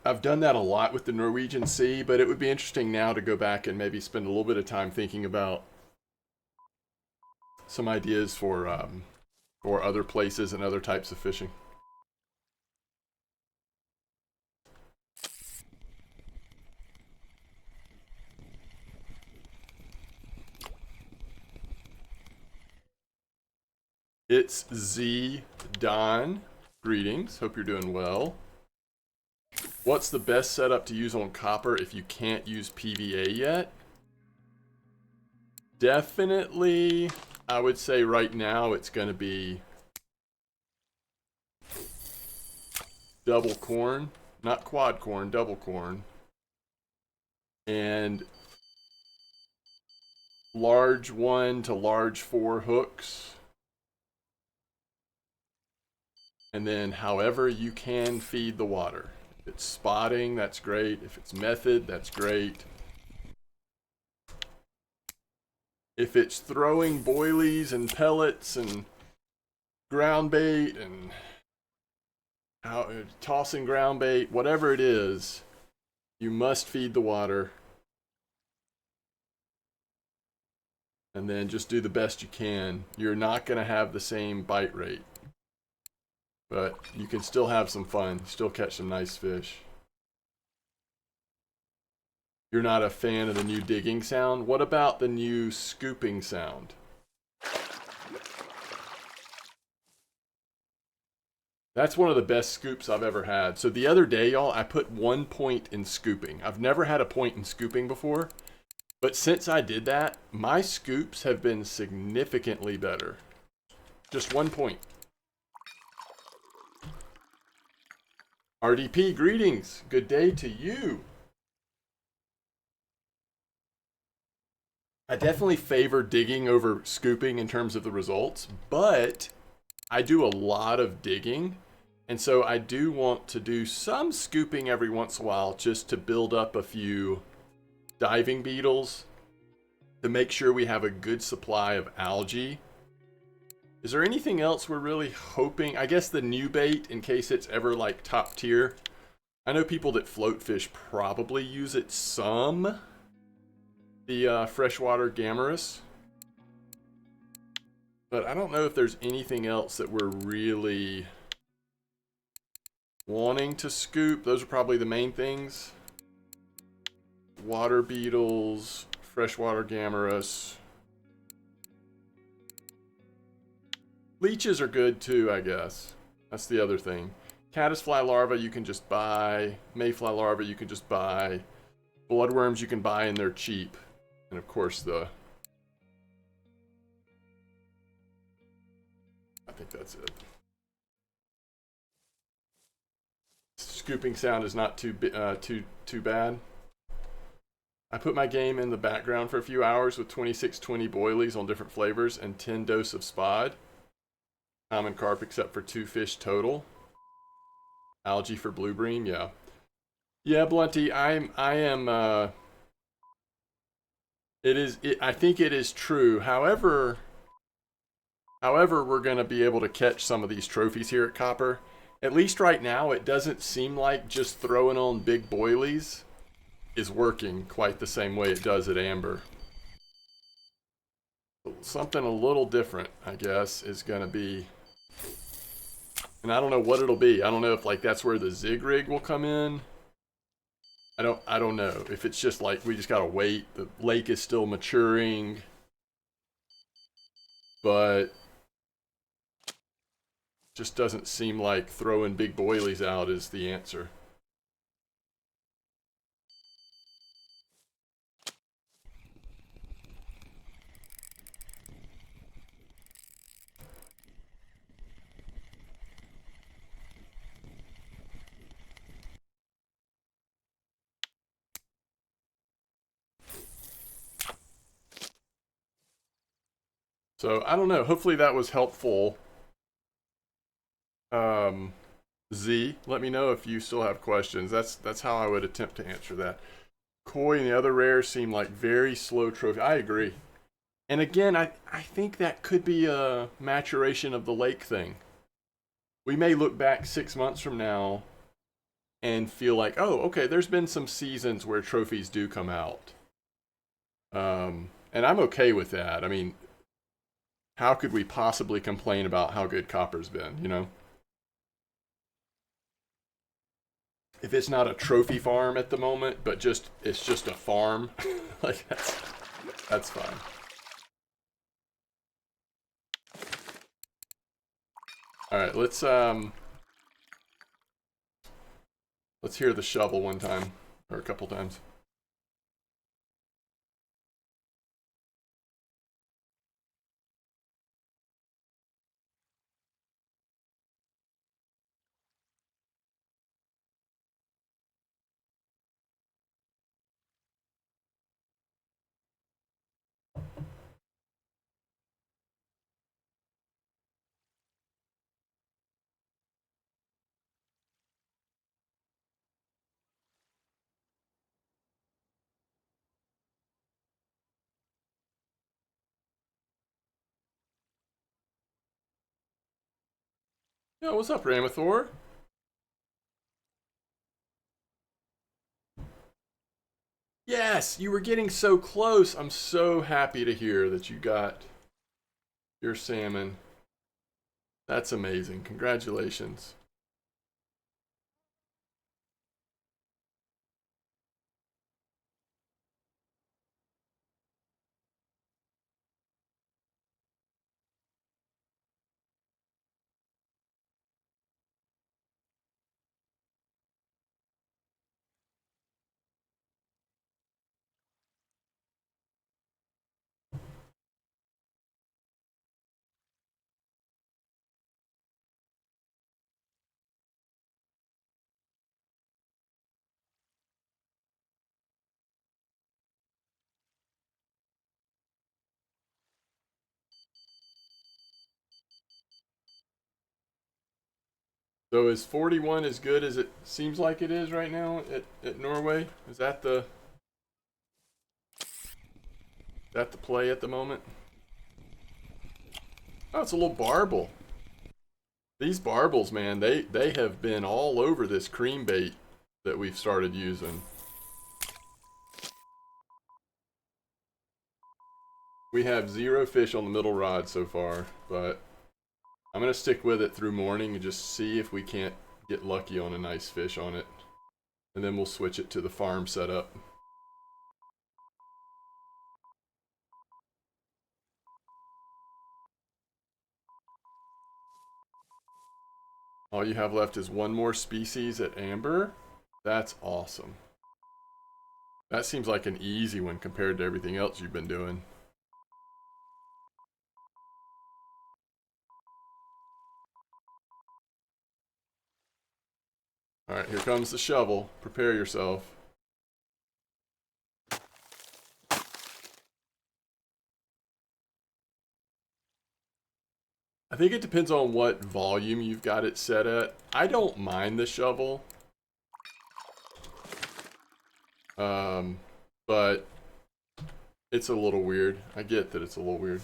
I've done that a lot with the Norwegian Sea, but it would be interesting now to go back and maybe spend a little bit of time thinking about some ideas for other places and other types of fishing. It's Z Don. Greetings. Hope you're doing well. What's the best setup to use on copper if you can't use PVA yet? Definitely, I would say right now it's going to be double corn, not quad corn, double corn, and large 1 to large 4 hooks. And then however you can feed the water. If it's spotting, that's great. If it's method, that's great. If it's throwing boilies and pellets and ground bait and tossing ground bait, whatever it is, you must feed the water. And then just do the best you can. You're not going to have the same bite rate, but you can still have some fun, still catch some nice fish. You're not a fan of the new digging sound? What about the new scooping sound? That's one of the best scoops I've ever had. So the other day, y'all, I put 1 point in scooping. I've never had a point in scooping before, but since I did that, my scoops have been significantly better. Just 1 point. RDP, greetings. Good day to you. I definitely favor digging over scooping in terms of the results, but I do a lot of digging, and so I do want to do some scooping every once in a while just to build up a few diving beetles to make sure we have a good supply of algae. Is there anything else we're really hoping? I guess the new bait, in case it's ever like top tier. I know people that float fish probably use it some. The freshwater gammarus. But I don't know if there's anything else that we're really wanting to scoop. Those are probably the main things. Water beetles, freshwater gammarus. Leeches are good too, I guess. That's the other thing. Caddisfly larvae you can just buy. Mayfly larvae you can just buy. Bloodworms you can buy and they're cheap. And of course I think that's it. Scooping sound is not too bad. I put my game in the background for a few hours with 2620 boilies on different flavors and 10 dose of spod. Common carp except for 2 fish total. Algae for blue bream, yeah. Yeah, Blunty, I am I think it is true. However, we're going to be able to catch some of these trophies here at Copper. At least right now, it doesn't seem like just throwing on big boilies is working quite the same way it does at Amber. Something a little different, I guess, is going to be... And I don't know what it'll be. I don't know if like that's where the zig rig will come in. I don't know. If it's just like we just gotta wait. The lake is still maturing. But just doesn't seem like throwing big boilies out is the answer. So I don't know. Hopefully that was helpful. Z, let me know if you still have questions. That's how I would attempt to answer that. Koi and the other rares seem like very slow trophy. I agree. And again, I think that could be a maturation of the lake thing. We may look back 6 months from now and feel like, oh, okay, there's been some seasons where trophies do come out. And I'm okay with that. I mean, how could we possibly complain about how good copper's been, you know? If it's not a trophy farm at the moment, but just it's just a farm, like that's fine. All right, let's hear the shovel one time or a couple times. Yeah, what's up, Ramathor? Yes, you were getting so close. I'm so happy to hear that you got your salmon. That's amazing. Congratulations. So is 41 as good as it seems like it is right now at Norway? Is that the play at the moment? Oh, it's a little barbel. These barbels, man, they have been all over this cream bait that we've started using. We have 0 fish on the middle rod so far, but I'm gonna stick with it through morning and just see if we can't get lucky on a nice fish on it. And then we'll switch it to the farm setup. All you have left is one more species at Amber. That's awesome. That seems like an easy one compared to everything else you've been doing. All right, here comes the shovel. Prepare yourself. I think it depends on what volume you've got it set at. I don't mind the shovel. But it's a little weird. I get that it's a little weird.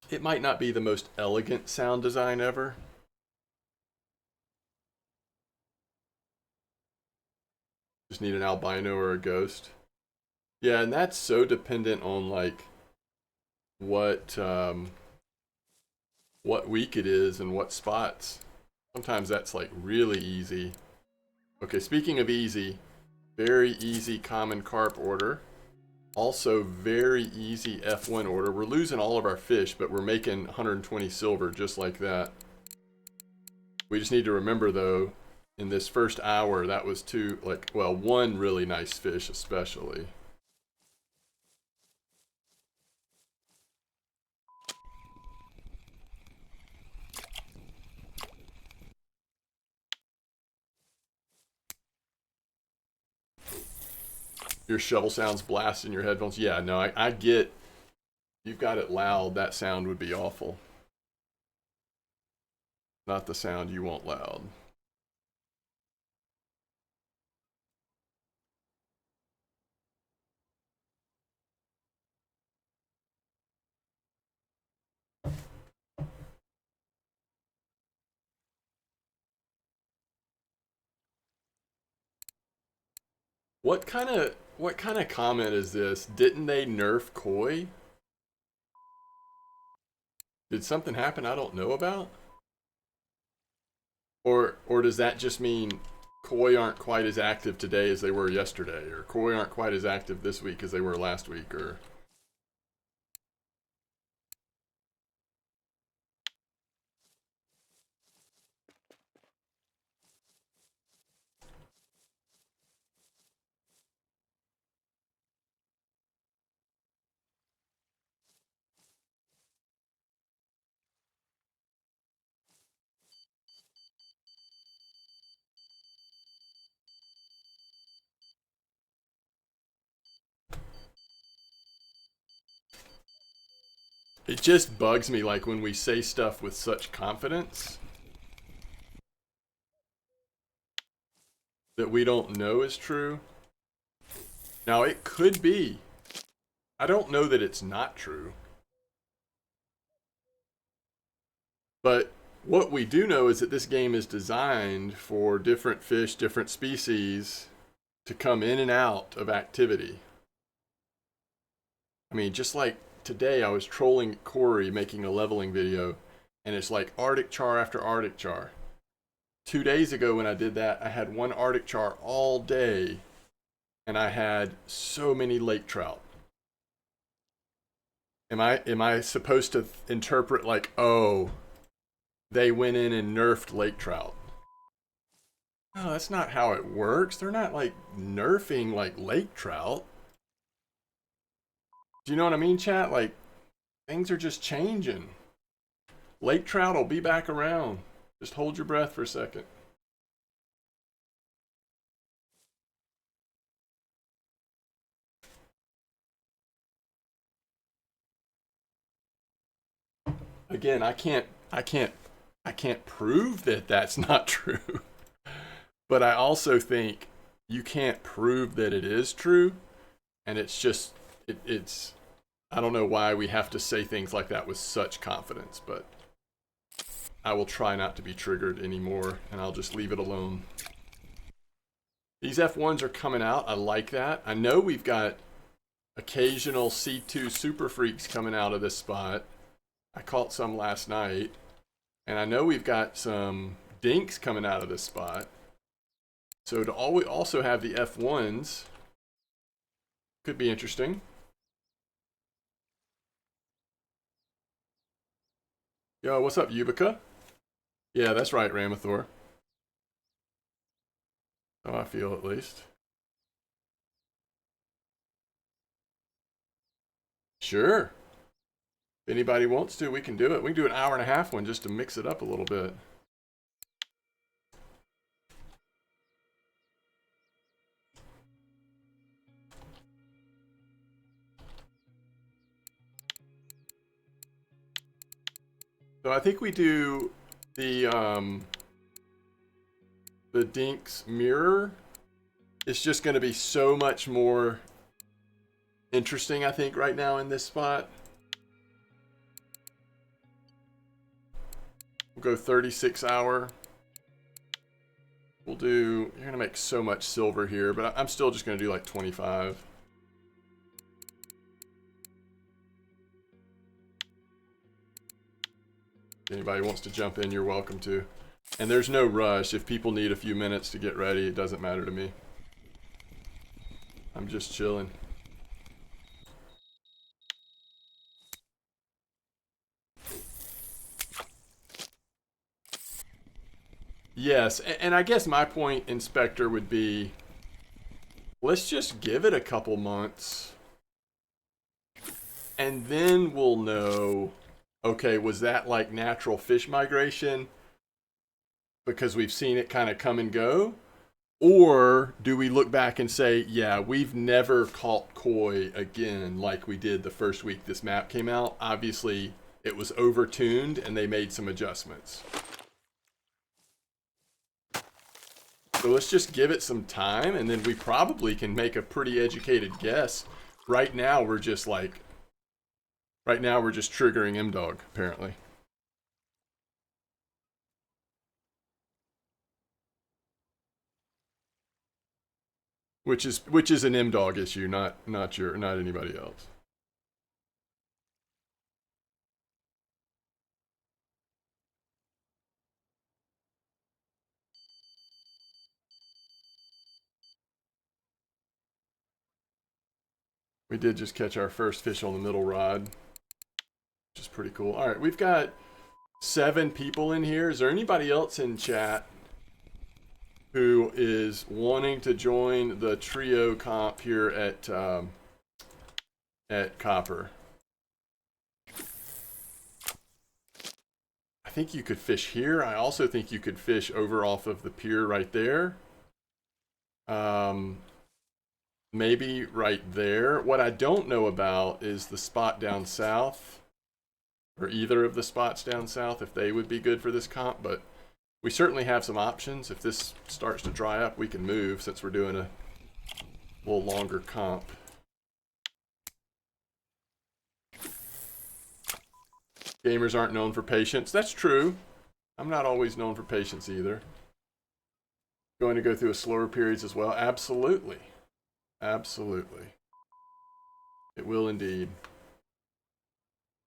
It might not be the most elegant sound design ever. Just need an albino or a ghost. Yeah, and that's so dependent on like what what week it is and what spots. Sometimes that's like really easy. Okay, speaking of easy, very easy common carp order. Also very easy F1 order. We're losing all of our fish, but we're making 120 silver just like that. We just need to remember though, in this first hour, that was two, like, well, one really nice fish especially. Your shovel sounds blast in your headphones. Yeah, no, I get, you've got it loud, that sound would be awful. Not the sound you want loud. What kind of comment is this? Didn't they nerf koi? Did something happen I don't know about? Or does that just mean koi aren't quite as active today as they were yesterday, or koi aren't quite as active this week as they were last week, or it just bugs me like when we say stuff with such confidence that we don't know is true. Now it could be. I don't know that it's not true. But what we do know is that this game is designed for different fish, different species to come in and out of activity. I mean, just like today, I was trolling Corey making a leveling video, and it's like Arctic char after Arctic char. 2 days ago when I did that, I had one Arctic char all day, and I had so many lake trout. Am I supposed to interpret like, oh, they went in and nerfed lake trout? No, that's not how it works. They're not like nerfing like lake trout. Do you know what I mean, chat? Like, things are just changing. Lake trout will be back around. Just hold your breath for a second. Again, I can't prove that that's not true. But I also think you can't prove that it is true, and it's just it's I don't know why we have to say things like that with such confidence, but I will try not to be triggered anymore, and I'll just leave it alone. These F1s are coming out. I like that. I know we've got occasional C2 super freaks coming out of this spot. I caught some last night. And I know we've got some dinks coming out of this spot. So to also have the F1s could be interesting. Yo, what's up, Yubica? Yeah, that's right, Ramathor. How I feel, at least. Sure. If anybody wants to, we can do it. We can do an hour and a half one just to mix it up a little bit. So I think we do the dinks mirror. It's just going to be so much more interesting, I think, right now in this spot. We'll go 36 hour. We'll do, you're gonna make so much silver here, but I'm still just gonna do like 25. If anybody wants to jump in, you're welcome to. And there's no rush. If people need a few minutes to get ready, it doesn't matter to me. I'm just chilling. Yes, and I guess my point, Inspector, would be, let's just give it a couple months. And then we'll know, okay, was that like natural fish migration? Because we've seen it kind of come and go? Or do we look back and say, yeah, we've never caught koi again like we did the first week this map came out? Obviously, it was overtuned and they made some adjustments. So let's just give it some time, and then we probably can make a pretty educated guess. Right now, we're just triggering MDawg, apparently. Which is an MDawg issue, not anybody else. We did just catch our first fish on the middle rod, which is pretty cool. All right, we've got 7 people in here. Is there anybody else in chat who is wanting to join the trio comp here at Copper? I think you could fish here. I also think you could fish over off of the pier right there. Maybe right there. What I don't know about is the spot down south, or either of the spots down south, if they would be good for this comp, but we certainly have some options. If this starts to dry up, we can move since we're doing a little longer comp. Gamers aren't known for patience. That's true. I'm not always known for patience either. Going to go through a slower periods as well? Absolutely. Absolutely. It will indeed.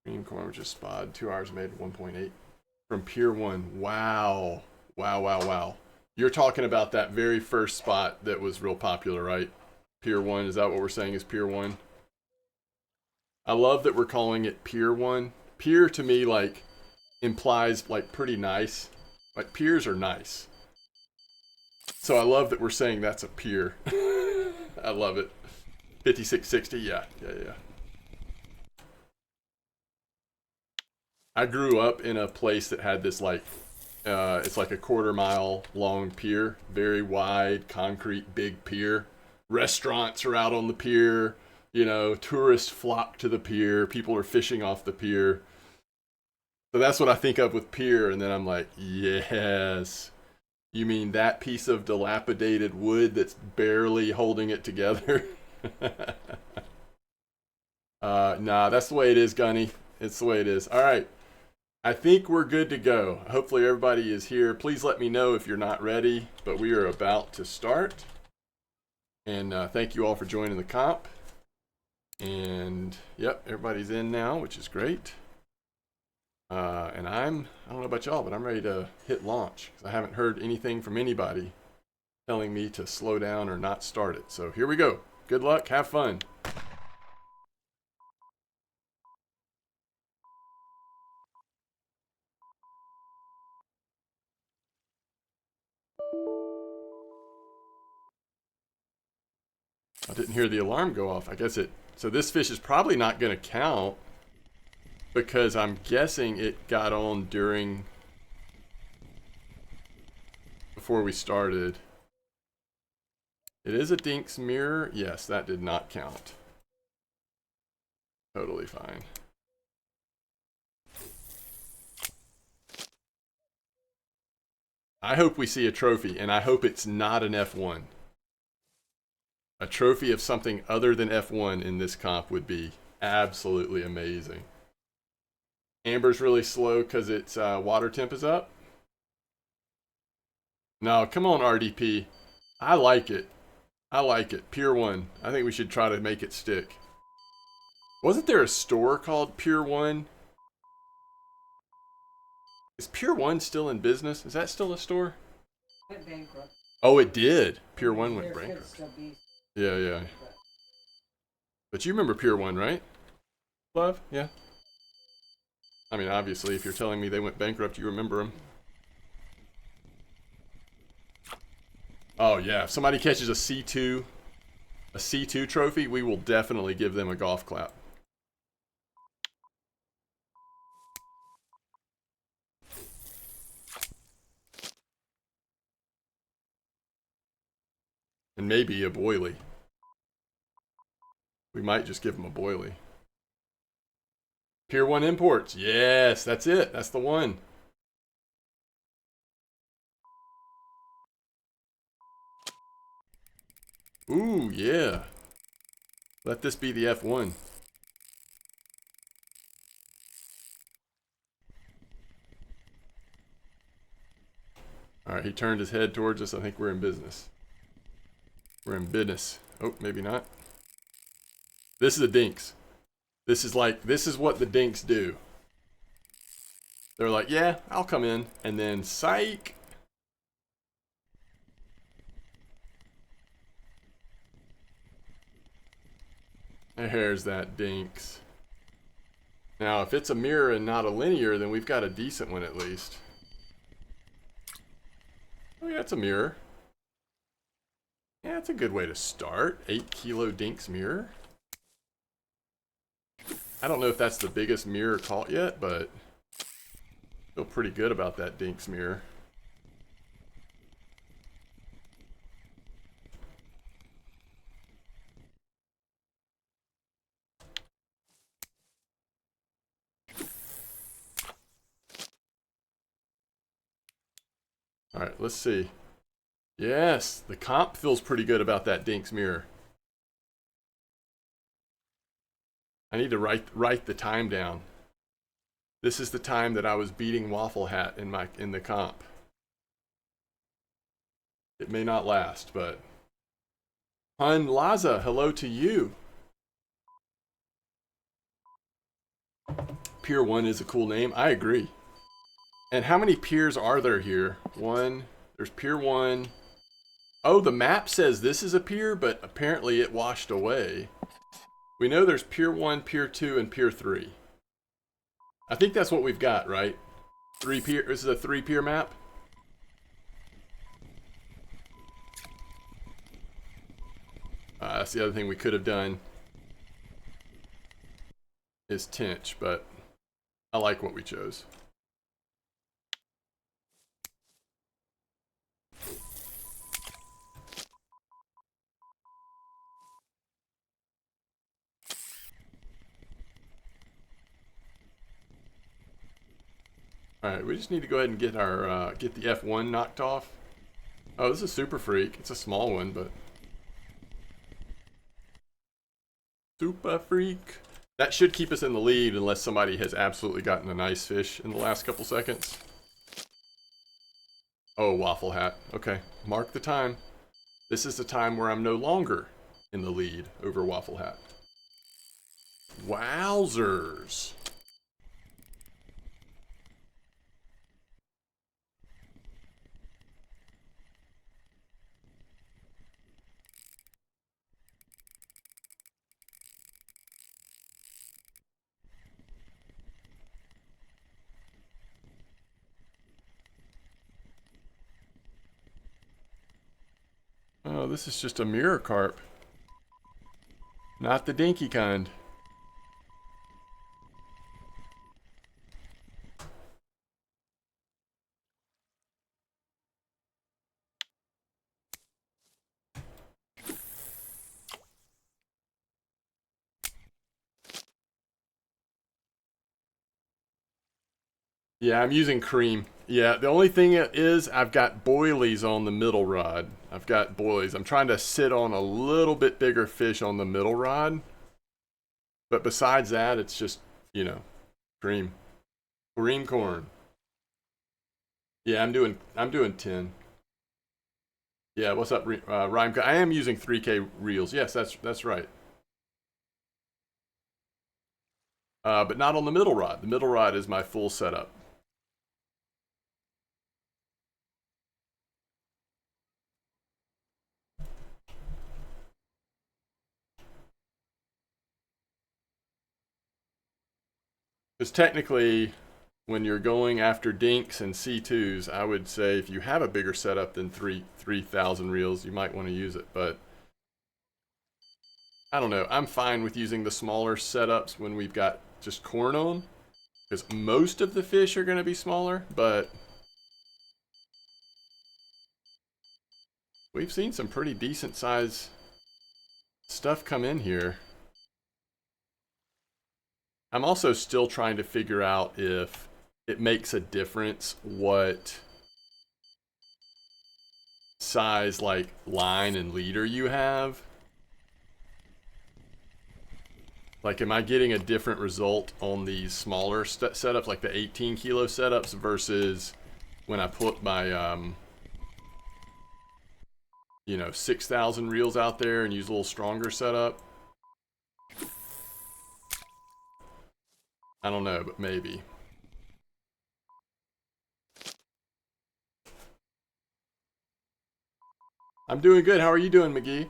Green corn just spotted. 2 hours made 1.8 from Pier 1. Wow. Wow, wow, wow. You're talking about that very first spot that was real popular, right? Pier 1. Is that what we're saying is Pier 1? I love that we're calling it Pier 1. Pier to me, like, implies, like, pretty nice. Like, piers are nice. So I love that we're saying that's a pier. I love it. 5660, yeah. I grew up in a place that had this, like, it's like a 1/4 mile long pier. Very wide, concrete, big pier. Restaurants are out on the pier. You know, tourists flock to the pier. People are fishing off the pier. So that's what I think of with pier, and then I'm like, yes. You mean that piece of dilapidated wood that's barely holding it together? Nah, that's the way it is, Gunny. It's the way it is. All right. I think we're good to go. Hopefully everybody is here. Please let me know if you're not ready, but we are about to start. And thank you all for joining the comp. And, yep, everybody's in now, which is great. And I don't know about y'all, but I'm ready to hit launch. I haven't heard anything from anybody telling me to slow down or not start it. So here we go. Good luck. Have fun. I didn't hear the alarm go off. I guess it... So this fish is probably not going to count because I'm guessing it got on before we started. It is a Dink's mirror. Yes, that did not count. Totally fine. I hope we see a trophy, and I hope it's not an F1. A trophy of something other than F1 in this comp would be absolutely amazing. Amber's really slow because its water temp is up. No, come on, RDP. I like it. I like it. Pier 1. I think we should try to make it stick. Wasn't there a store called Pier 1? Is Pier 1 still in business? Is that still a store? Went bankrupt. Oh, it did. Pier 1 went bankrupt. Yeah. But you remember Pier 1, right? Love? Yeah. I mean, obviously, if you're telling me they went bankrupt, you remember them. Oh, yeah. If somebody catches a C2 trophy, we will definitely give them a golf clap. And maybe a boilie. We might just give them a boilie. Pier 1 imports. Yes, that's it. That's the one. Ooh, yeah. Let this be the F1. All right, he turned his head towards us. I think we're in business. We're in business. Oh, maybe not. This is a dinks. This is what the dinks do. They're like, yeah, I'll come in. And then, psych. There's that dinks. Now, if it's a mirror and not a linear, then we've got a decent one at least. Oh yeah, it's a mirror. Yeah, it's a good way to start. 8 kilo dinks mirror. I don't know if that's the biggest mirror caught yet, but I feel pretty good about that dinks mirror. All right, let's see. Yes, the comp feels pretty good about that dinks mirror. I need to write the time down. This is the time that I was beating Waffle Hat in the comp. It may not last, but Hun Laza, hello to you. Pier 1 is a cool name. I agree. And how many piers are there here? One. There's Pier 1. Oh, the map says this is a pier, but apparently it washed away. We know there's Pier 1, Pier 2, and Pier 3. I think that's what we've got, right? 3 pier. This is a 3-pier map. That's the other thing we could have done. Is Tinch, but I like what we chose. Alright, we just need to go ahead and get our get the F1 knocked off. Oh, this is Super Freak. It's a small one, but Super Freak. That should keep us in the lead unless somebody has absolutely gotten a nice fish in the last couple seconds. Oh, Waffle Hat. Okay, mark the time. This is the time where I'm no longer in the lead over Waffle Hat. Wowzers. Oh, this is just a mirror carp. Not the dinky kind. Yeah, I'm using cream. Yeah, the only thing is I've got boilies on the middle rod. I've got boilies. I'm trying to sit on a little bit bigger fish on the middle rod. But besides that, it's just, you know, cream. Cream corn. Yeah, I'm doing 10. Yeah, what's up, Rhyme? I am using 3K reels. Yes, that's right. But not on the middle rod. The middle rod is my full setup. Because technically, when you're going after dinks and C2s, I would say if you have a bigger setup than 3,000 reels, you might want to use it. But I don't know. I'm fine with using the smaller setups when we've got just corn on. Because most of the fish are going to be smaller, but we've seen some pretty decent size stuff come in here. I'm also still trying to figure out if it makes a difference what size like line and leader you have. Like, am I getting a different result on these smaller setups, like the 18 kilo setups, versus when I put my, you know, 6,000 reels out there and use a little stronger setup. I don't know, but maybe. I'm doing good. How are you doing, McGee?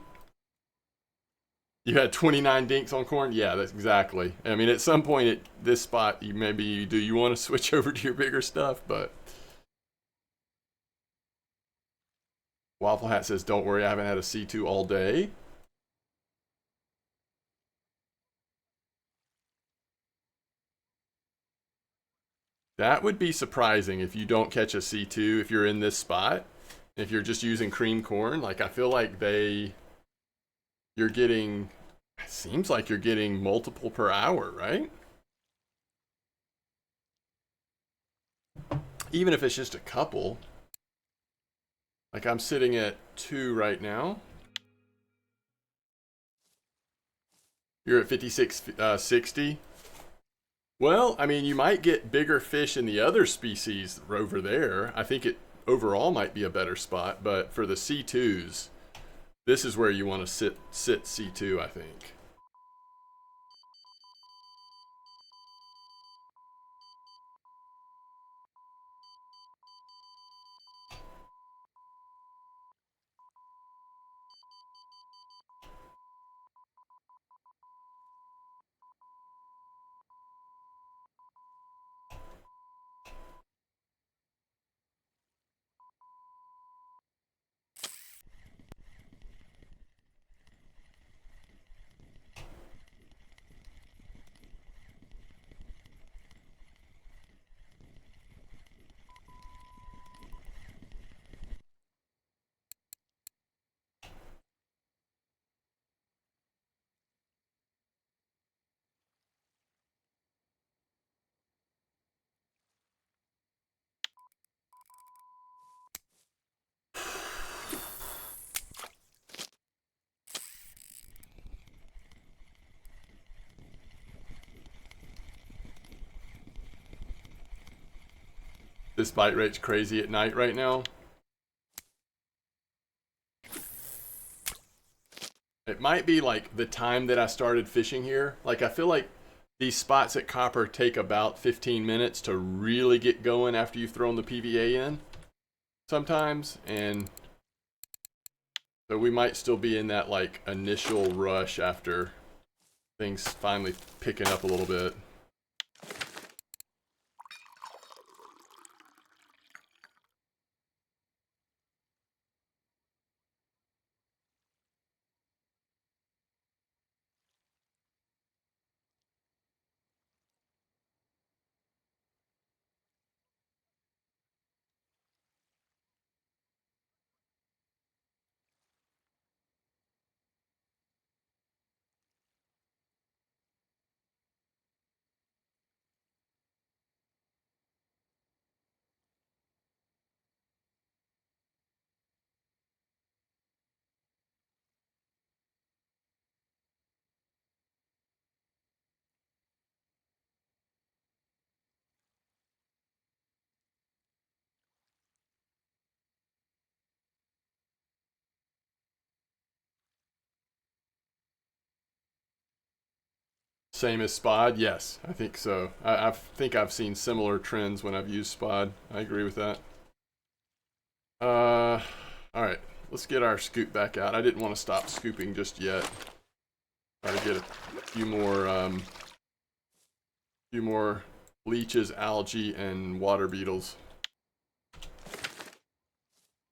You had 29 dinks on corn? Yeah, that's exactly. I mean, at some point at this spot, you maybe do you want to switch over to your bigger stuff, but Waffle Hat says, "Don't worry, I haven't had a C2 all day." That would be surprising if you don't catch a C2 if you're in this spot. If you're just using cream corn, like I feel like you're getting, it seems like you're getting multiple per hour, right? Even if it's just a couple. Like I'm sitting at 2 right now. You're at 56.60. Well, I mean, you might get bigger fish in the other species over there. I think it overall might be a better spot, but for the C2s, this is where you want to sit C2, I think. This bite rate's crazy at night right now. It might be like the time that I started fishing here. Like I feel like these spots at Copper take about 15 minutes to really get going after you've thrown the PVA in sometimes. And so we might still be in that like initial rush after things finally picking up a little bit. Same as Spod? Yes, I think so. I think I've seen similar trends when I've used Spod. I agree with that. All right, let's get our scoop back out. I didn't want to stop scooping just yet. Try to get a few more leeches, algae, and water beetles,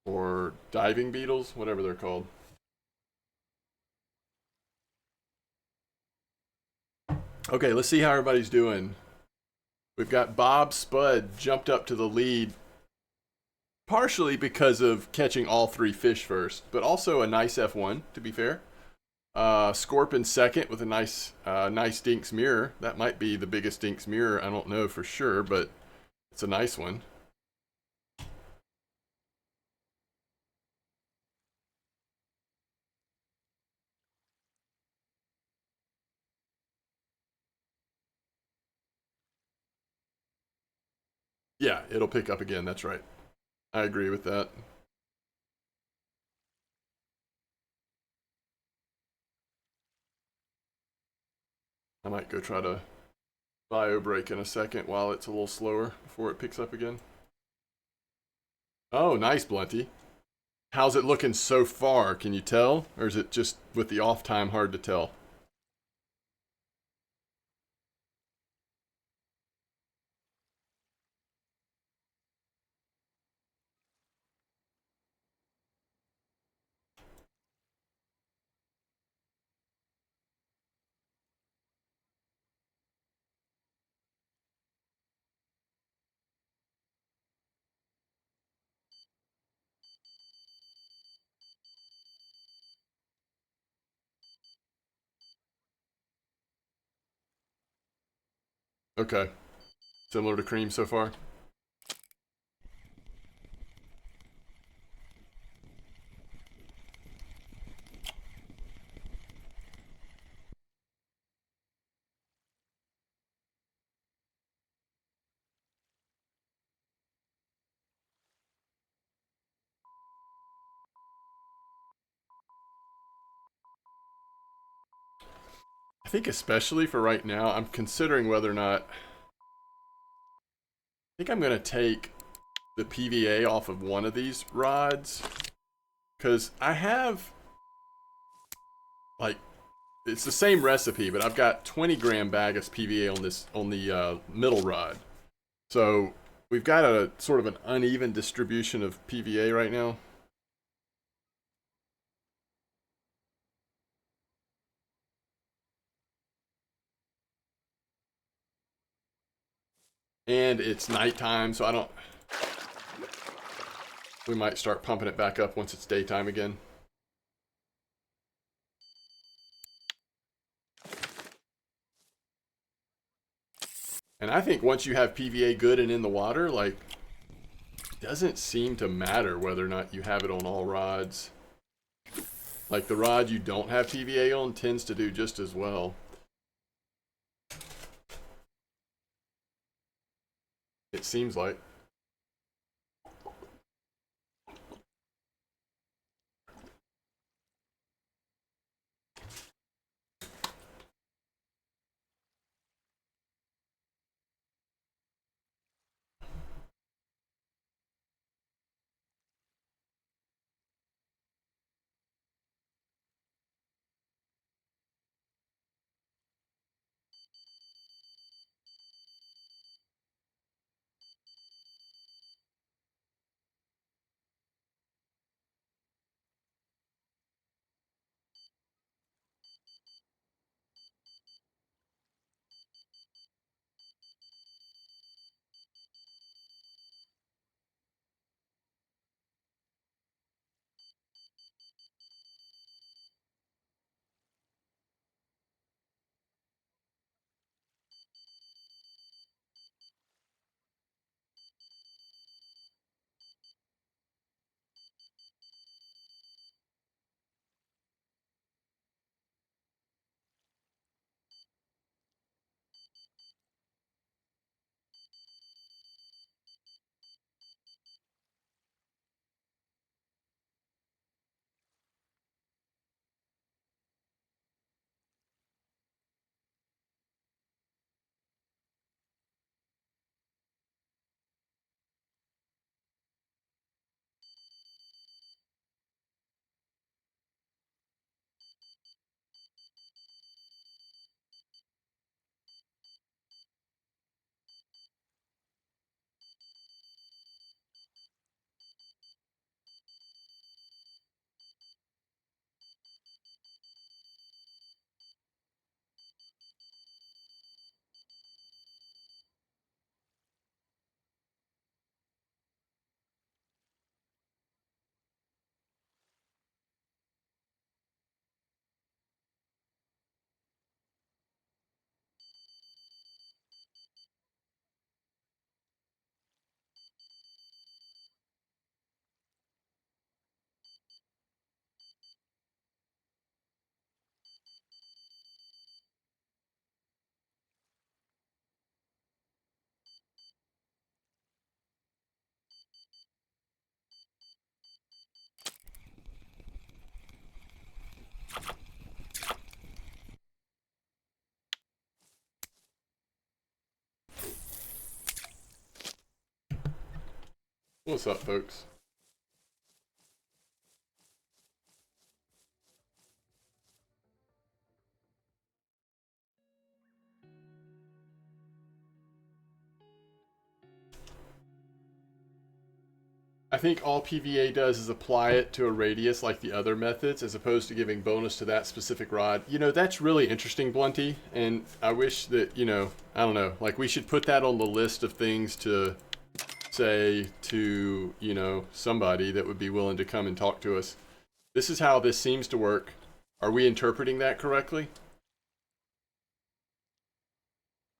or diving beetles, whatever they're called. Okay, let's see how everybody's doing. We've got Bob Spud jumped up to the lead, partially because of catching all 3 fish first, but also a nice F1, to be fair. Scorpion second with a nice Dinks mirror. That might be the biggest Dinks mirror. I don't know for sure, but it's a nice one. Yeah, it'll pick up again. That's right. I agree with that. I might go try to bio break in a second while it's a little slower before it picks up again. Oh, nice, Blunty. How's it looking so far? Can you tell? Or is it just with the off time hard to tell? Okay. Similar to cream so far? I think especially for right now, I'm considering whether or not... I think I'm going to take the PVA off of one of these rods. Because I have... Like, it's the same recipe, but I've got 20-gram bag of PVA on this on the middle rod. So we've got a sort of an uneven distribution of PVA right now. And it's nighttime, so I don't... We might start pumping it back up once it's daytime again. And I think once you have PVA good and in the water, like, it doesn't seem to matter whether or not you have it on all rods. Like, the rod you don't have PVA on tends to do just as well. It seems like. What's up, folks? I think all PVA does is apply it to a radius like the other methods, as opposed to giving bonus to that specific rod. You know, that's really interesting, Blunty, and I wish that, you know, I don't know, like we should put that on the list of things to say to, you know, somebody that would be willing to come and talk to us. This is how this seems to work. Are we interpreting that correctly?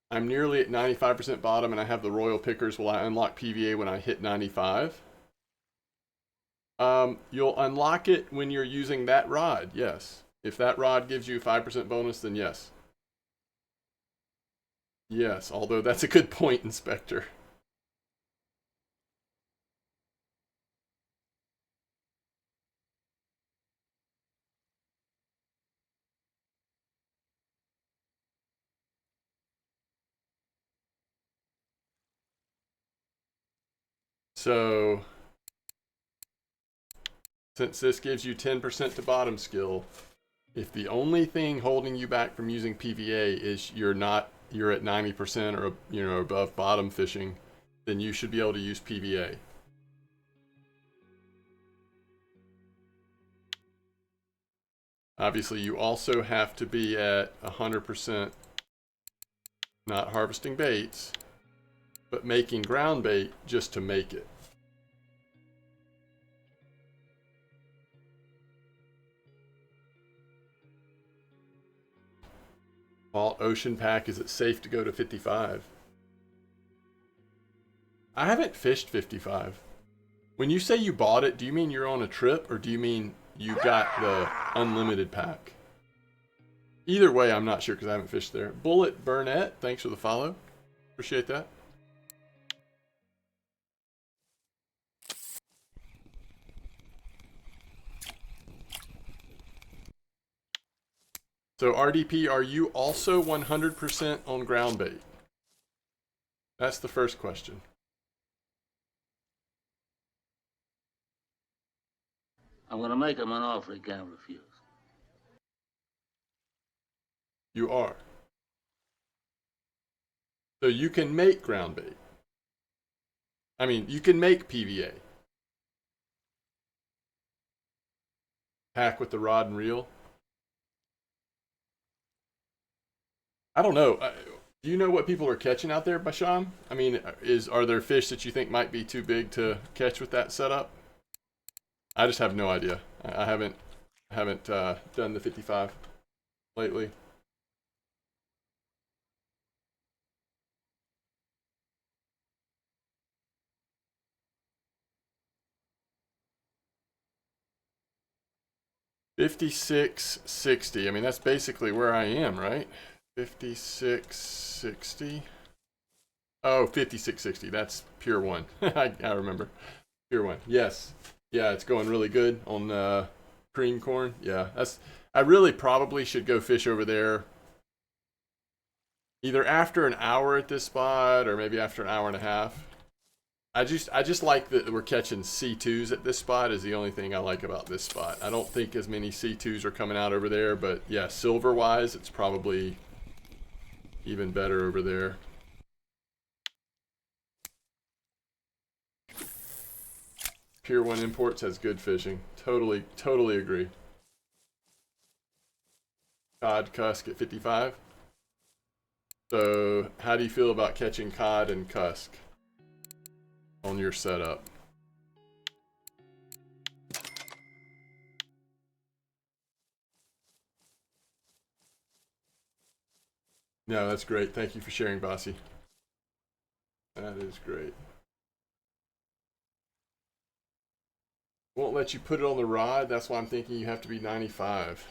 I'm nearly at 95% bottom and I have the royal pickers. Will I unlock PVA when I hit 95? You'll unlock it when you're using that rod, yes. If that rod gives you a 5% bonus, then yes. Yes, although that's a good point, Inspector. So, since this gives you 10% to bottom skill, if the only thing holding you back from using PVA is you're at 90% or, you know, above bottom fishing, then you should be able to use PVA. Obviously, you also have to be at 100% not harvesting baits, but making ground bait just to make it. Alt Ocean Pack, is it safe to go to 55? I haven't fished 55. When you say you bought it, do you mean you're on a trip or do you mean you got the unlimited pack? Either way, I'm not sure because I haven't fished there. Bullet Burnett, thanks for the follow. Appreciate that. So RDP, are you also 100% on ground bait? That's the first question. I'm going to make him an offer he can't refuse. You are. So you can make ground bait. I mean, you can make PVA. Pack with the rod and reel. I don't know. Do you know what people are catching out there, Basham? I mean, are there fish that you think might be too big to catch with that setup? I just have no idea. I haven't done the 55 lately. $56.60. I mean, that's basically where I am, right? $56.60. Oh, $56.60. That's pure one. I remember. Pure one. Yes. Yeah, it's going really good on cream corn. Yeah, I really probably should go fish over there either after an hour at this spot or maybe after an hour and a half. I just like that we're catching C2s at this spot is the only thing I like about this spot. I don't think as many C2s are coming out over there, but yeah, silver wise, it's probably even better over there. Pier 1 Imports has good fishing. Totally agree. Cod Cusk at 55. So, how do you feel about catching cod and cusk on your setup? No, that's great. Thank you for sharing, Bossy. That is great. Won't let you put it on the rod. That's why I'm thinking you have to be 95.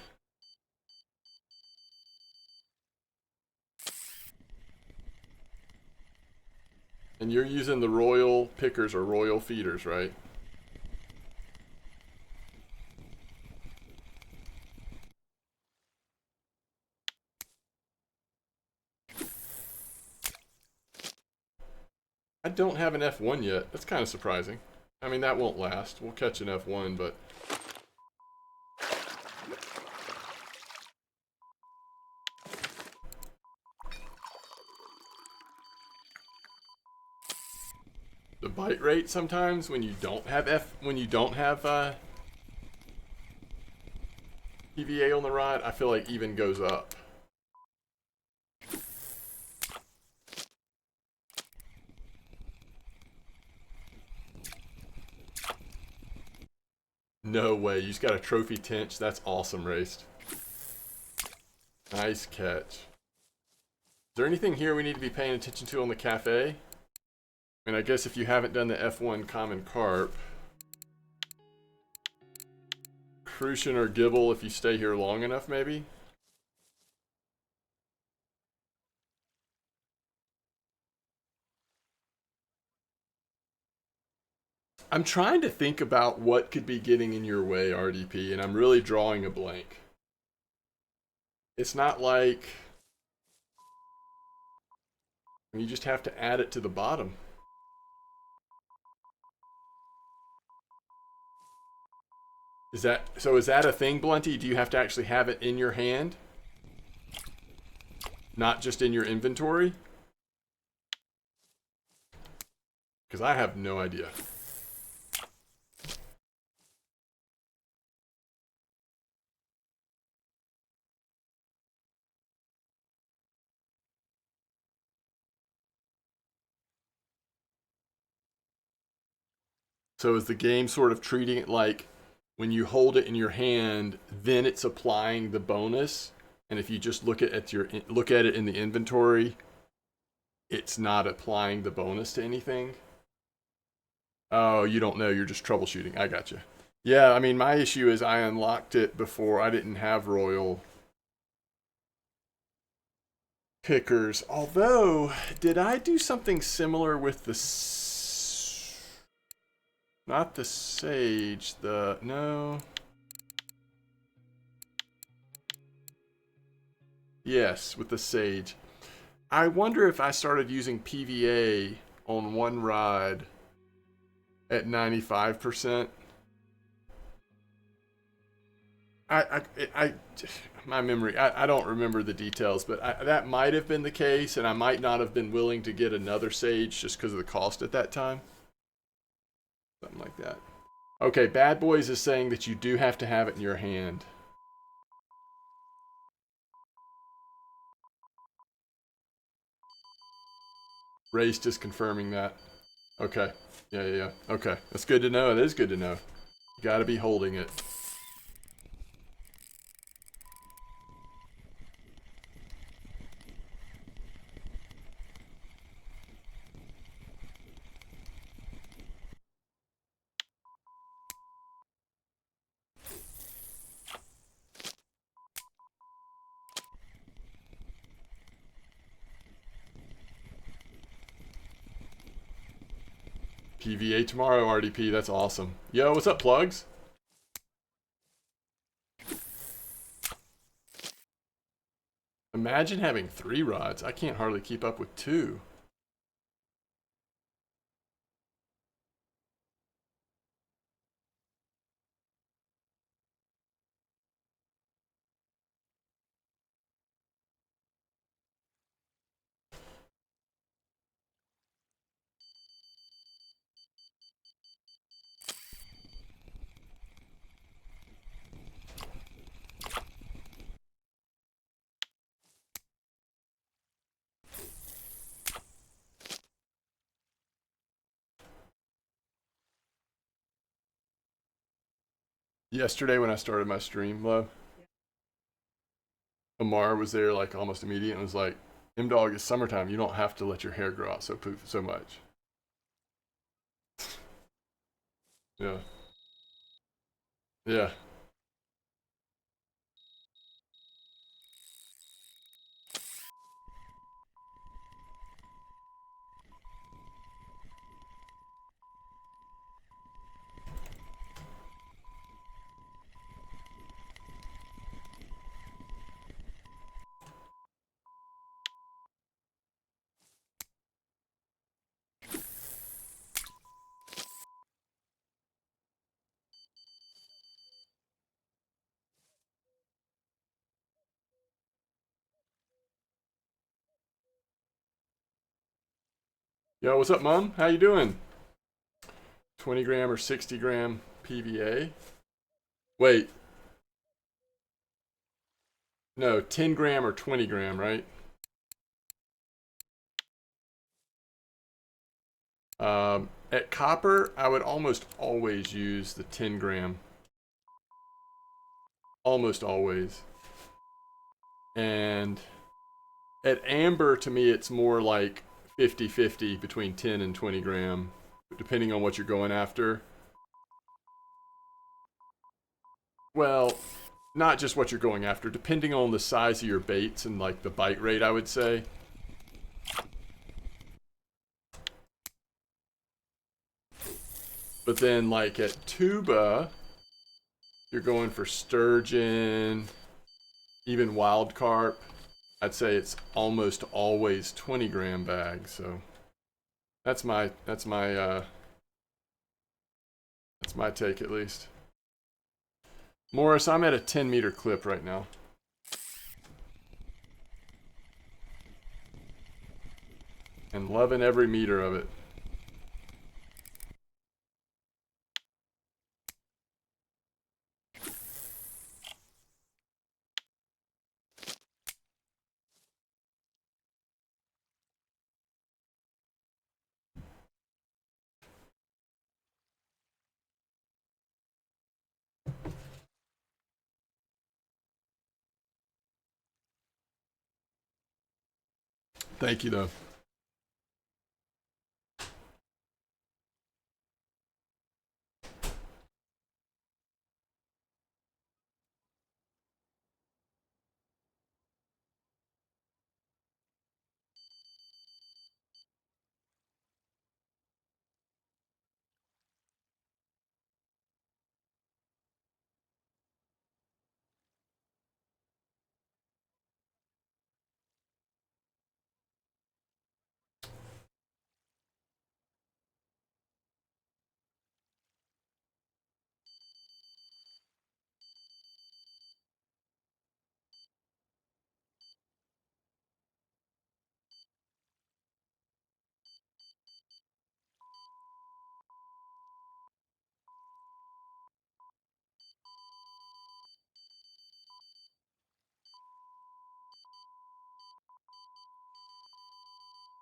And you're using the royal pickers or royal feeders, right? I don't have an F1 yet. That's kind of surprising. I mean, that won't last. We'll catch an F1, but... The bite rate sometimes when you don't have PVA on the rod, I feel like even goes up. No way, you just got a trophy tench. That's awesome, Raced. Nice catch. Is there anything here we need to be paying attention to on the cafe? I mean, I guess if you haven't done the F1 common carp, crucian or gibble if you stay here long enough, maybe? I'm trying to think about what could be getting in your way, RDP, and I'm really drawing a blank. It's not like you just have to add it to the bottom. Is that a thing, Blunty? Do you have to actually have it in your hand? Not just in your inventory? Because I have no idea. So is the game sort of treating it like when you hold it in your hand, then it's applying the bonus, and if you just look at it in the inventory, it's not applying the bonus to anything? Oh, you don't know, you're just troubleshooting. I got you. Yeah, I mean, my issue is I unlocked it before I didn't have royal pickers. Although, did I do something similar with the not the sage, no. Yes, with the sage. I wonder if I started using PVA on one rod at 95%. My memory, I don't remember the details, but that might have been the case, and I might not have been willing to get another sage just because of the cost at that time. Something like that. Okay, Bad Boys is saying that you do have to have it in your hand. Ray's just confirming that. Okay. Yeah. Okay. That's good to know. It is good to know. You gotta be holding it. PVA tomorrow, RDP. That's awesome. Yo, what's up, plugs? Imagine having 3 rods. I can't hardly keep up with 2. Yesterday when I started my stream, love, Amar was there like almost immediate and was like, MDawg, it's summertime. You don't have to let your hair grow out so much. Yeah. Yeah. Yo, what's up, Mom? How you doing? 20 gram or 60 gram PVA? Wait, no, 10 gram or 20 gram, right? At copper, I would almost always use the 10 gram. Almost always. And at amber, to me, it's more like 50-50 between 10 and 20 gram, depending on what you're going after. Well, not just what you're going after, depending on the size of your baits and like the bite rate, I would say. But then, like at tuba, you're going for sturgeon, even wild carp. I'd say it's almost always 20 gram bags. So that's my take at least. Morris, I'm at a 10-meter clip right now. And loving every meter of it. Thank you, though.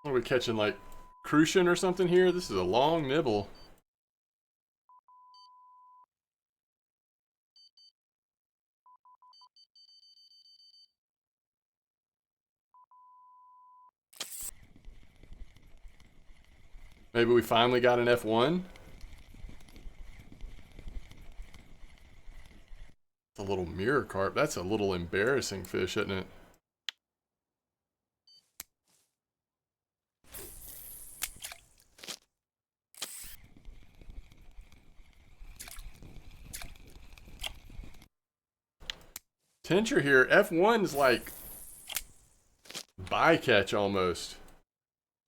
What are we catching, like crucian or something here? This is a long nibble. Maybe we finally got an F1. It's a little mirror carp. That's a little embarrassing fish, isn't it? Tencher here. F1 is like bycatch almost.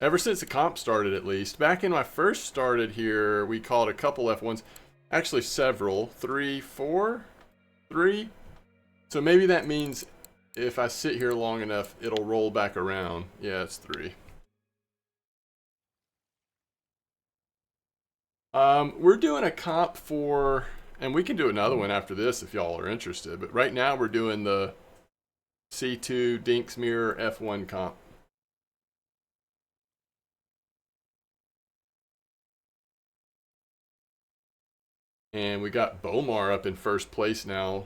Ever since the comp started, at least. Back when I first started here, we caught a couple F1s. Actually, several. 3, 4? 3? So maybe that means if I sit here long enough, it'll roll back around. Yeah, it's 3. We're doing a comp for, and we can do another one after this if y'all are interested. But right now we're doing the C2 Dinks Mirror F1 comp. And we got Bomar up in first place now.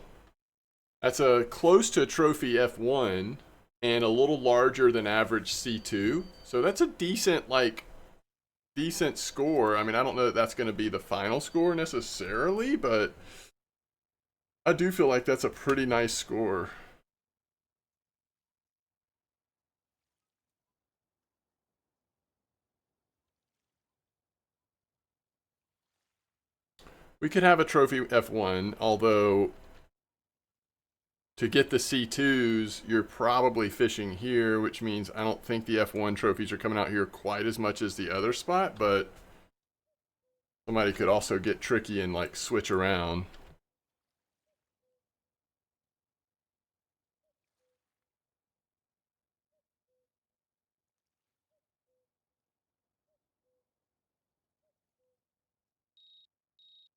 That's a close to a trophy F1 and a little larger than average C2. So that's a decent score. I mean, I don't know that that's going to be the final score necessarily, but I do feel like that's a pretty nice score. We could have a trophy F1, although to get the C2s, you're probably fishing here, which means I don't think the F1 trophies are coming out here quite as much as the other spot, but somebody could also get tricky and like switch around.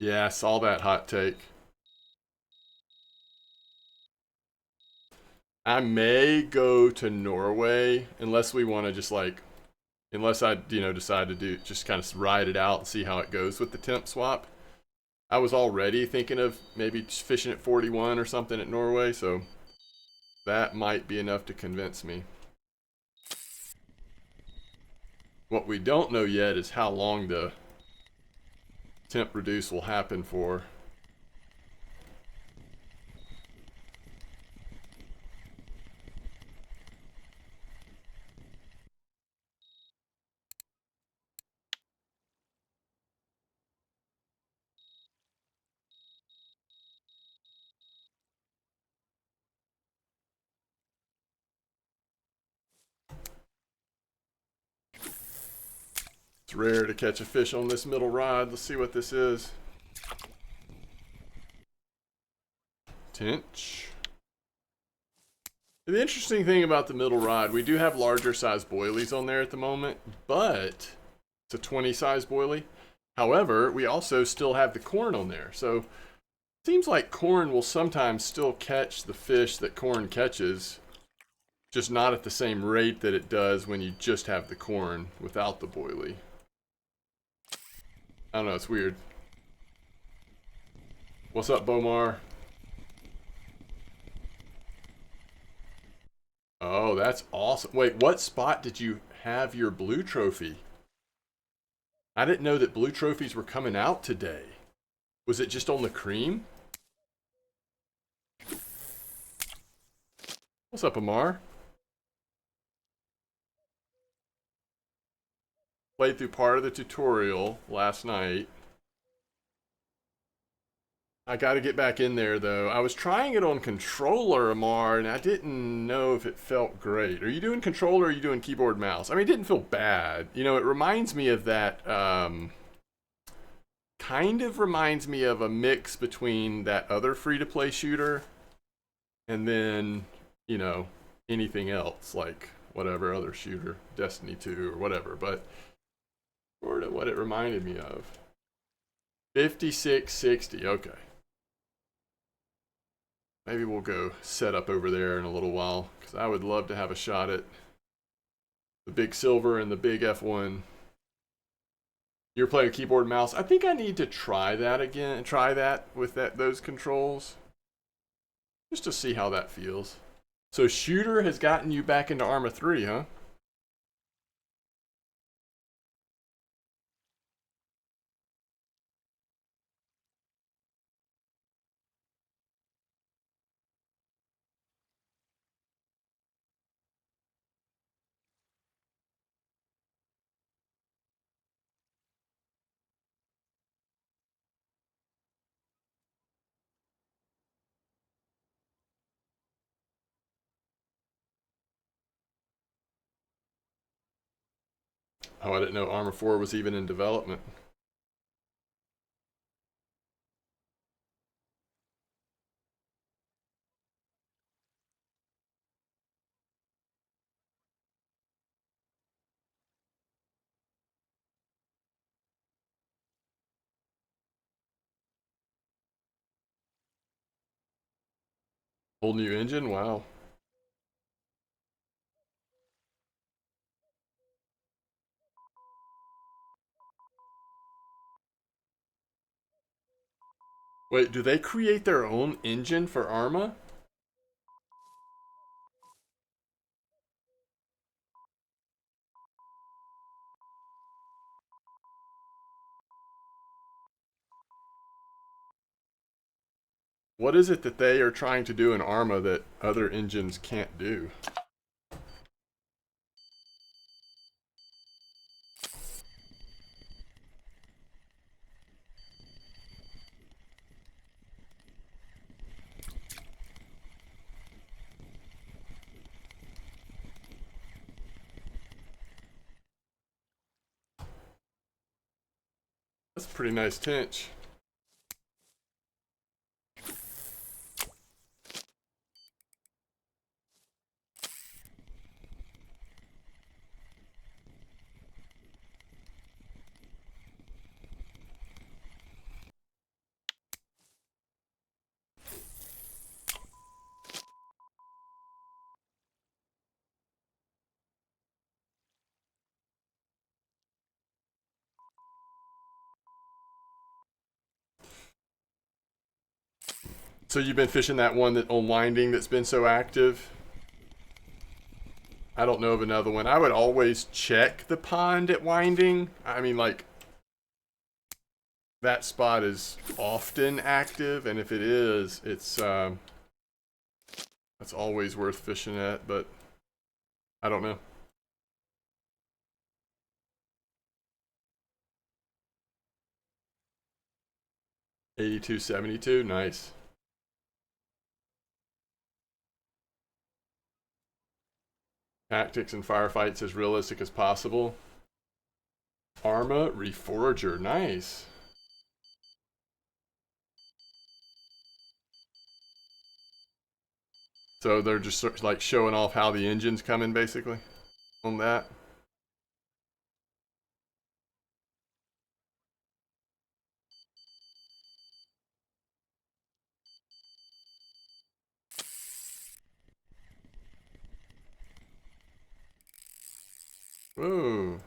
Yeah, I saw that hot take. I may go to Norway unless we want to just like, unless I, decide to do just kind of ride it out and see how it goes with the temp swap. I was already thinking of maybe fishing at 41 or something at Norway, so that might be enough to convince me. What we don't know yet is how long the temp reduce will happen for. It's rare to catch a fish on this middle rod. Let's see what this is. Tench. The interesting thing about the middle rod, we do have larger size boilies on there at the moment, but it's a 20 size boilie. However, we also still have the corn on there. So it seems like corn will sometimes still catch the fish that corn catches, just not at the same rate that it does when you just have the corn without the boilie. I don't know, it's weird. What's up, Bomar? Oh, that's awesome. Wait, what spot did you have your blue trophy? I didn't know that blue trophies were coming out today. Was it just on the cream? What's up, Amar? Played through part of the tutorial last night. I gotta get back in there though. I was trying it on controller, Amar, and I didn't know if it felt great. Are you doing controller or are you doing keyboard mouse? I mean, it didn't feel bad. You know, it reminds me of that, kind of reminds me of a mix between that other free-to-play shooter and then, anything else, like whatever other shooter, Destiny 2 or whatever, but sort of what it reminded me of. 5660, okay. Maybe we'll go set up over there in a little while, because I would love to have a shot at the big silver and the big F1. You're playing keyboard and mouse. I think I need to try that again, try that with those controls, just to see how that feels. So shooter has gotten you back into Arma 3, huh? Oh, I didn't know Arma 4 was even in development. Whole new engine? Wow. Wait, do they create their own engine for Arma? What is it that they are trying to do in Arma that other engines can't do? That's a pretty nice tench. So you've been fishing that one that on Winding that's been so active? I don't know of another one. I would always check the pond at Winding. I mean, like, that spot is often active, and if it is, it's that's always worth fishing at, but I don't know. 8272, nice. Tactics and firefights as realistic as possible. Arma Reforger, nice. So they're just sort of like showing off how the engine's coming, basically, on that. Whoa.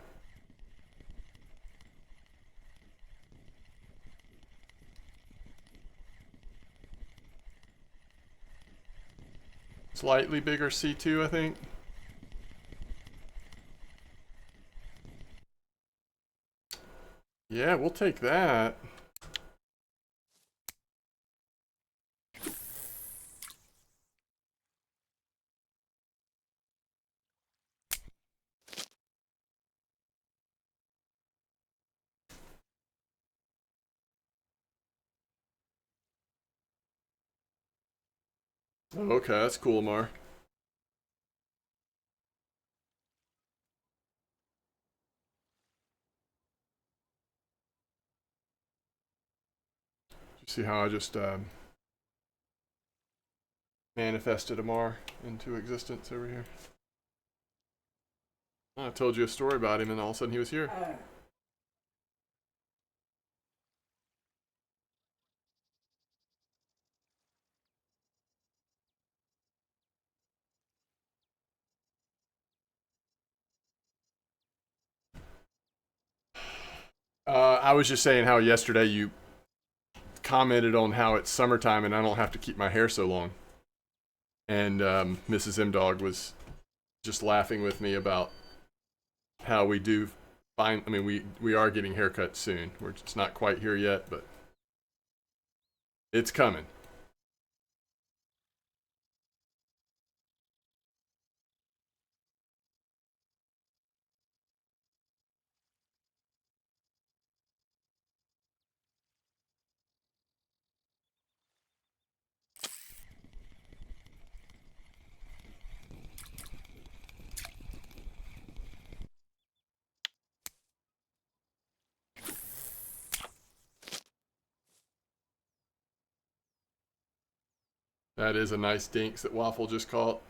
Slightly bigger C2, I think. Yeah, we'll take that. Okay, that's cool, Mar. You see how I just manifested Amar into existence over here? I told you a story about him, and all of a sudden he was here. I was just saying how yesterday you commented on how it's summertime and I don't have to keep my hair so long. And Mrs. MDawg was just laughing with me about how we do find. I mean, we are getting haircuts soon. It's not quite here yet, but it's coming. That is a nice dinks that Waffle just caught.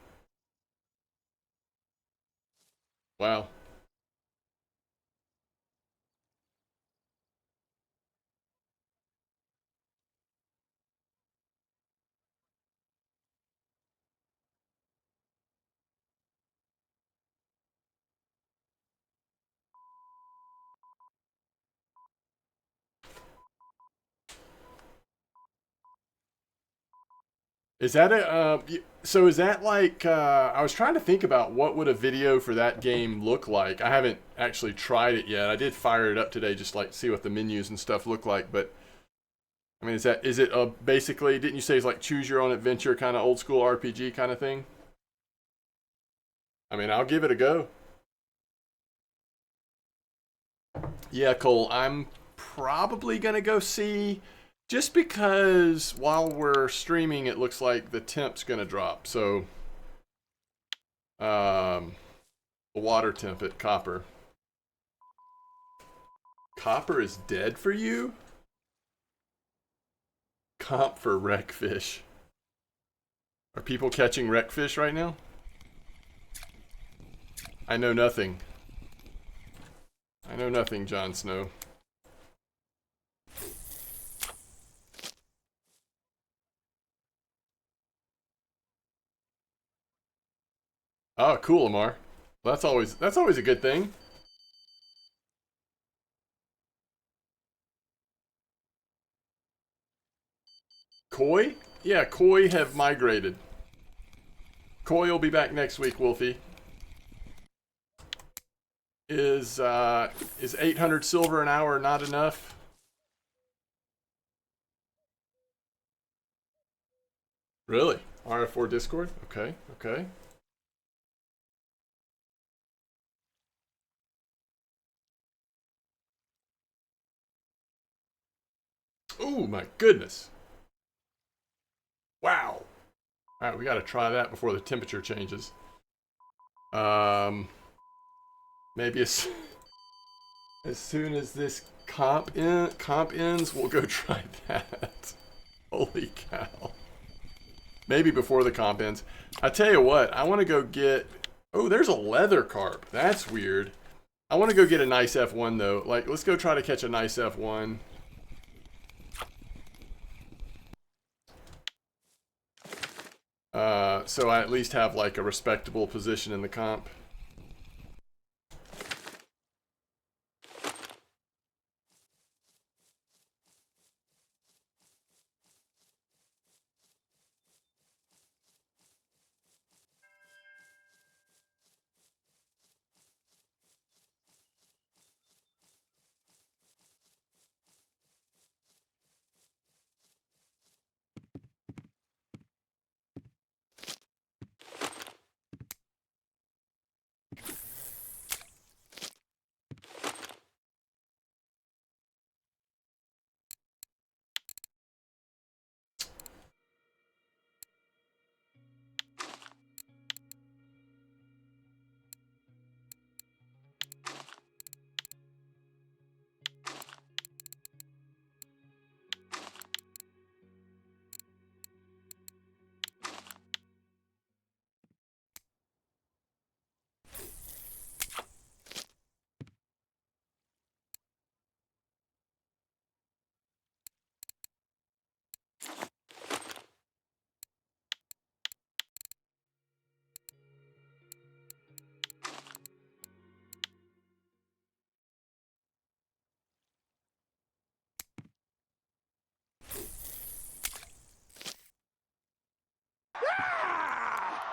Wow. Is that a so is that like I was trying to think about what would a video for that game look like. I haven't actually tried it yet. I did fire it up today just like see what the menus and stuff look like, but I mean is it basically didn't you say it's like choose your own adventure kind of old school RPG kind of thing? I mean, I'll give it a go. Yeah, Cole, I'm probably going to go see just because while we're streaming it looks like the temp's going to drop. So the water temp at Copper. Copper is dead for you? Comp for wreckfish. Are people catching wreckfish right now? I know nothing. I know nothing, Jon Snow. Oh, cool, Amar. That's always a good thing. Koi? Yeah, koi have migrated. Koi will be back next week, Wolfie. Is 800 silver an hour not enough? Really? RF4 Discord? Okay, okay. Oh my goodness. Wow. All right, we got to try that before the temperature changes. Maybe as soon as this comp ends, we'll go try that. Holy cow. Maybe before the comp ends. I tell you what, I want to go get... Oh, there's a leather carp. That's weird. I want to go get a nice F1 though. Like, let's go try to catch a nice F1. So I at least have like a respectable position in the comp.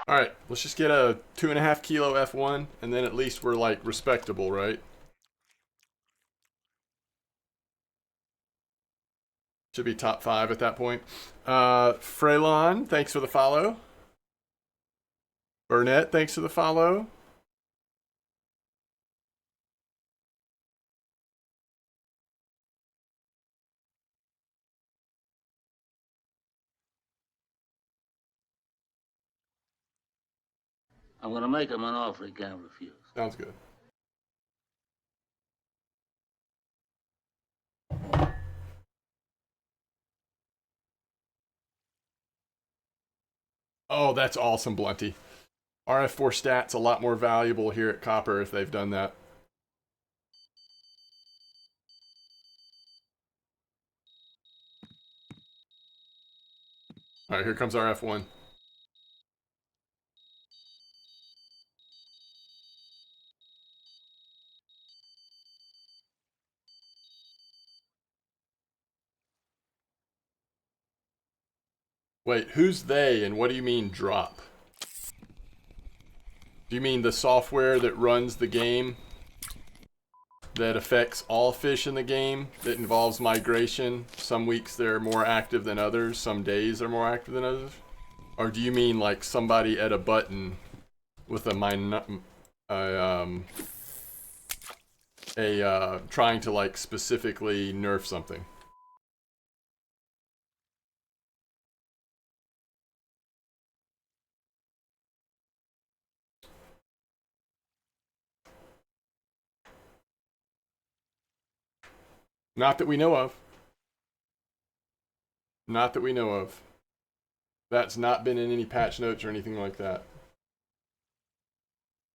All right, let's just get a 2.5 kilo F1, and then at least we're like respectable, right? Should be top 5 at that point. Freylon, thanks for the follow. Burnett, thanks for the follow. I'm gonna make him an offer he can't refuse. Sounds good. Oh, that's awesome, Blunty. RF4 stats a lot more valuable here at Copper if they've done that. All right, here comes our F1. Wait, who's they and what do you mean drop? Do you mean the software that runs the game that affects all fish in the game that involves migration? Some weeks they're more active than others, some days they're more active than others? Or do you mean like somebody at a button with a trying to like specifically nerf something? Not that we know of. Not that we know of. That's not been in any patch notes or anything like that.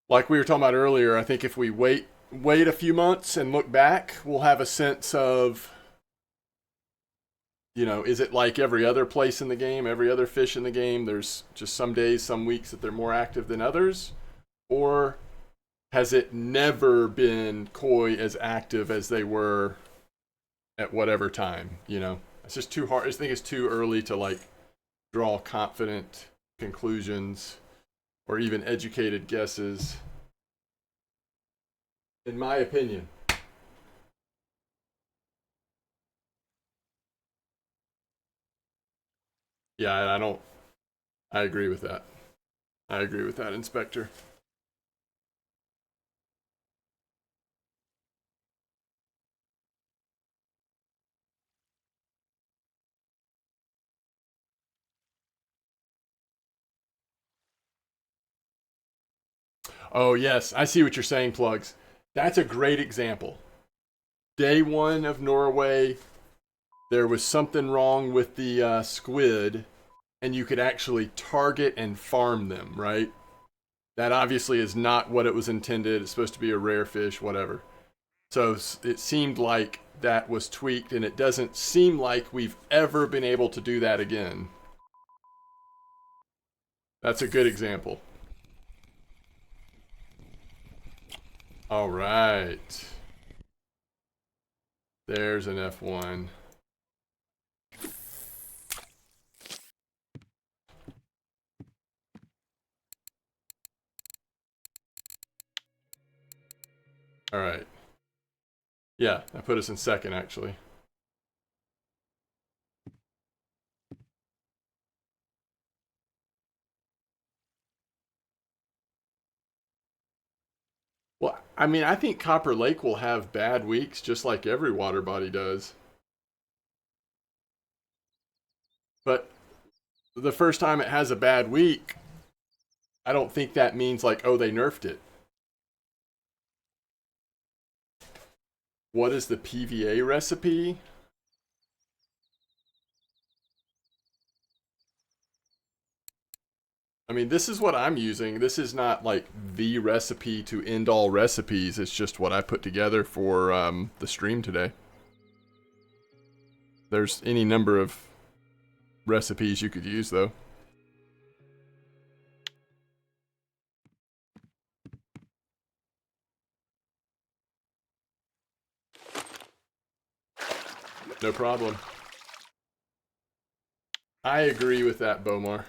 Like we were talking about earlier, I think if we wait a few months and look back, we'll have a sense of, you know, is it like every other place in the game, every other fish in the game? There's just some days, some weeks that they're more active than others? Or has it never been koi as active as they were at whatever time, you know? It's just too hard. I just think it's too early to like draw confident conclusions or even educated guesses, in my opinion. Yeah, I agree with that. I agree with that, Inspector. Oh, yes, I see what you're saying, Plugs. That's a great example. Day one of Norway, there was something wrong with the squid, and you could actually target and farm them, right? That obviously is not what it was intended. It's supposed to be a rare fish, whatever. So it seemed like that was tweaked, and it doesn't seem like we've ever been able to do that again. That's a good example. All right. There's an F1. All right. Yeah, that put us in second, actually. Well, I mean, I think Copper Lake will have bad weeks just like every water body does. But the first time it has a bad week, I don't think that means like, oh, they nerfed it. What is the PVA recipe? I mean, this is what I'm using. This is not like the recipe to end all recipes. It's just what I put together for the stream today. There's any number of recipes you could use, though. No problem. I agree with that, Bomar.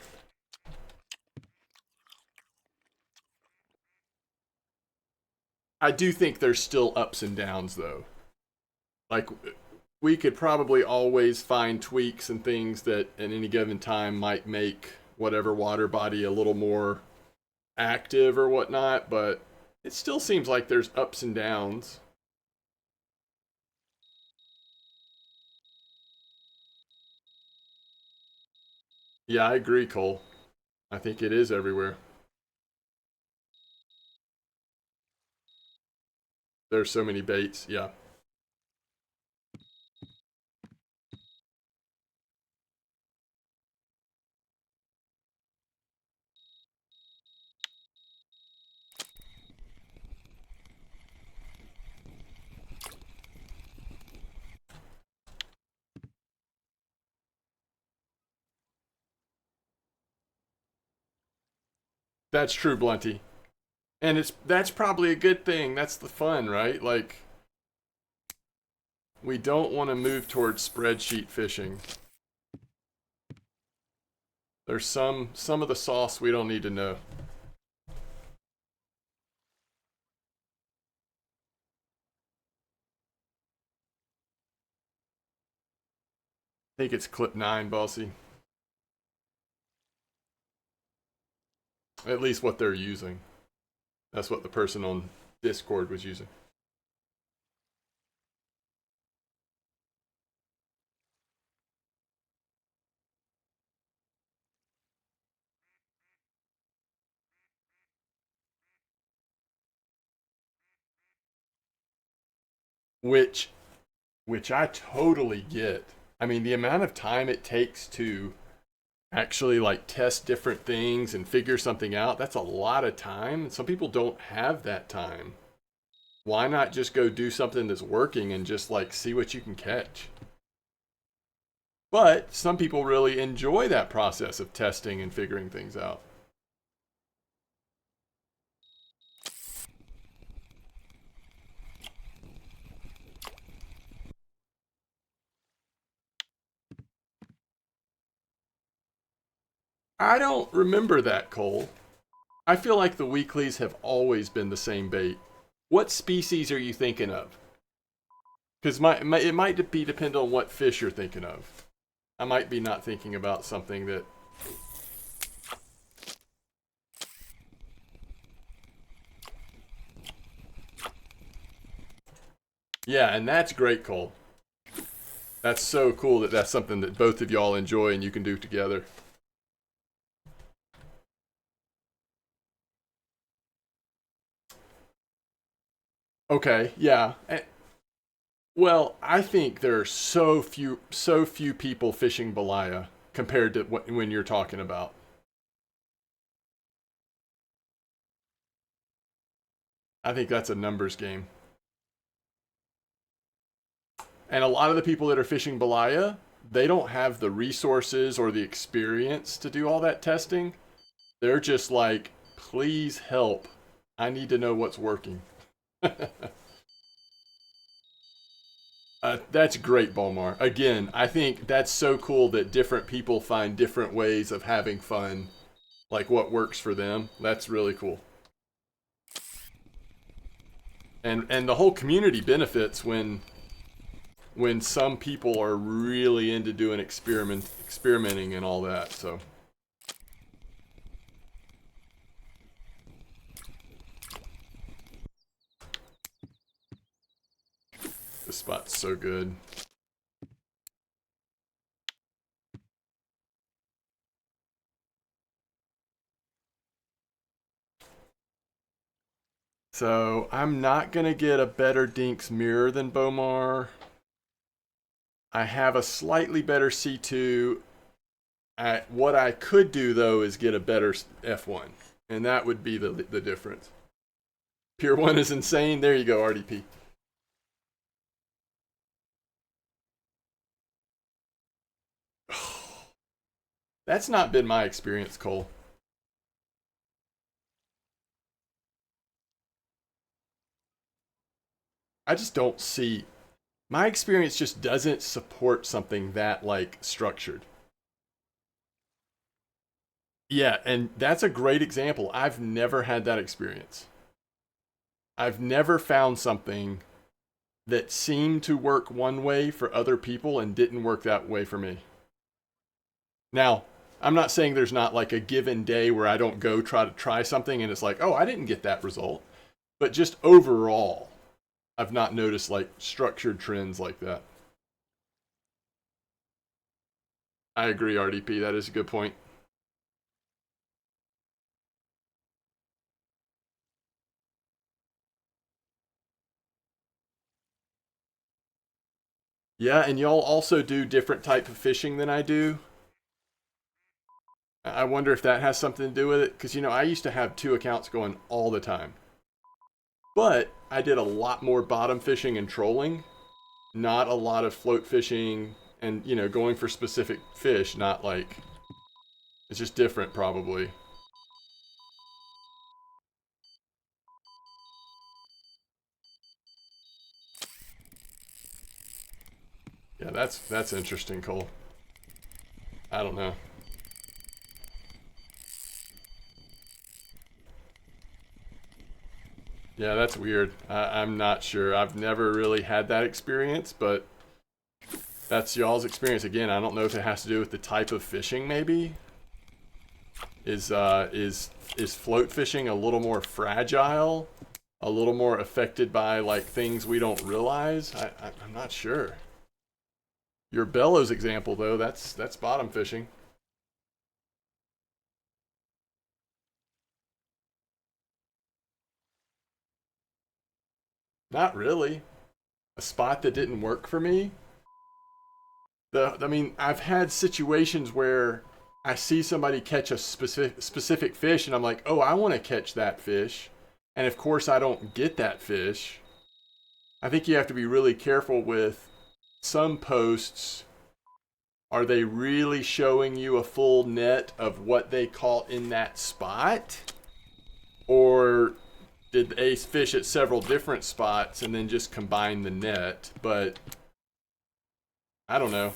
I do think there's still ups and downs, though. Like, we could probably always find tweaks and things that at any given time might make whatever water body a little more active or whatnot, but it still seems like there's ups and downs. Yeah, I agree, Cole. I think it is everywhere. There's so many baits, yeah. That's true, Blunty. And that's probably a good thing. That's the fun, right? Like, we don't want to move towards spreadsheet fishing. There's some of the sauce we don't need to know. I think it's clip 9, Bossy. At least what they're using. That's what the person on Discord was using. Which which I totally get. I mean, the amount of time it takes to actually like test different things and figure something out, that's a lot of time. Some people don't have that time. Why not just go do something that's working and just like see what you can catch? But some people really enjoy that process of testing and figuring things out. I don't remember that, Cole. I feel like the weeklies have always been the same bait. What species are you thinking of? Because it might be depend on what fish you're thinking of. I might be not thinking about something that... Yeah, and that's great, Cole. That's so cool that that's something that both of y'all enjoy and you can do together. Okay, yeah. Well, I think there are so few people fishing Belaya compared to when you're talking about. I think that's a numbers game. And a lot of the people that are fishing Belaya, they don't have the resources or the experience to do all that testing. They're just like, please help. I need to know what's working. That's great, Balmar. Again, I think that's so cool that different people find different ways of having fun, like what works for them. That's really cool. And the whole community benefits when some people are really into doing experimenting and all that. So this spot's so good. So I'm not gonna get a better Dinks mirror than Bomar. I have a slightly better C2. What I could do though is get a better F1, and that would be the difference. Pure 1 is insane. There you go, RDP. That's not been my experience, Cole. I just don't see. My experience just doesn't support something that like structured. Yeah, and that's a great example. I've never had that experience. I've never found something that seemed to work one way for other people and didn't work that way for me. Now, I'm not saying there's not like a given day where I don't go try something and it's like, oh, I didn't get that result. But just overall, I've not noticed like structured trends like that. I agree, RDP. That is a good point. Yeah, and y'all also do different type of fishing than I do. I wonder if that has something to do with it. Because, I used to have 2 accounts going all the time. But I did a lot more bottom fishing and trolling. Not a lot of float fishing and, going for specific fish. Not like... It's just different, probably. Yeah, that's interesting, Cole. I don't know. Yeah, that's weird. I'm not sure. I've never really had that experience, but that's y'all's experience. Again, I don't know if it has to do with the type of fishing, maybe. Is float fishing a little more fragile? A little more affected by, like, things we don't realize? I'm not sure. Your bellows example, though, that's bottom fishing. Not really. A spot that didn't work for me? I mean, I've had situations where I see somebody catch a specific fish, and I'm like, oh, I want to catch that fish. And of course, I don't get that fish. I think you have to be really careful with some posts. Are they really showing you a full net of what they caught in that spot? Or did they fish at several different spots and then just combine the net? But I don't know.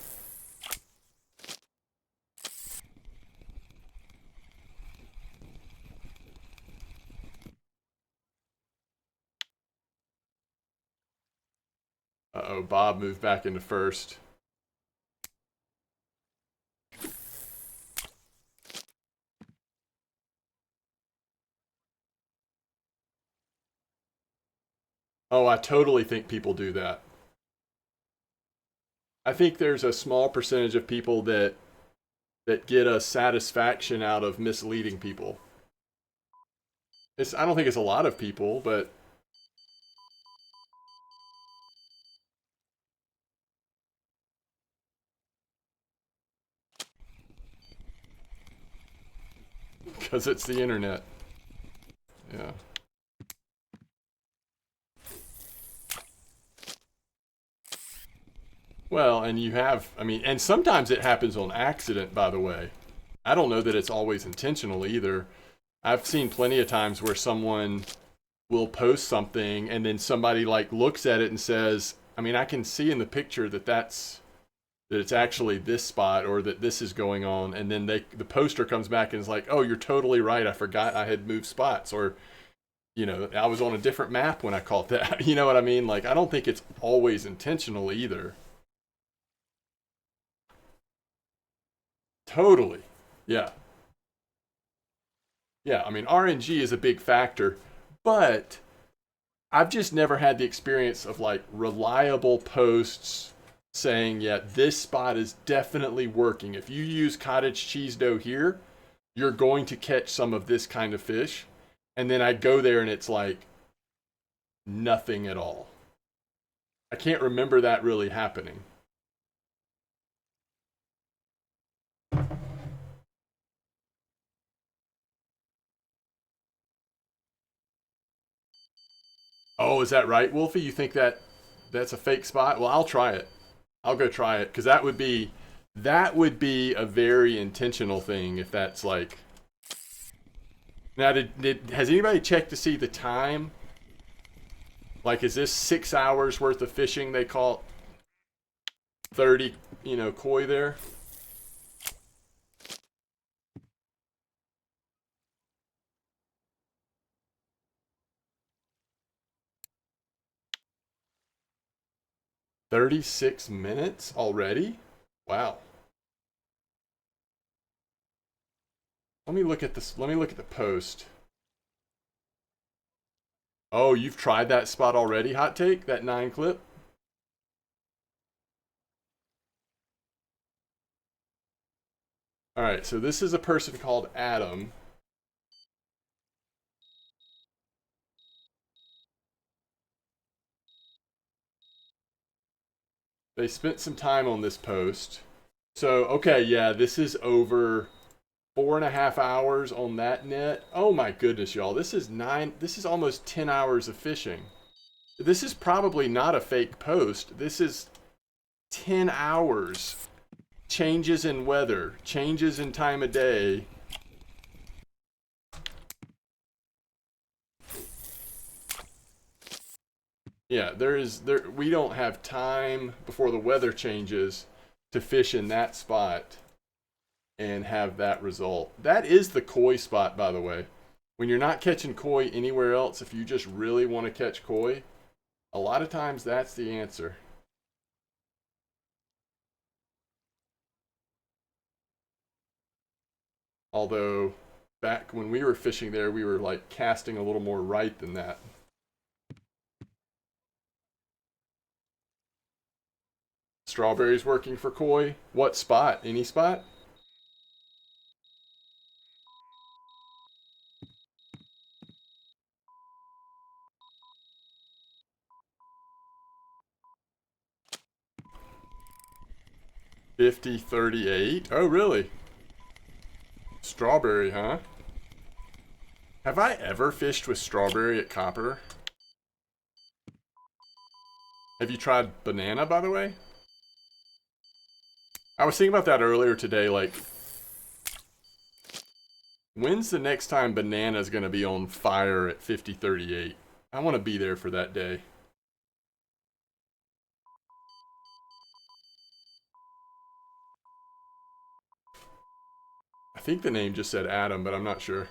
Uh-oh, Bob moved back into first. Oh, I totally think people do that. I think there's a small percentage of people that get a satisfaction out of misleading people. I don't think it's a lot of people, but because it's the internet. Yeah. Well, and you have, I mean, and sometimes it happens on accident, by the way. I don't know that it's always intentional either. I've seen plenty of times where someone will post something and then somebody like looks at it and says, I mean, I can see in the picture that it's actually this spot or that this is going on, and then the poster comes back and is like, oh, you're totally right, I forgot I had moved spots, or I was on a different map when I caught that. You know what I mean? Like, I don't think it's always intentional either. Totally. Yeah. Yeah, I mean, RNG is a big factor, but I've just never had the experience of like reliable posts saying, yeah, this spot is definitely working. If you use cottage cheese dough here, you're going to catch some of this kind of fish. And then I go there and it's like nothing at all. I can't remember that really happening. Oh, is that right, Wolfie? You think that's a fake spot? Well, I'll try it. I'll go try it because that would be a very intentional thing if that's like. Now, has anybody checked to see the time? Like, is this 6 hours worth of fishing? They call 30, koi there. $36 already? Wow. Let me look at this. Let me look at the post. Oh, you've tried that spot already, Hot Take? That 9 clip? All right, so this is a person called Adam. They spent some time on this post. So, okay, yeah, this is over 4.5 hours on that net. Oh my goodness, y'all. This is almost 10 hours of fishing. This is probably not a fake post. This is 10 hours. Changes in weather, changes in time of day. Yeah, we don't have time before the weather changes to fish in that spot and have that result. That is the koi spot, by the way. When you're not catching koi anywhere else, if you just really want to catch koi, a lot of times that's the answer. Although back when we were fishing there, we were like casting a little more right than that. Strawberries working for koi. What spot? Any spot? $50.38. Oh, really? Strawberry, huh? Have I ever fished with strawberry at Copper? Have you tried banana, by the way? I was thinking about that earlier today. Like, when's the next time banana's gonna be on fire at 50.38? I want to be there for that day. I think the name just said Adam, but I'm not sure.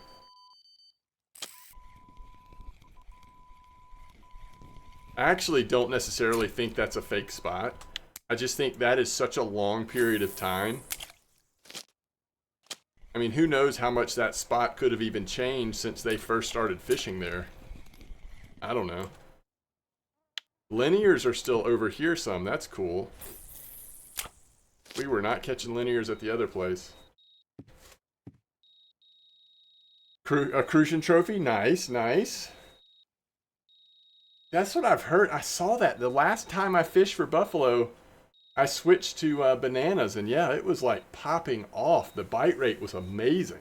I actually don't necessarily think that's a fake spot. I just think that is such a long period of time. I mean, who knows how much that spot could have even changed since they first started fishing there. I don't know. Linears are still over here some. That's cool. We were not catching linears at the other place. A crucian trophy? Nice, nice. That's what I've heard. I saw that the last time I fished for buffalo. I switched to bananas, and yeah, it was like popping off. The bite rate was amazing.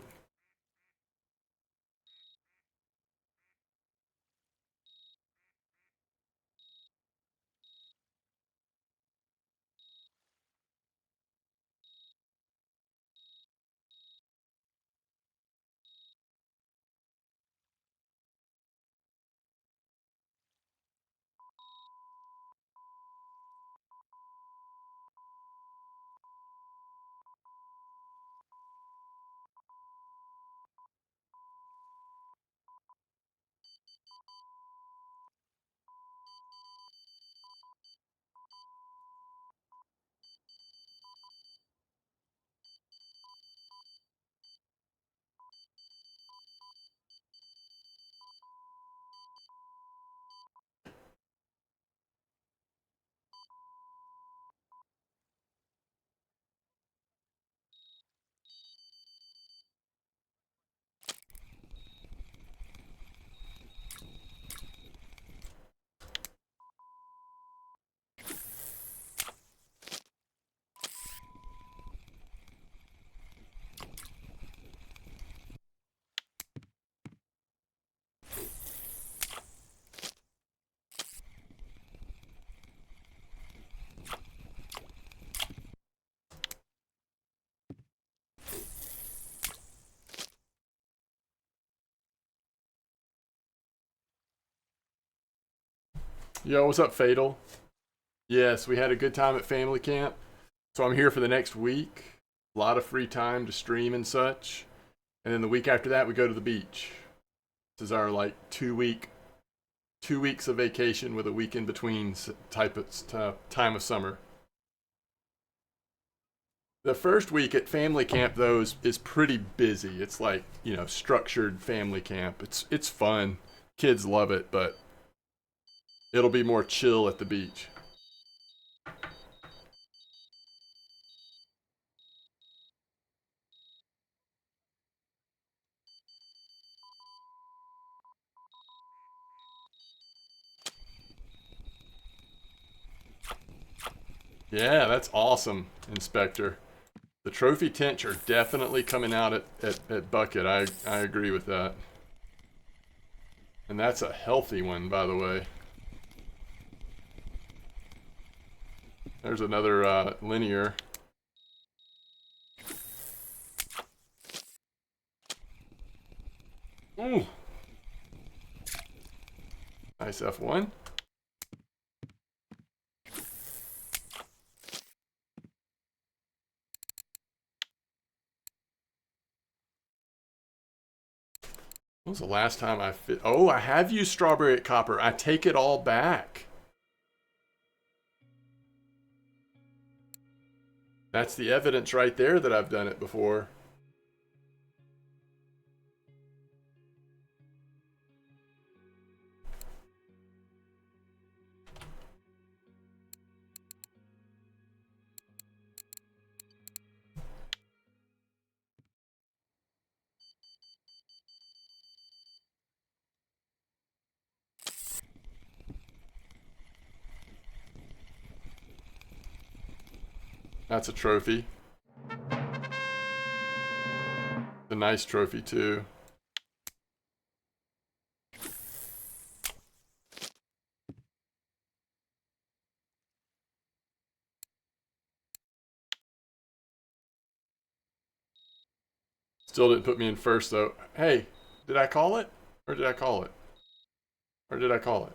Yo, what's up, Fatal? Yes, we had a good time at family camp. So I'm here for the next week. A lot of free time to stream and such. And then the week after that, we go to the beach. This is our like 2 weeks of vacation with a week in between type of time of summer. The first week at family camp though is pretty busy. It's like, structured family camp. It's fun. Kids love it, but it'll be more chill at the beach. Yeah, that's awesome, Inspector. The trophy tench are definitely coming out at Bucket. I agree with that. And that's a healthy one, by the way. There's another linear. Ooh. Nice F1. When was the last time I fit? Oh, I have used strawberry copper. I take it all back. That's the evidence right there that I've done it before. That's a trophy. A nice trophy too. Still didn't put me in first though. Hey, did I call it? Or did I call it? Or did I call it?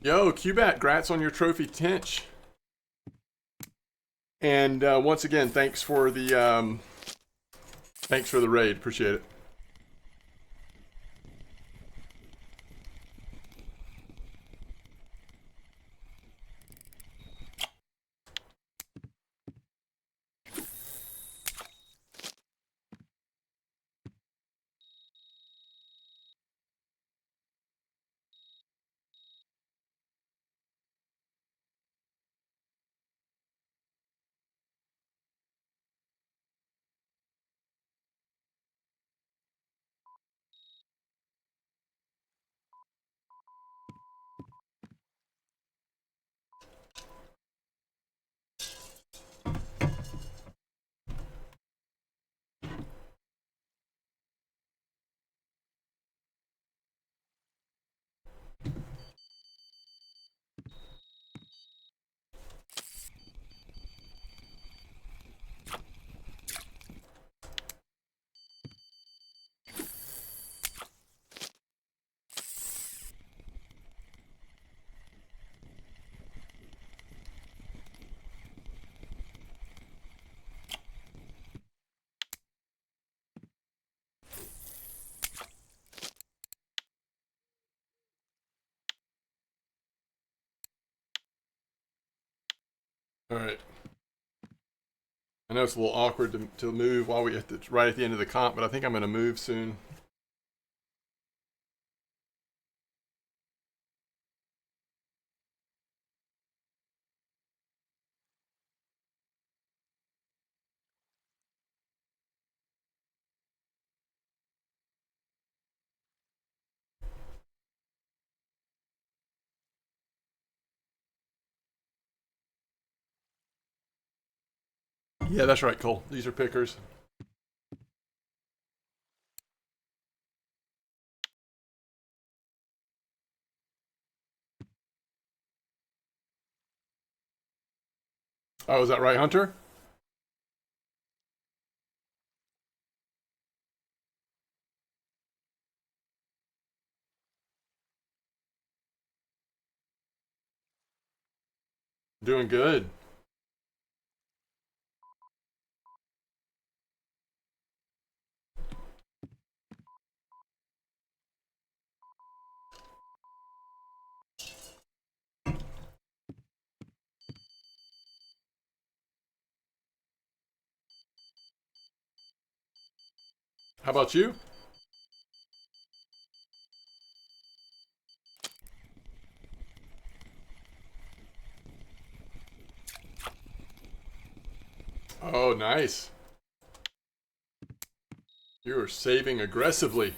Yo, Cubat, grats on your trophy tench. And once again, thanks for the raid. Appreciate it. All right. I know it's a little awkward to move while we right at the end of the comp, but I think I'm going to move soon. Yeah, that's right, Cole. These are pickers. Oh, is that right, Hunter? Doing good. How about you? Oh, nice. You are saving aggressively.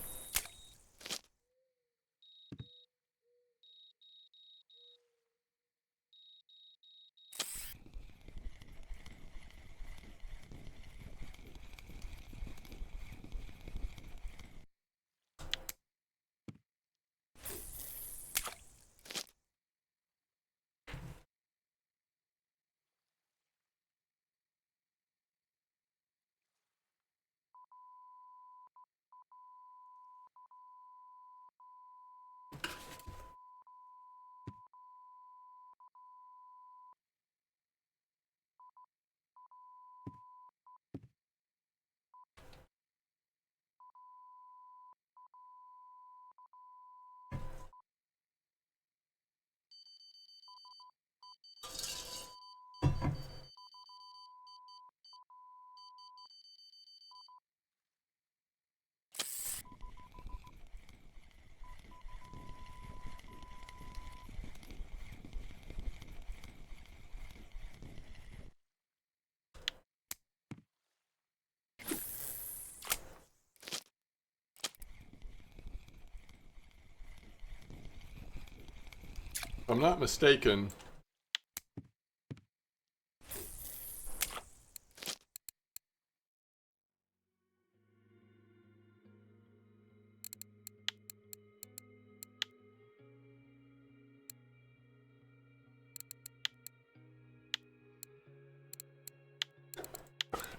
If I'm not mistaken,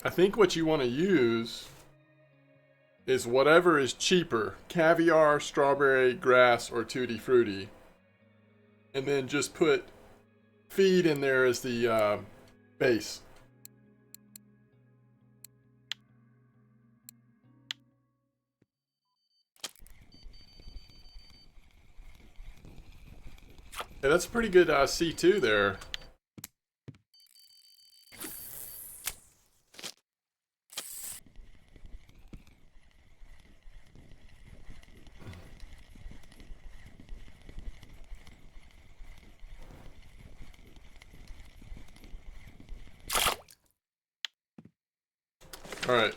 I think what you want to use is whatever is cheaper. Caviar, strawberry, grass, or tutti frutti. and then just put feed in there as the base. Yeah, that's a pretty good C2 there. All right.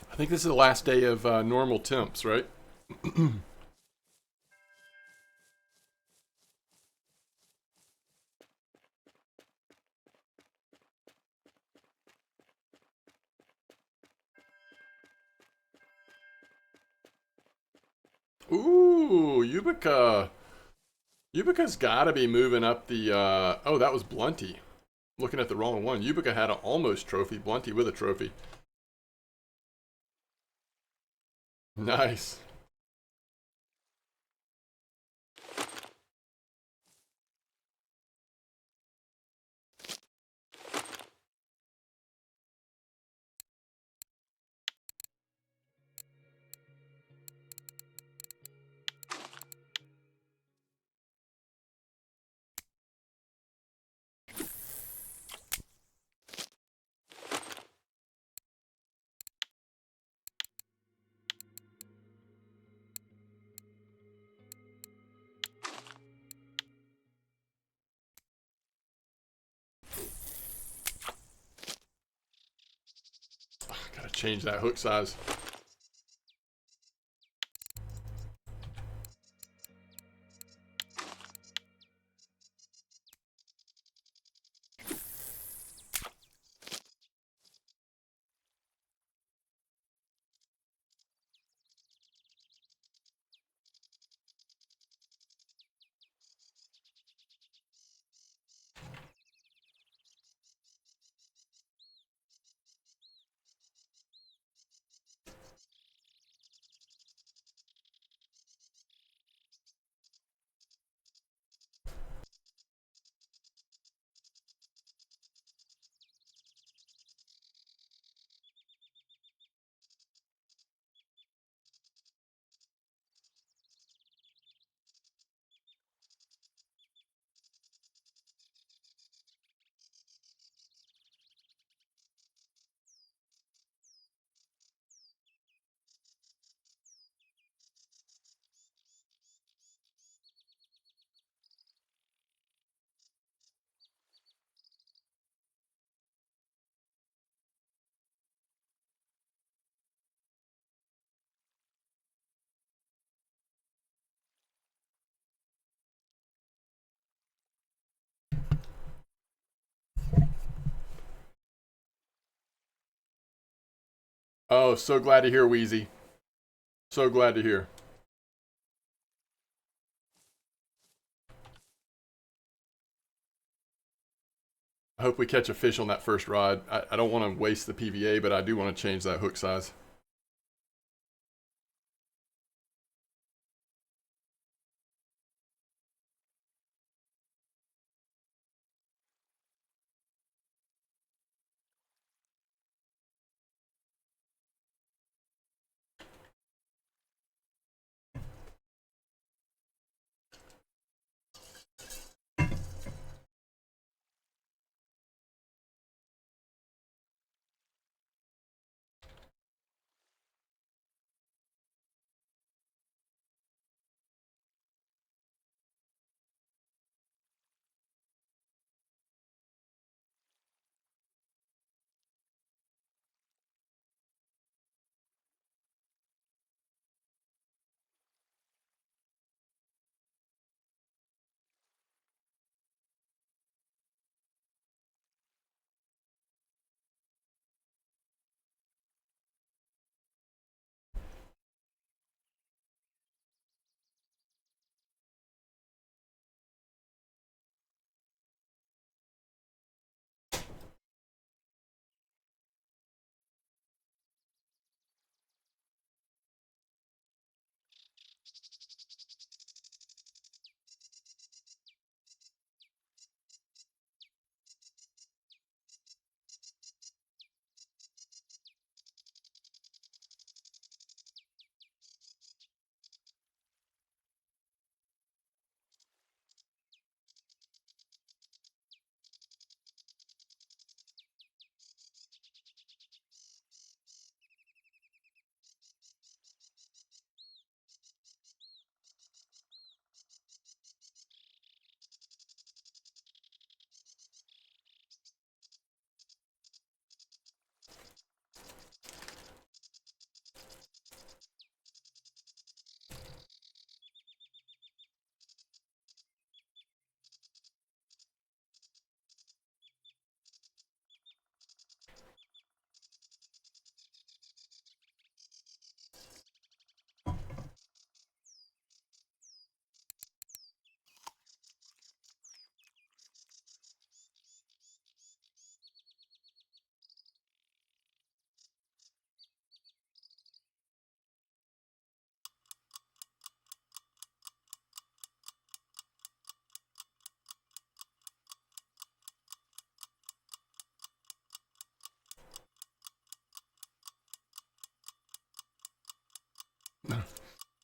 I think this is the last day of normal temps, right? Ooh, Yubica. Yubica's got to be moving up the. Oh, that was Blunty. Looking at the wrong one. Yubica had an almost trophy. Blunty with a trophy. Nice. change that hook size. Oh, so glad to hear, Wheezy. So glad to hear. I hope we catch a fish on that first rod. I don't want to waste the PVA, but I do want to change that hook size.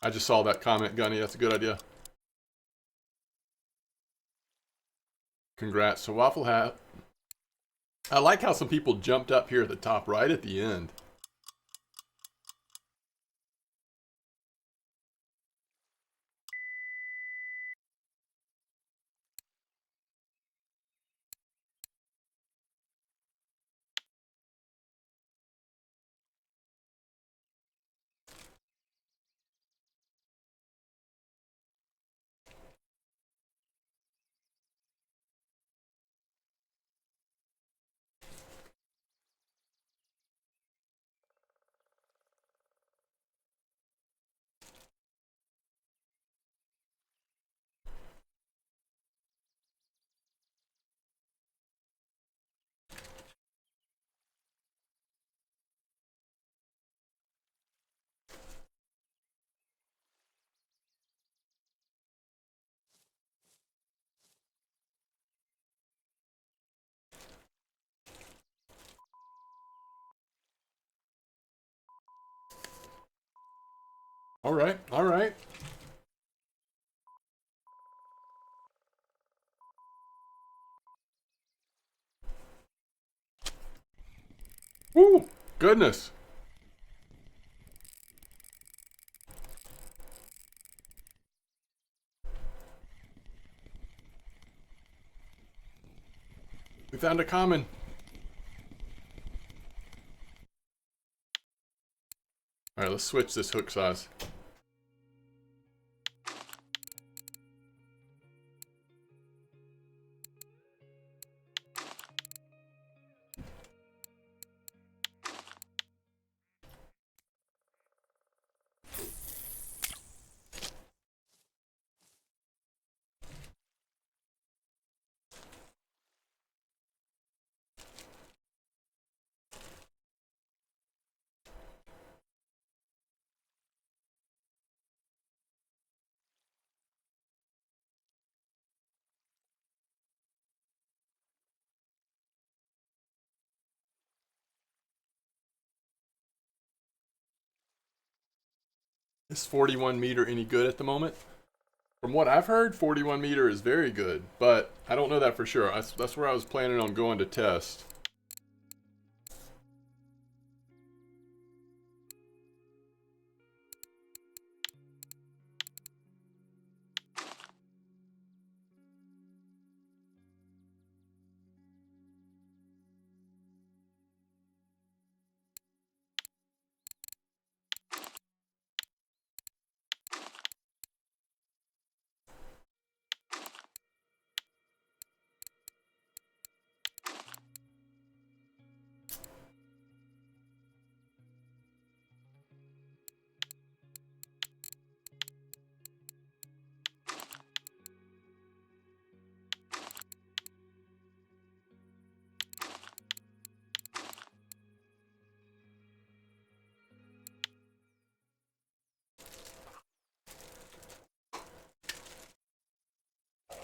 I just saw that comment, Gunny. That's a good idea. Congrats to Waffle Hat. I like how some people jumped up here at the top right at the end. All right, all right. Woo! Goodness. We found a common. All right, let's switch this hook size. Is 41 meter any good at the moment? From what I've heard, 41 meter is very good, but I don't know that for sure. That's where I was planning on going to test.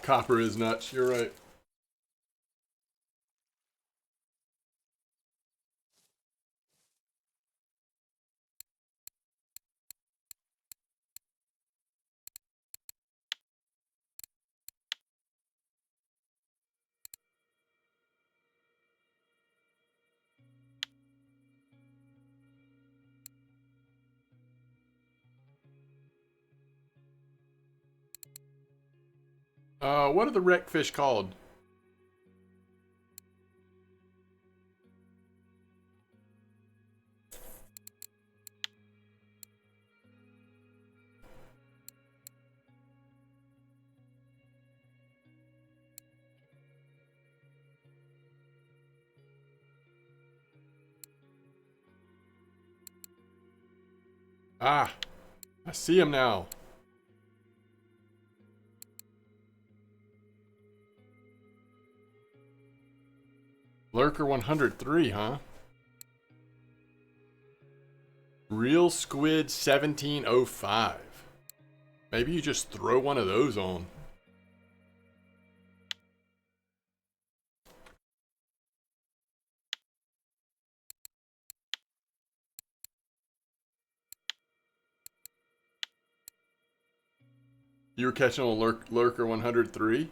Copper is nuts, you're right. What are the wreck fish called? Ah, I see him now. Lurker 103, huh? Real Squid 1705. Maybe you just throw one of those on. You were catching on Lurker 103?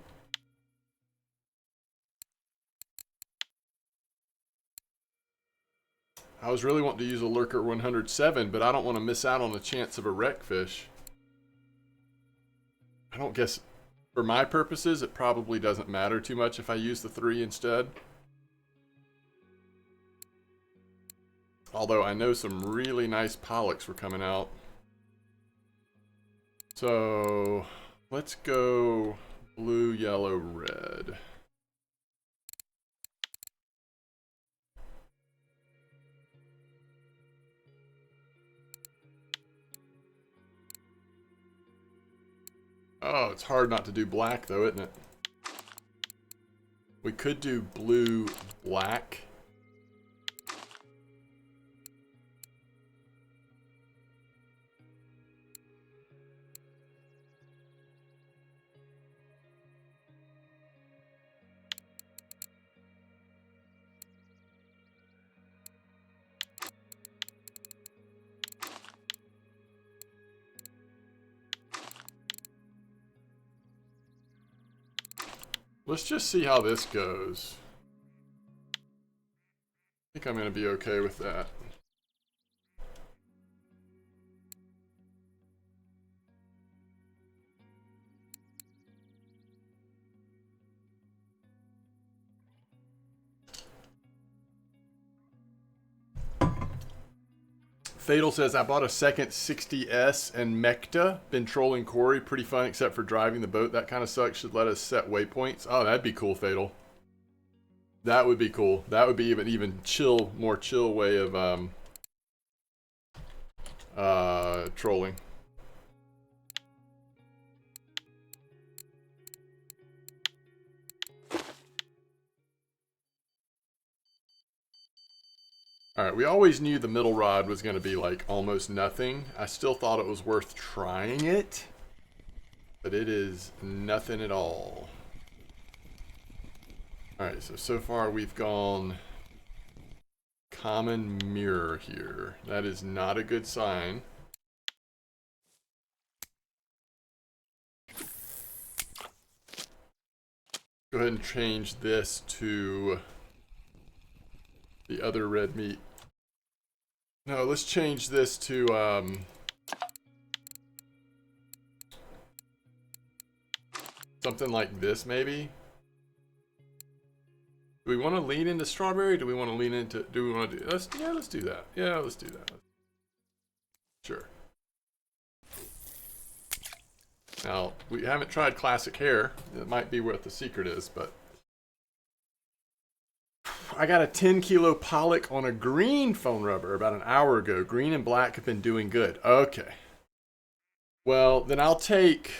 I was really wanting to use a Lurker 107, but I don't want to miss out on the chance of a wreck fish. I don't guess, for my purposes, it probably doesn't matter too much if I use the 3 instead. Although I know some really nice pollocks were coming out. So, let's go blue, yellow, red. Oh, it's hard not to do black though, isn't it? We could do blue, black. Let's just see how this goes. I think I'm going to be okay with that. Fatal says, I bought a second 60S and Mechta. Been trolling Corey. Pretty fun except for driving the boat. That kind of sucks. Should let us set waypoints. Oh, that'd be cool, Fatal. That would be cool. That would be even chill, more chill way of trolling. Alright, we always knew the middle rod was going to be like almost nothing. I still thought it was worth trying it, but it is nothing at all. Alright, so far we've gone common mirror here. That is not a good sign. Go ahead and change this to the other red meat. No, let's change this to something like this maybe. Do we want to lean into strawberry? Do we want to lean into, do we want to do, let's do that. Yeah, let's do that. Sure. Now, we haven't tried classic hair. It might be what the secret is, but I got a 10 kilo pollock on a green foam rubber about an hour ago. Green and black have been doing good. Okay. Well, then I'll take...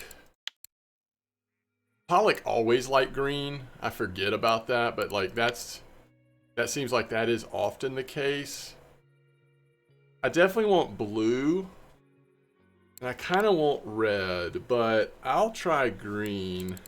Pollock always like green. I forget about that, but like that seems like that is often the case. I definitely want blue. And I kind of want red, but I'll try green.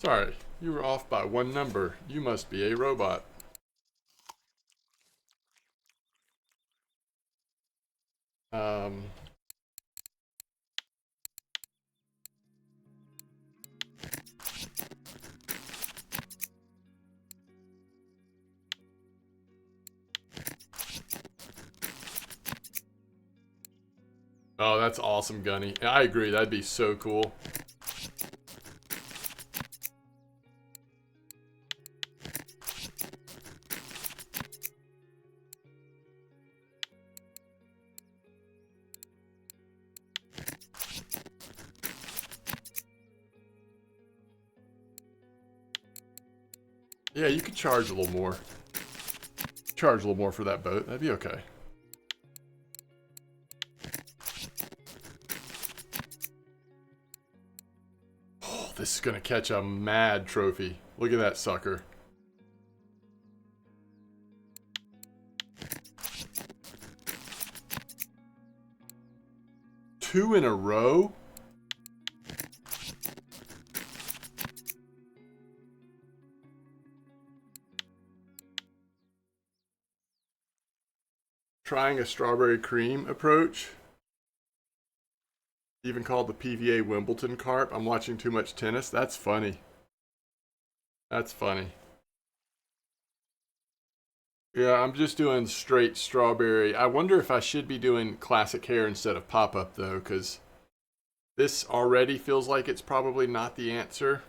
Sorry, you were off by one number. You must be a robot. Oh, that's awesome, Gunny. I agree, that'd be so cool. Yeah, you could charge a little more. Charge a little more for that boat. That'd be okay. Oh, this is gonna catch a mad trophy. Look at that sucker. Two in a row? Trying a strawberry cream approach. Even called the PVA Wimbledon carp. I'm watching too much tennis. That's funny. That's funny. Yeah, I'm just doing straight strawberry. I wonder if I should be doing classic hair instead of pop-up though, because this already feels like it's probably not the answer.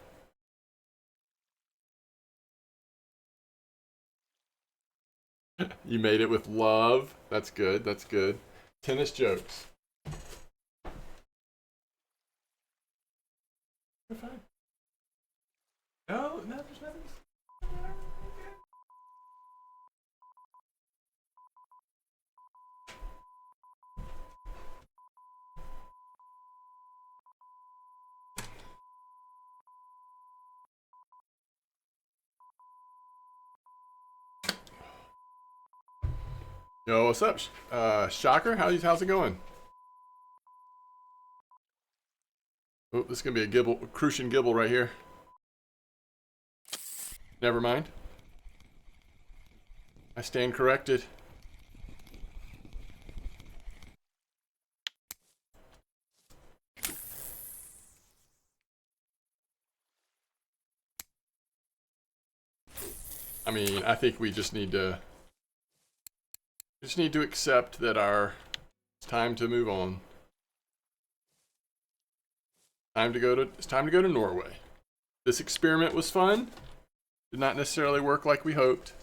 You made it with love. That's good. That's good. Tennis jokes. You're fine. No, there's nothing. Yo, what's up, Shocker? How's it going? Oh, this is gonna be a gibble, crucian gibble right here. Never mind. I stand corrected. I mean, I think we just need to accept that it's time to move on. It's time to go to Norway. This experiment was fun. Did not necessarily work like we hoped.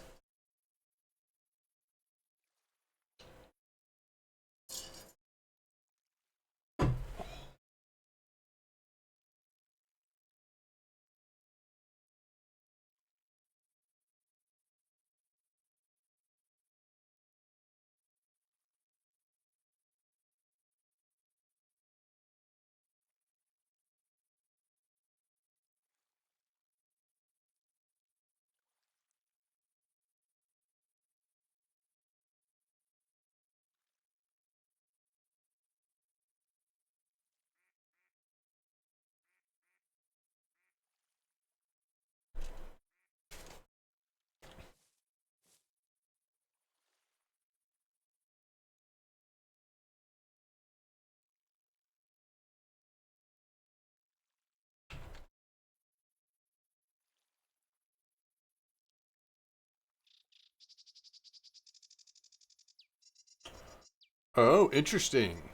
Oh, interesting.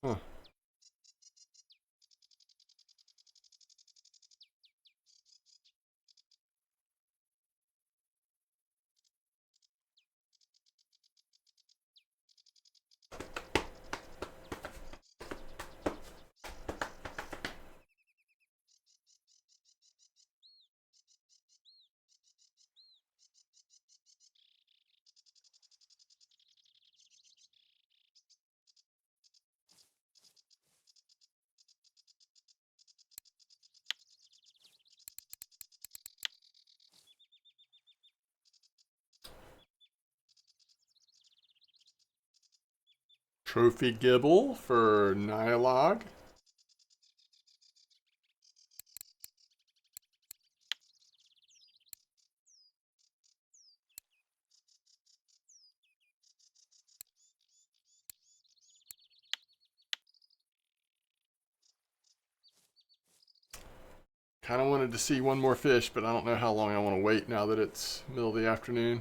Huh. Trophy gibble for MDawg. Kind of wanted to see one more fish, but I don't know how long I want to wait now that it's middle of the afternoon.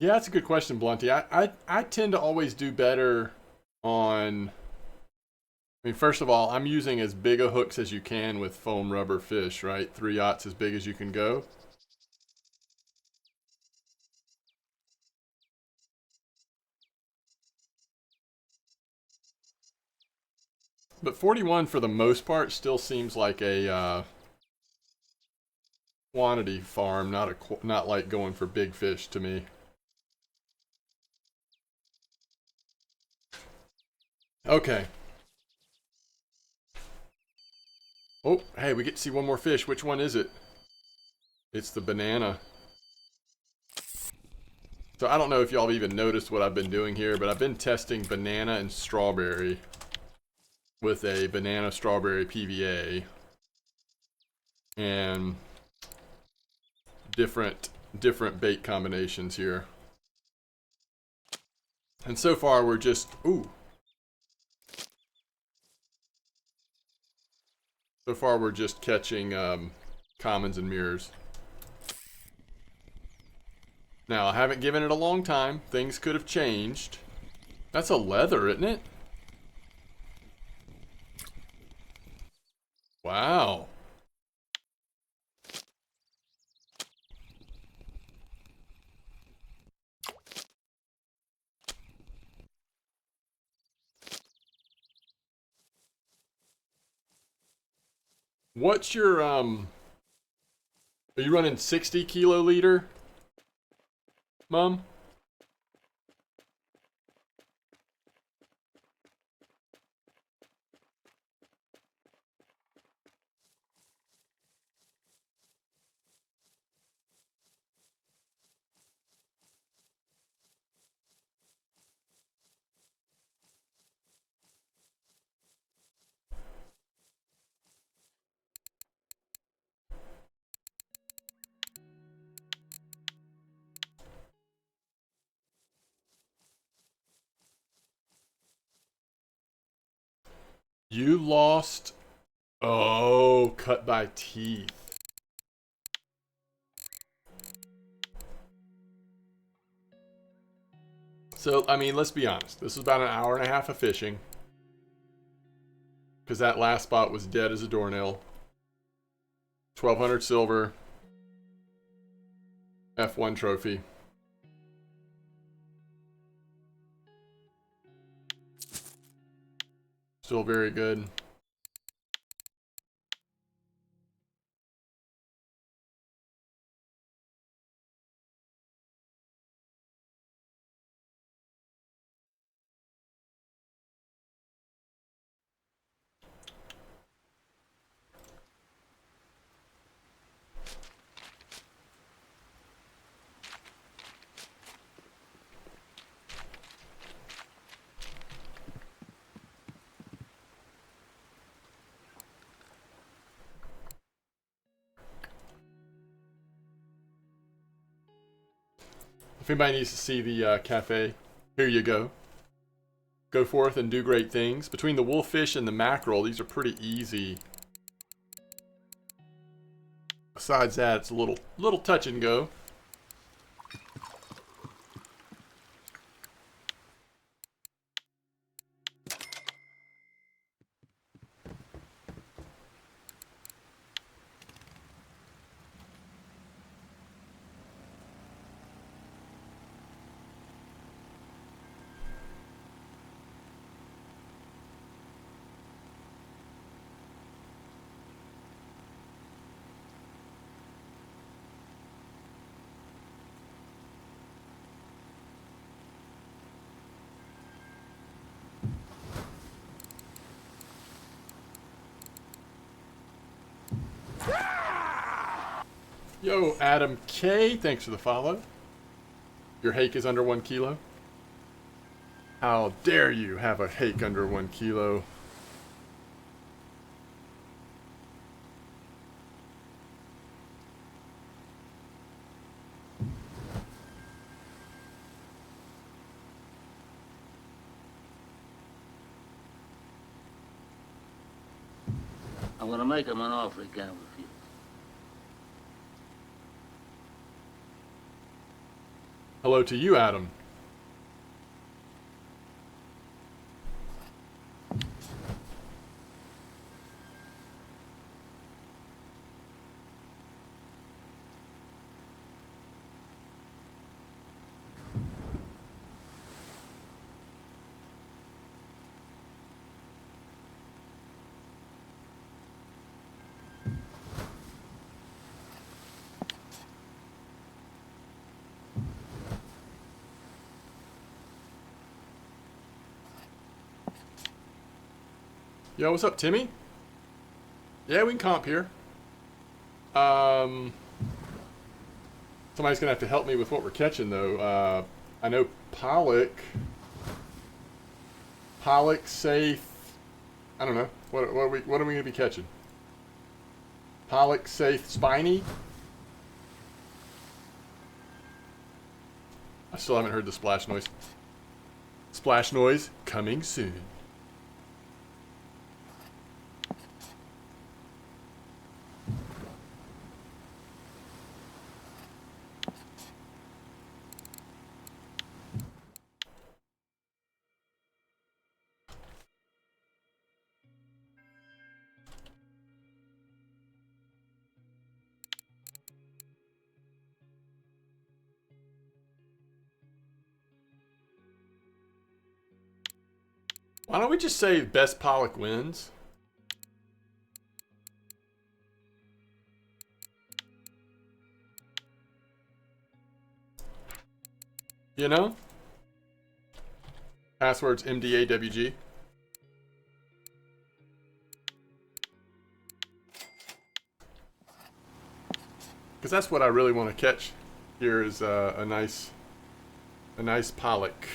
Yeah, that's a good question, Blunty. I tend to always do better on. I mean, first of all, I'm using as big a hooks as you can with foam rubber fish, right? 3/0 as big as you can go. But 41 for the most part still seems like a quantity farm, not like going for big fish to me. Okay. Oh, hey, we get to see one more fish. Which one is it? It's the banana. So I don't know if y'all have even noticed what I've been doing here, but I've been testing banana and strawberry with a banana strawberry PVA and different bait combinations here. And so far we're just so far we're just catching commons and mirrors. Now, I haven't given it a long time. Things could have changed. That's a leather, isn't it? Wow. What's your, are you running 60 kiloliter, Mom? You lost, oh, cut by teeth. So, I mean, let's be honest. This is about an hour and a half of fishing. Because that last spot was dead as a doornail. 1,200 silver. F1 trophy. Still very good. If anybody needs to see the cafe, here you go. Go forth and do great things. Between the wolffish and the mackerel, these are pretty easy. Besides that, it's a little touch and go. Yo, Adam K, thanks for the follow. Your hake is under 1 kilo. How dare you have a hake under 1 kilo? I'm gonna make him an offer he can't refuse. Hello to you, Adam. Yo, what's up, Timmy? Yeah, we can comp here. Somebody's gonna have to help me with what we're catching, though. I know Pollock, Safe. I don't know. What are we gonna be catching? Pollock, Safe, Spiny. I still haven't heard the splash noise. Splash noise coming soon. Why don't we just say best Pollock wins? You know? Password's MDAWG. Because that's what I really want to catch here is a nice Pollock.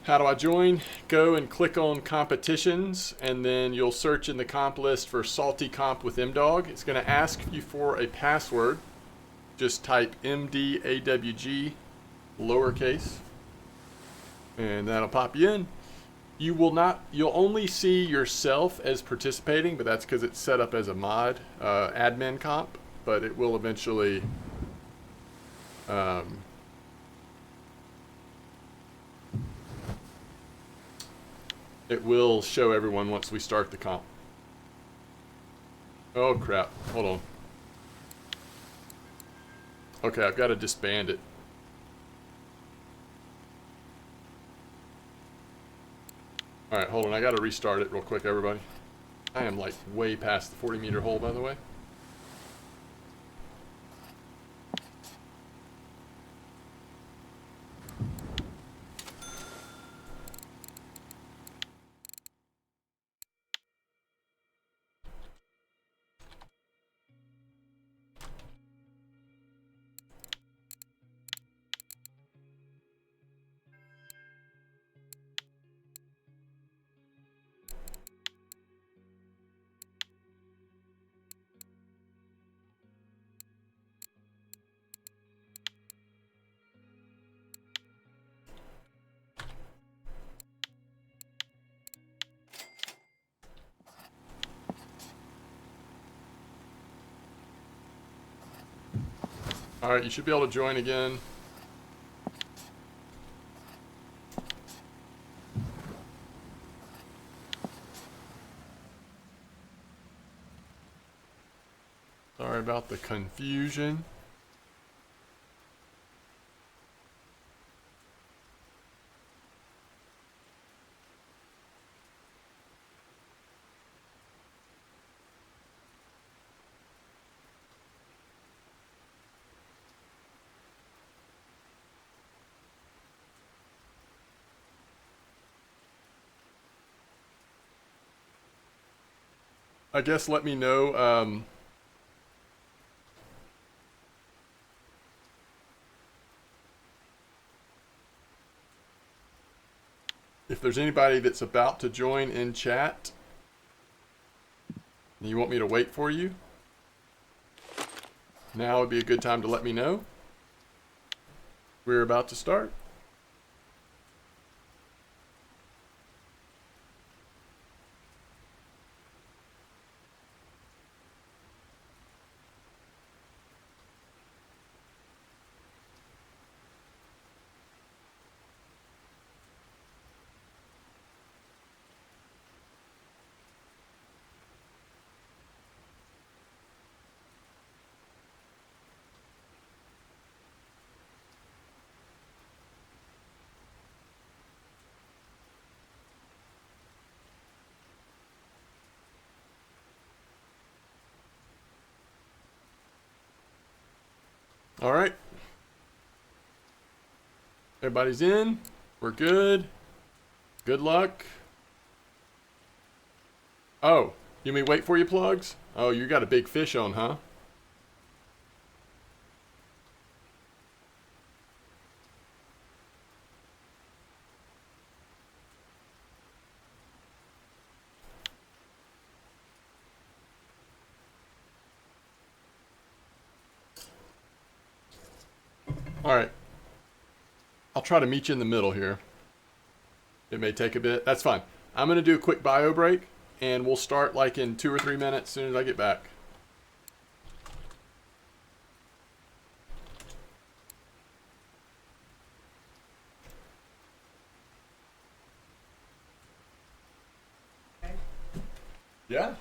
How do I join? Go and click on competitions, and then you'll search in the comp list for Salty Comp with MDawg. It's going to ask you for a password. Just type MDAWG lowercase, and that'll pop you in. You'll only see yourself as participating, but that's because it's set up as a mod admin comp, but it will eventually it will show everyone once we start the comp. Oh crap, hold on. Okay, I've got to disband it. Alright, hold on, I got to restart it real quick, everybody. I am like way past the 40-meter hole, by the way. Alright, you should be able to join again. Sorry about the confusion. I guess let me know if there's anybody that's about to join in chat and you want me to wait for you. Now would be a good time to let me know. We're about to start. All right. Everybody's in. We're good. Good luck. Oh, you mean wait for you, plugs? Oh, you got a big fish on, huh? All right. I'll try to meet you in the middle here. It may take a bit. That's fine. I'm going to do a quick bio break, and we'll start like in 2 or 3 minutes as soon as I get back. Yeah.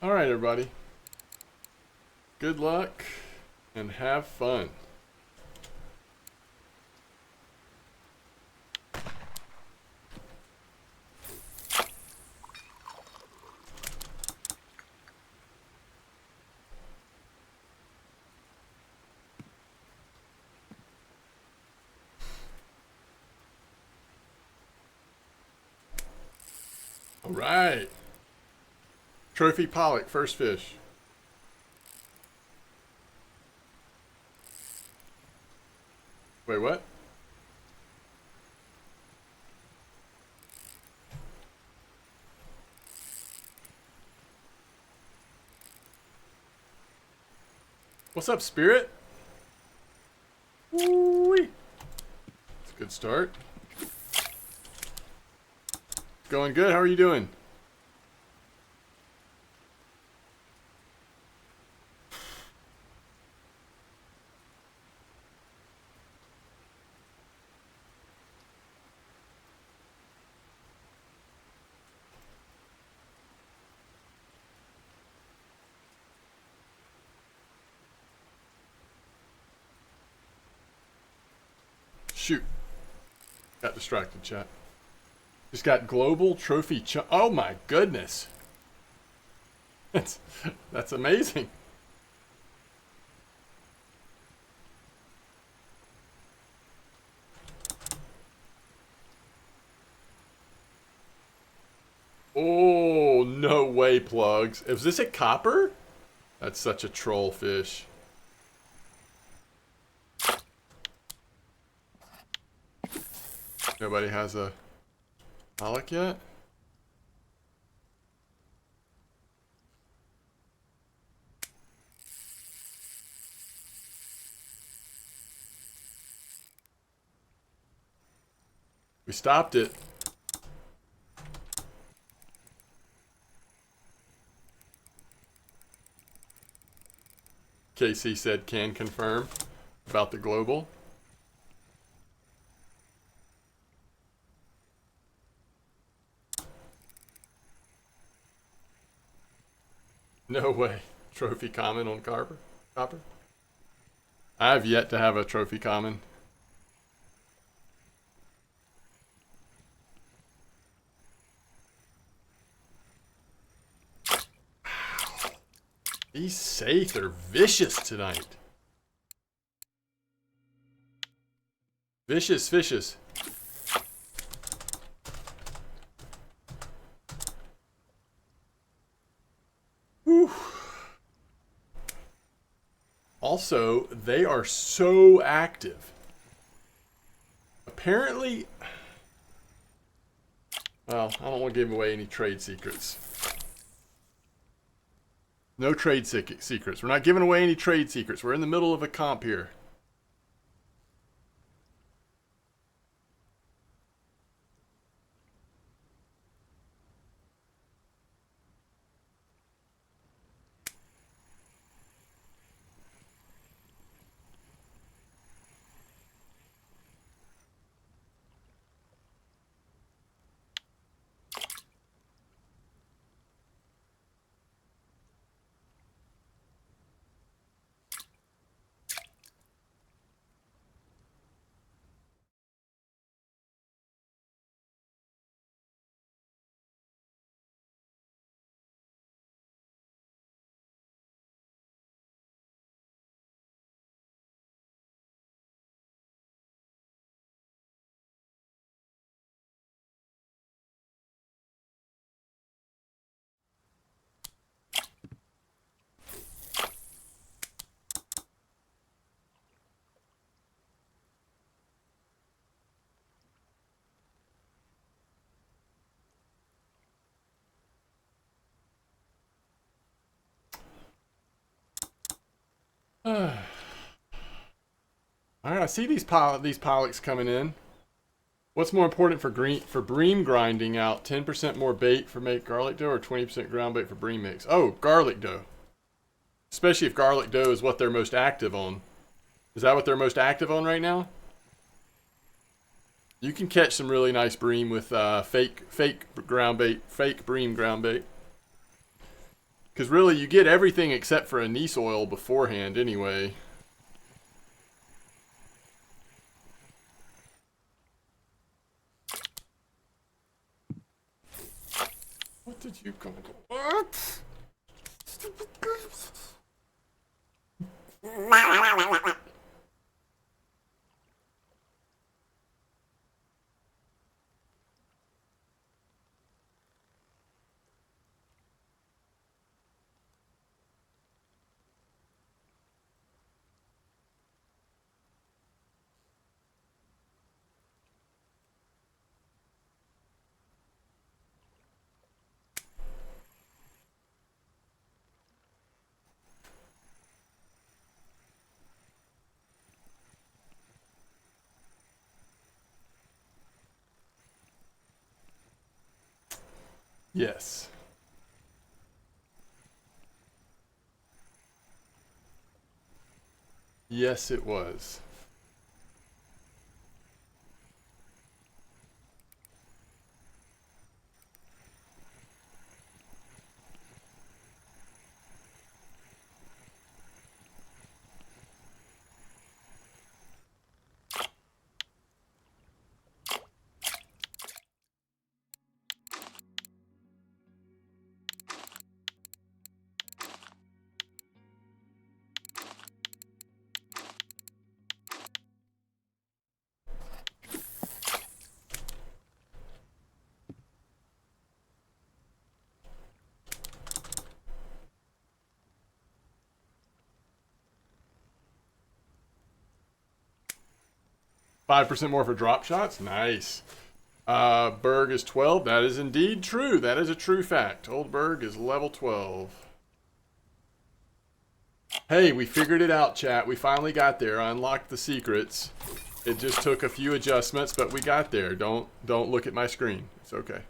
All right, everybody. Good luck and have fun. All right. Trophy pollock, first fish. Wait, what? What's up, Spirit? Woo-wee. It's a good start. Going good. How are you doing? Shoot. Got distracted, chat. Just got global trophy. Oh my goodness. That's amazing. Oh, no way, plugs. Is this a copper? That's such a troll fish. Nobody has a pollock yet? We stopped it. KC said can confirm about the global. No way. Trophy common on Copper? I have yet to have a trophy common. These Saith are vicious tonight. Vicious fishes. Whew. Also, they are so active. Apparently, well, I don't want to give away any trade secrets. No trade secrets. We're not giving away any trade secrets. We're in the middle of a comp here. All right, I see these pilots coming in. What's more important for bream grinding out? 10% more bait for make garlic dough or 20% ground bait for bream mix? Oh, garlic dough. Especially if garlic dough is what they're most active on. Is that what they're most active on right now? You can catch some really nice bream with fake ground bait, fake bream ground bait. Because really, you get everything except for anise oil beforehand anyway. What did you come to? What? Stupid goose. 'Yes. Yes, it was. $5% more for drop shots? Nice. Berg is 12. That is indeed true. That is a true fact. Old Berg is level 12. Hey, we figured it out, chat. We finally got there. I unlocked the secrets. It just took a few adjustments, but we got there. Don't look at my screen. It's okay.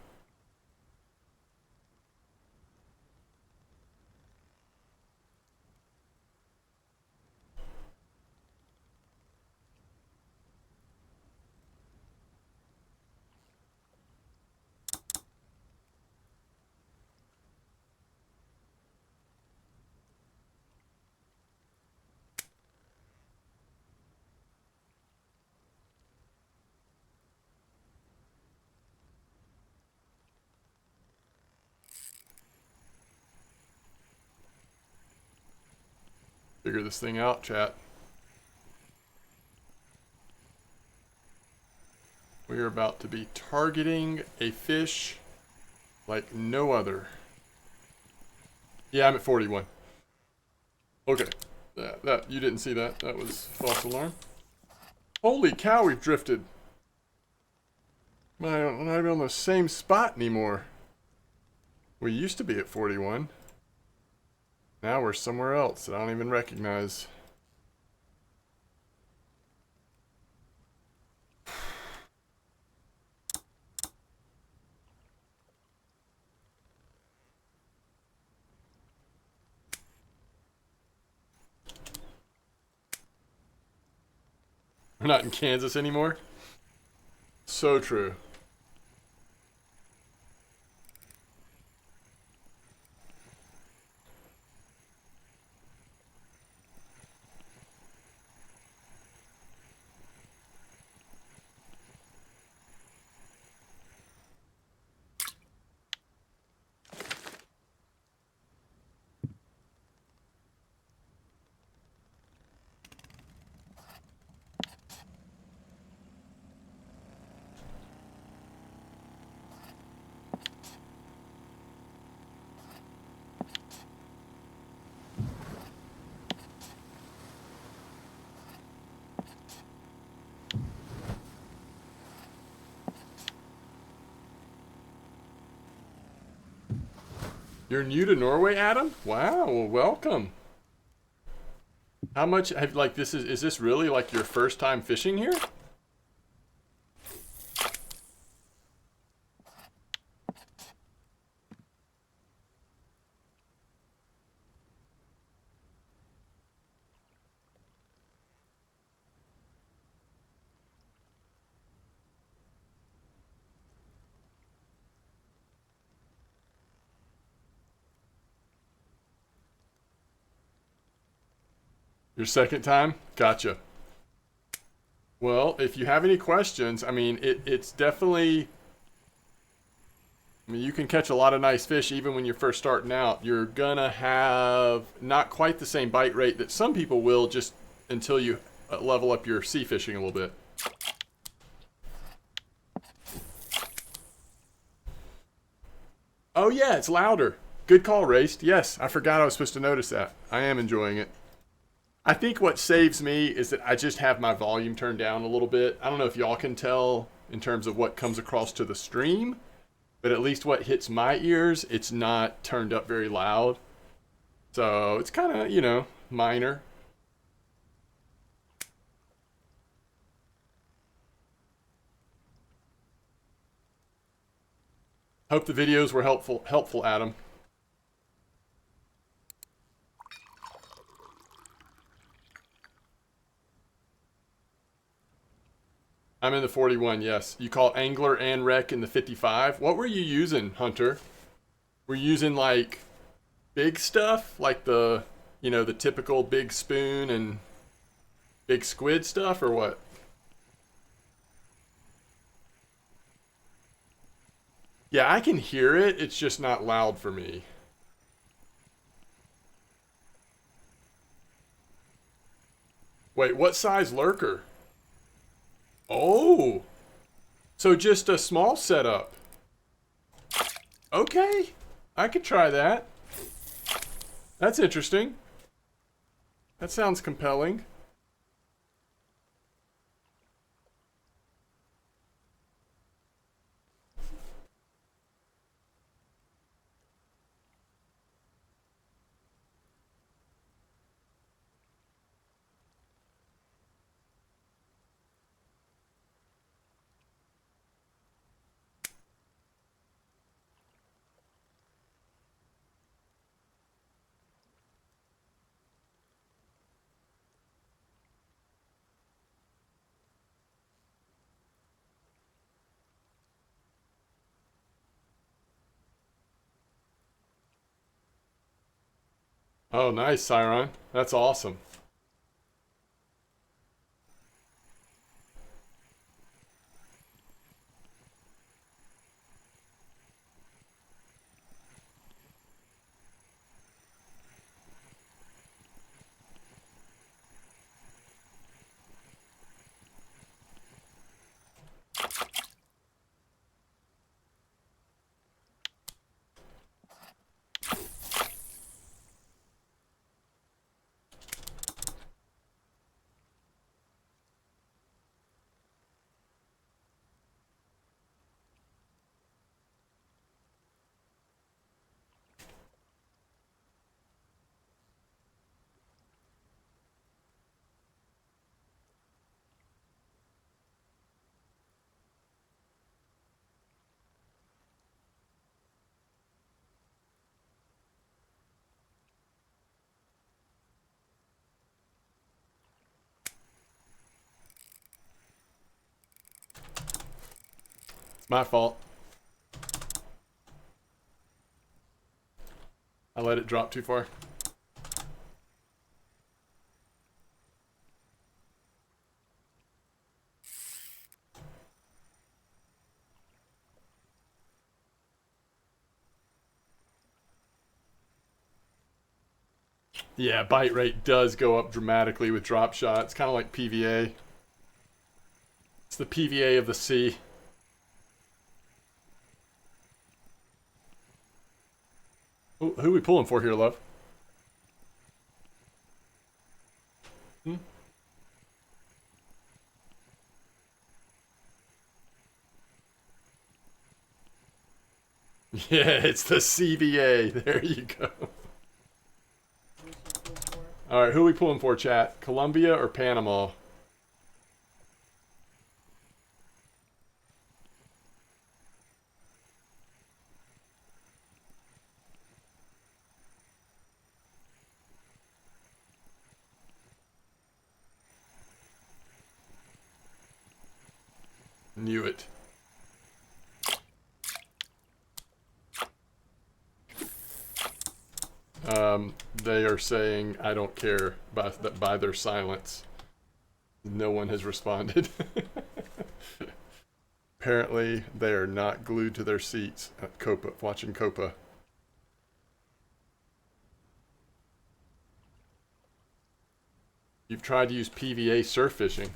Figure this thing out, chat. We are about to be targeting a fish like no other. Yeah, I'm at 41. Okay. That you didn't see that. That was false alarm. Holy cow, we've drifted. I'm not even on the same spot anymore. We used to be at 41. Now we're somewhere else that I don't even recognize. We're not in Kansas anymore. So true. You're new to Norway, Adam? Wow, well, welcome. How much have like this is this really like your first time fishing here? Your second time? Gotcha. Well, if you have any questions, I mean, it's definitely, I mean, you can catch a lot of nice fish even when you're first starting out. You're gonna have not quite the same bite rate that some people will just until you level up your sea fishing a little bit. Oh yeah, it's louder. Good call, Raced. Yes, I forgot I was supposed to notice that. I am enjoying it. I think what saves me is that I just have my volume turned down a little bit. I don't know if y'all can tell in terms of what comes across to the stream, but at least what hits my ears, it's not turned up very loud. So it's kind of, you know, minor. Hope the videos were helpful, Adam. I'm in the 41, yes. You call angler and wreck in the 55. What were you using, Hunter? Were you using like big stuff? Like the, you know, the typical big spoon and big squid stuff or what? Yeah, I can hear it. It's just not loud for me. Wait, what size lurker? Oh, so just a small setup. Okay, I could try that. That's interesting. That sounds compelling. Oh, nice, Siron. That's awesome. It's my fault. I let it drop too far. Yeah, bite rate does go up dramatically with drop shot. It's kind of like PVA. It's the PVA of the sea. Who are we pulling for here, love? Hmm? Yeah, it's the CVA. There you go. All right, who are we pulling for, chat? Colombia or Panama? Knew it. They are saying, I don't care, by their silence. No one has responded. Apparently, they are not glued to their seats at Copa, watching Copa. You've tried to use PVA surf fishing.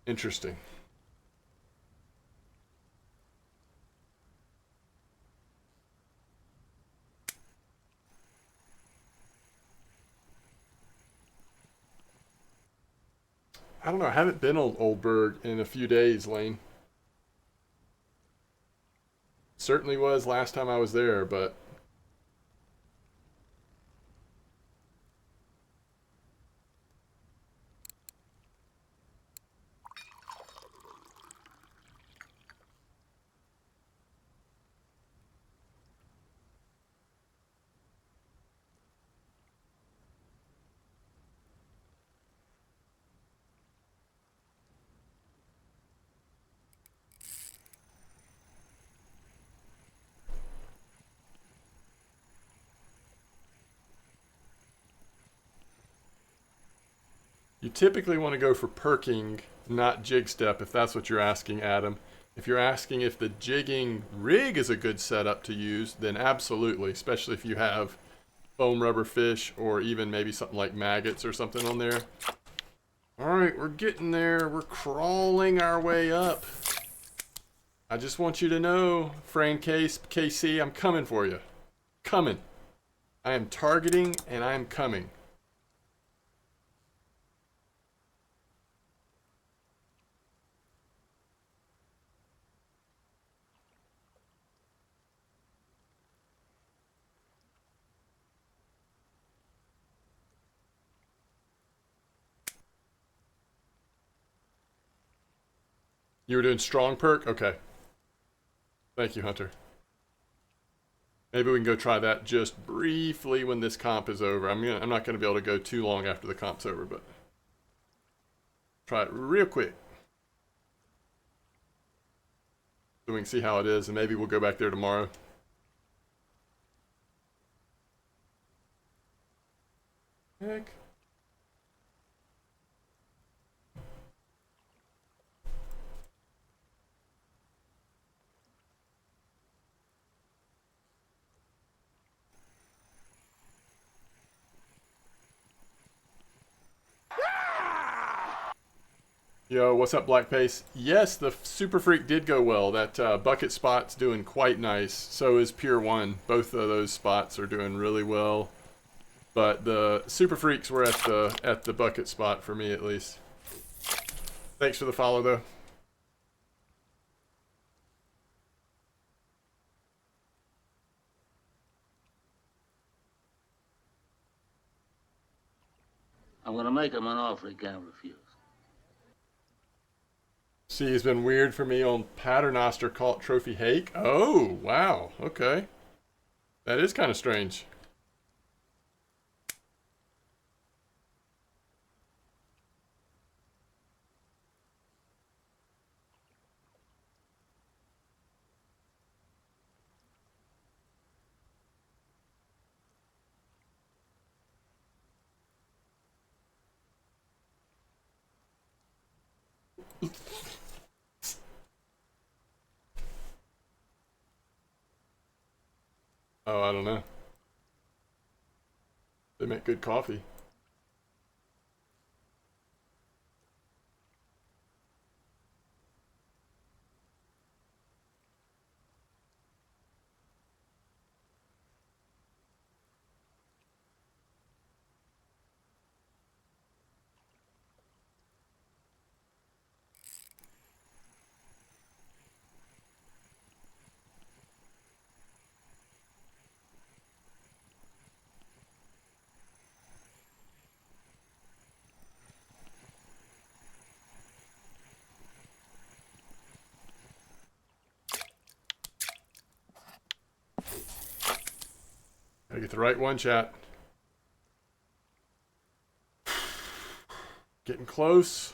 Interesting. I don't know. I haven't been on Oldberg in a few days, Lane. Certainly was last time I was there, but you typically want to go for perking, not jig step, if that's what you're asking, Adam. If you're asking if the jigging rig is a good setup to use, then absolutely, especially if you have foam rubber fish or even maybe something like maggots or something on there. All right, we're getting there. We're crawling our way up. I just want you to know, Fran Case, KC, I'm coming for you. Coming. I am targeting and I am coming. You were doing strong perk? Okay. Thank you, Hunter. Maybe we can go try that just briefly when this comp is over. I'm not gonna be able to go too long after the comp's over, but try it real quick. So we can see how it is, and maybe we'll go back there tomorrow. heck? Yo, what's up, Black Pace? Yes, the Super Freak did go well. That bucket spot's doing quite nice. So is Pure One. Both of those spots are doing really well. But the Super Freaks were at the bucket spot for me, at least. Thanks for the follow, though. I'm gonna make him an offer he can't refuse. See, it's been weird for me on Paternoster caught Trophy Hake. Oh, wow. Okay. That is kind of strange. Oh, I don't know. They make good coffee. Gotta get the right one, chat. Getting close.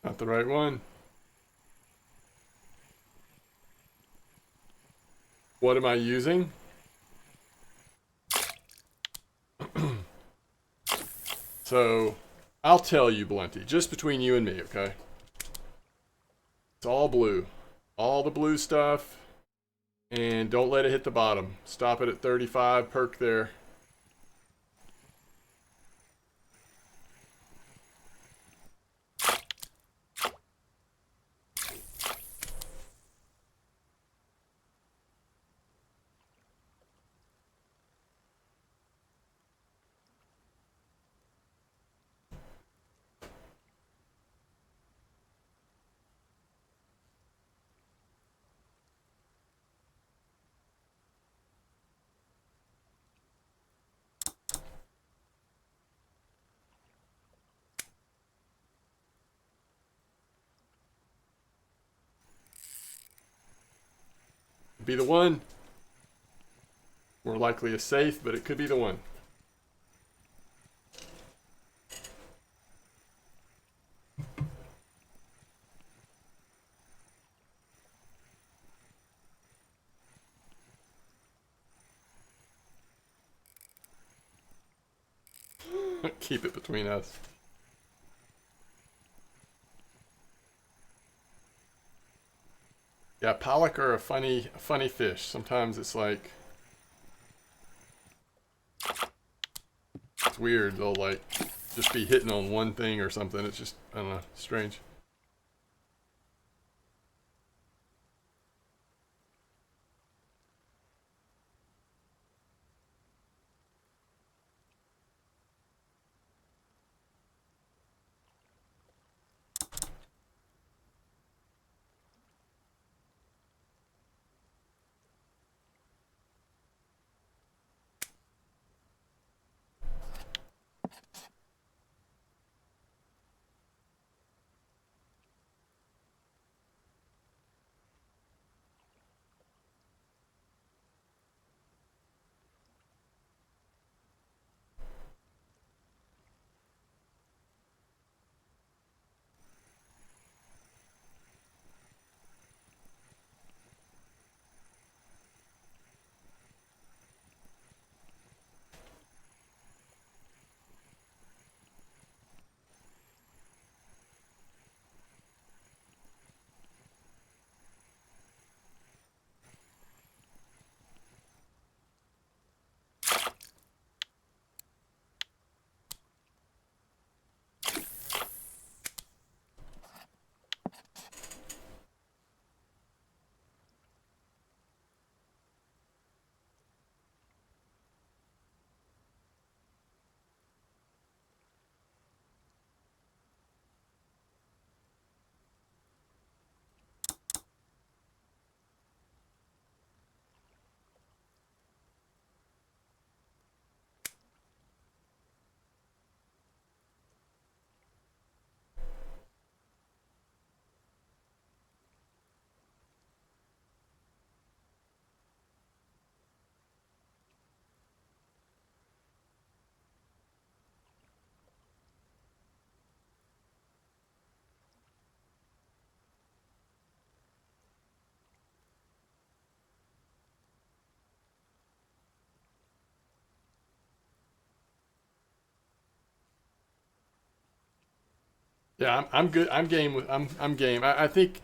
Not the right one. What am I using? So, I'll tell you, Blunty, just between you and me, okay? It's all blue. All the blue stuff. And don't let it hit the bottom. Stop it at 35, perk there. Be the one. More likely a safe, but it could be the one. Keep it between us. Yeah, pollock are a funny fish. Sometimes it's like, it's weird. They'll like just be hitting on one thing or something. It's just, I don't know, strange. Yeah, I'm good. I'm game with. I'm game. I think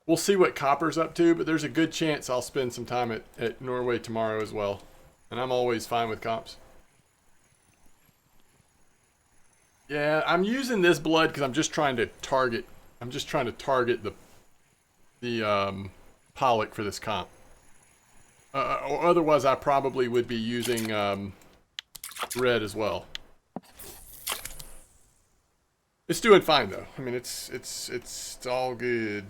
we'll see what Copper's up to, but there's a good chance I'll spend some time at Norway tomorrow as well. And I'm always fine with comps. Yeah, I'm using this blood because I'm just trying to target. I'm just trying to target the Pollock for this comp. Or otherwise, I probably would be using red as well. It's doing fine though. I mean, it's all good.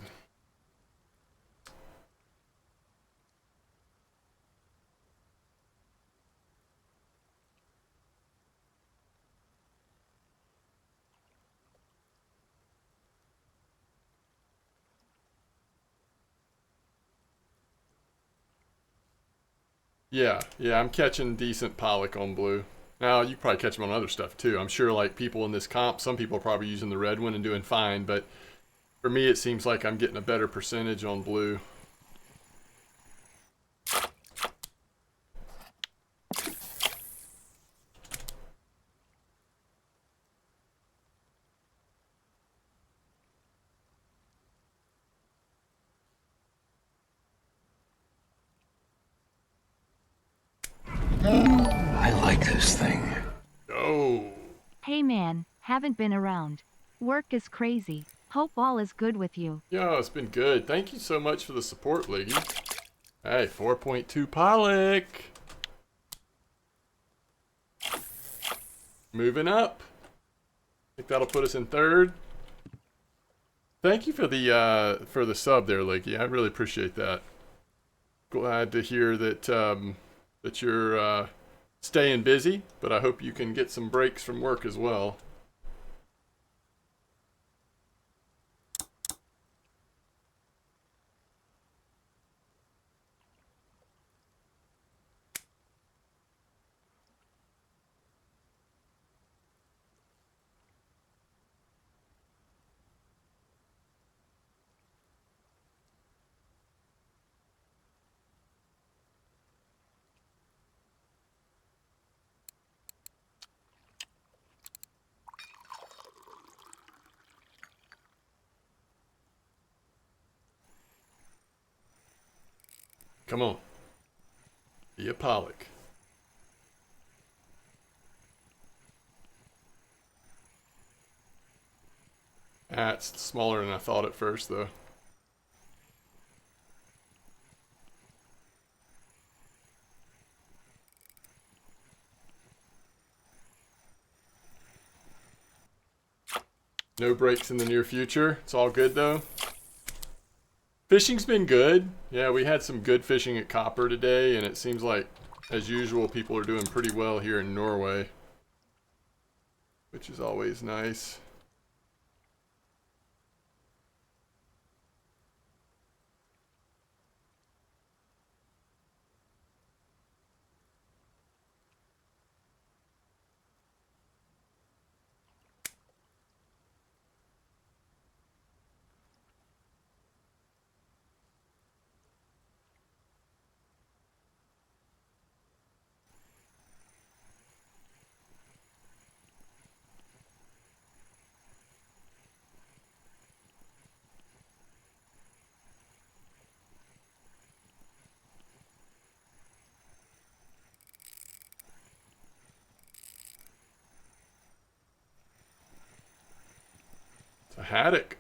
Yeah, yeah, I'm catching decent Pollock on blue. Now, you probably catch them on other stuff too. I'm sure like people in this comp, some people are probably using the red one and doing fine, but for me it seems like I'm getting a better percentage on blue. I like this thing. Oh, Hey man, haven't been around. Work is crazy. Hope all is good with you. yeah, it's been good. Thank you so much for the support, Liggy. Hey, 4.2 Pollock. Moving up. I think that'll put us in third. Thank you for the sub there, Liggy. I really appreciate that. Glad to hear that that you're staying busy, but I hope you can get some breaks from work as well. Come on. Be a Pollock. That's smaller than I thought at first, though. No breaks in the near future. It's all good, though. Fishing's been good. Yeah, we had some good fishing at Copper today, and it seems like, as usual, people are doing pretty well here in Norway, which is always nice. It's a haddock.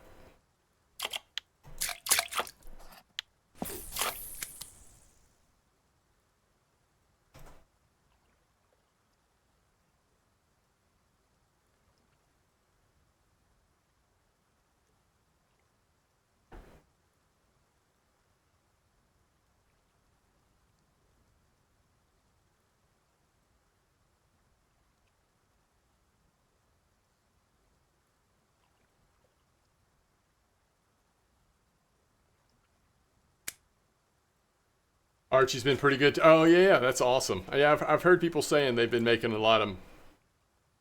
Archie's been pretty good. Oh yeah, that's awesome. Yeah, I've heard people saying they've been making a lot of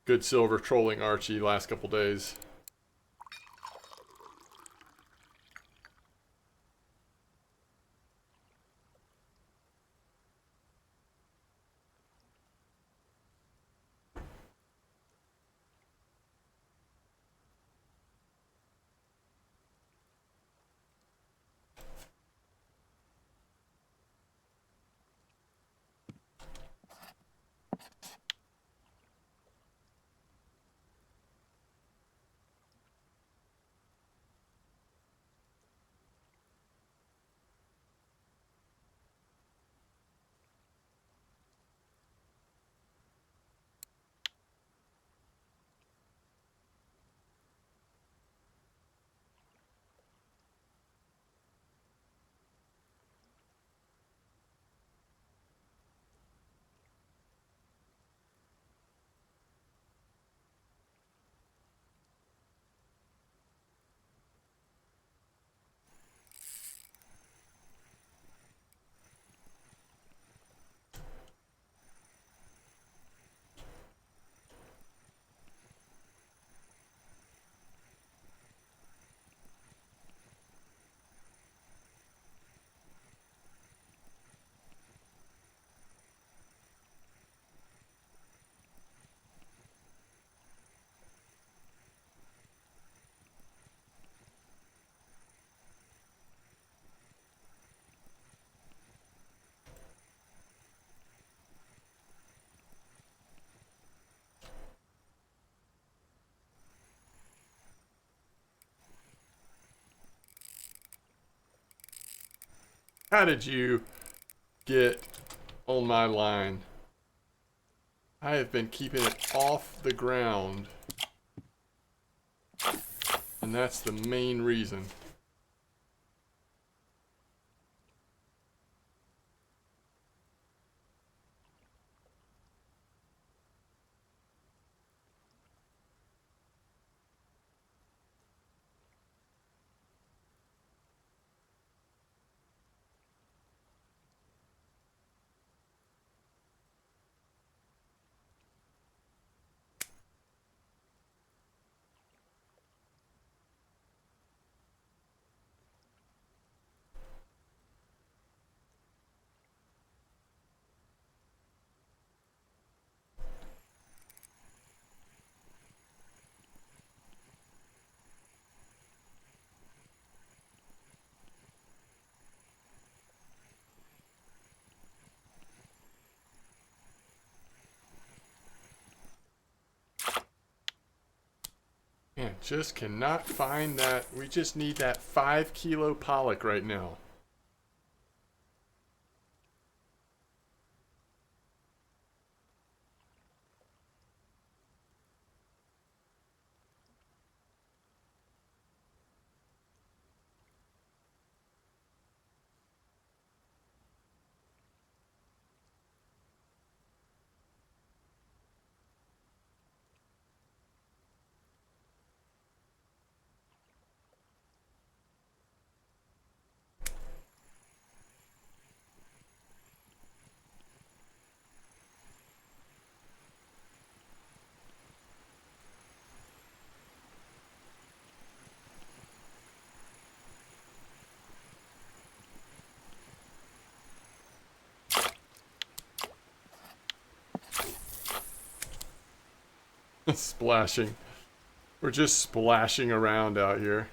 good silver trolling Archie the last couple days. How did you get on my line? I have been keeping it off the ground. And that's the main reason. Man, just cannot find that. We just need that 5 kilo pollock right now. Splashing. We're just splashing around out here.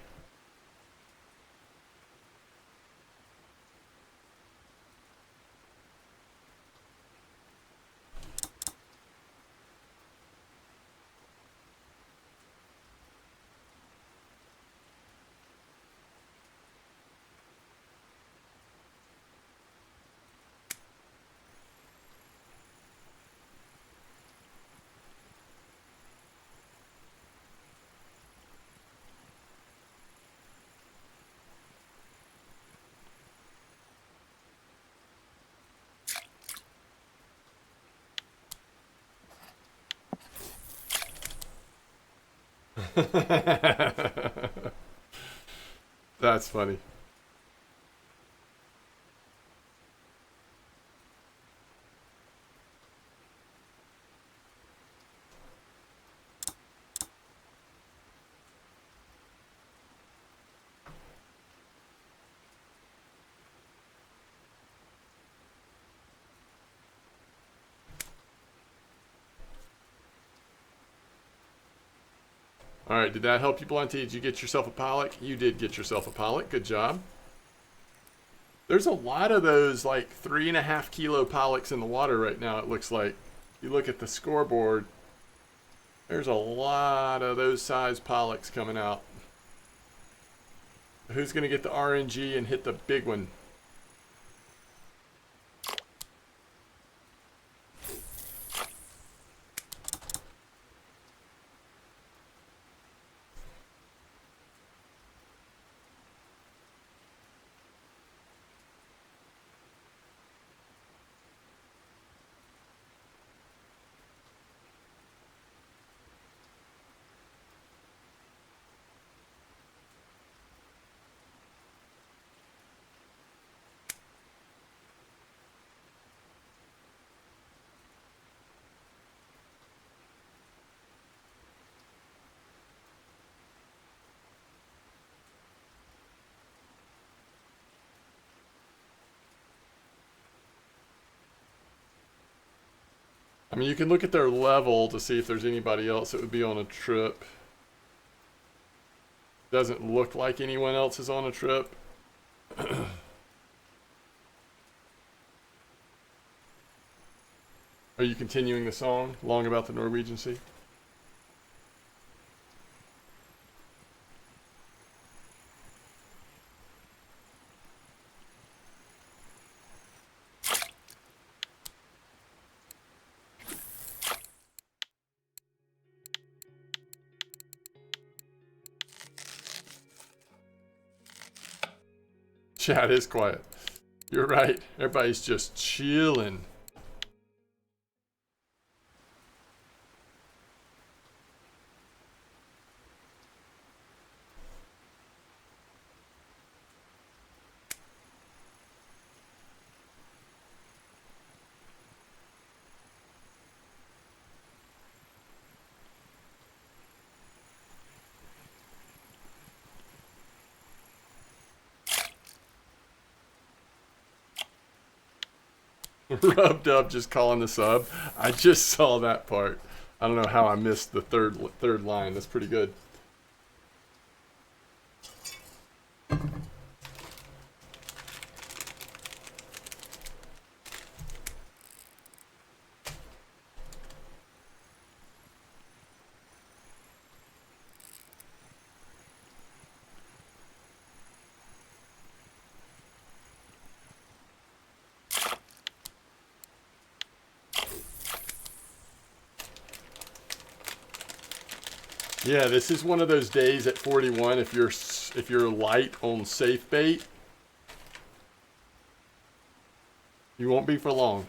That's funny. All right, did that help you, Blunty? Did you get yourself a pollock? You did get yourself a pollock. Good job. There's a lot of those like 3.5 kilo pollocks in the water right now, it looks like. You look at the scoreboard, there's a lot of those size pollocks coming out. Who's going to get the RNG and hit the big one? I mean, you can look at their level to see if there's anybody else that would be on a trip. Doesn't look like anyone else is on a trip. Are you continuing the song, Long About the Norwegian Sea? Chat is quiet. You're right. Everybody's just chilling. Rubbed up just calling the sub. I just saw that part. I don't know how I missed the third line. That's pretty good. Yeah, this is one of those days at 41. If you're light on safe bait, you won't be for long.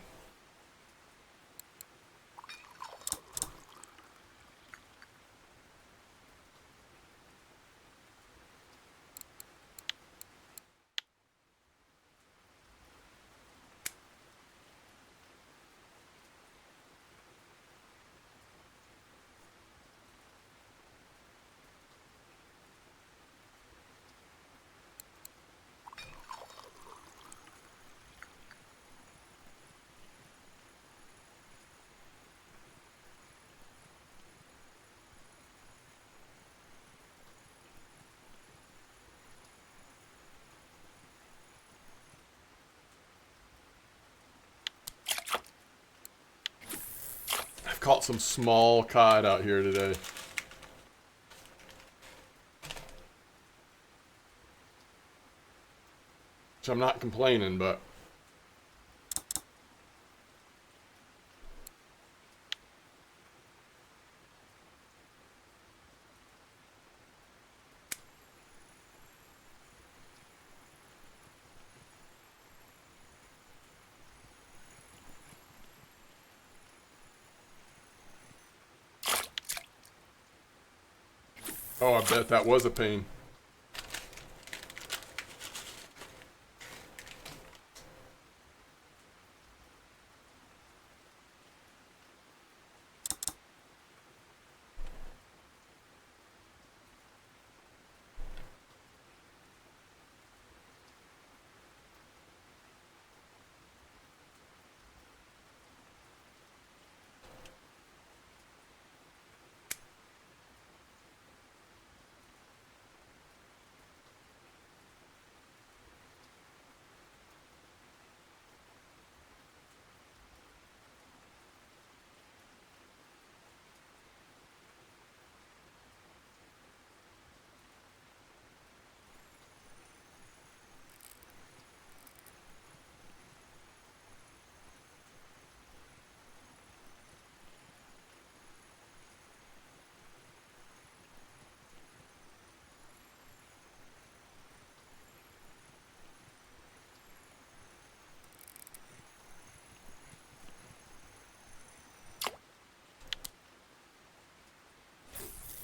I've caught some small cod out here today. So I'm not complaining, but oh, I bet that was a pain.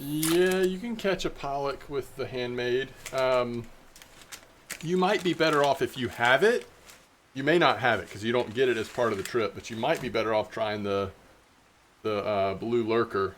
Yeah, you can catch a pollock with the handmade. You might be better off if you have it. You may not have it because you don't get it as part of the trip, but you might be better off trying the blue lurker.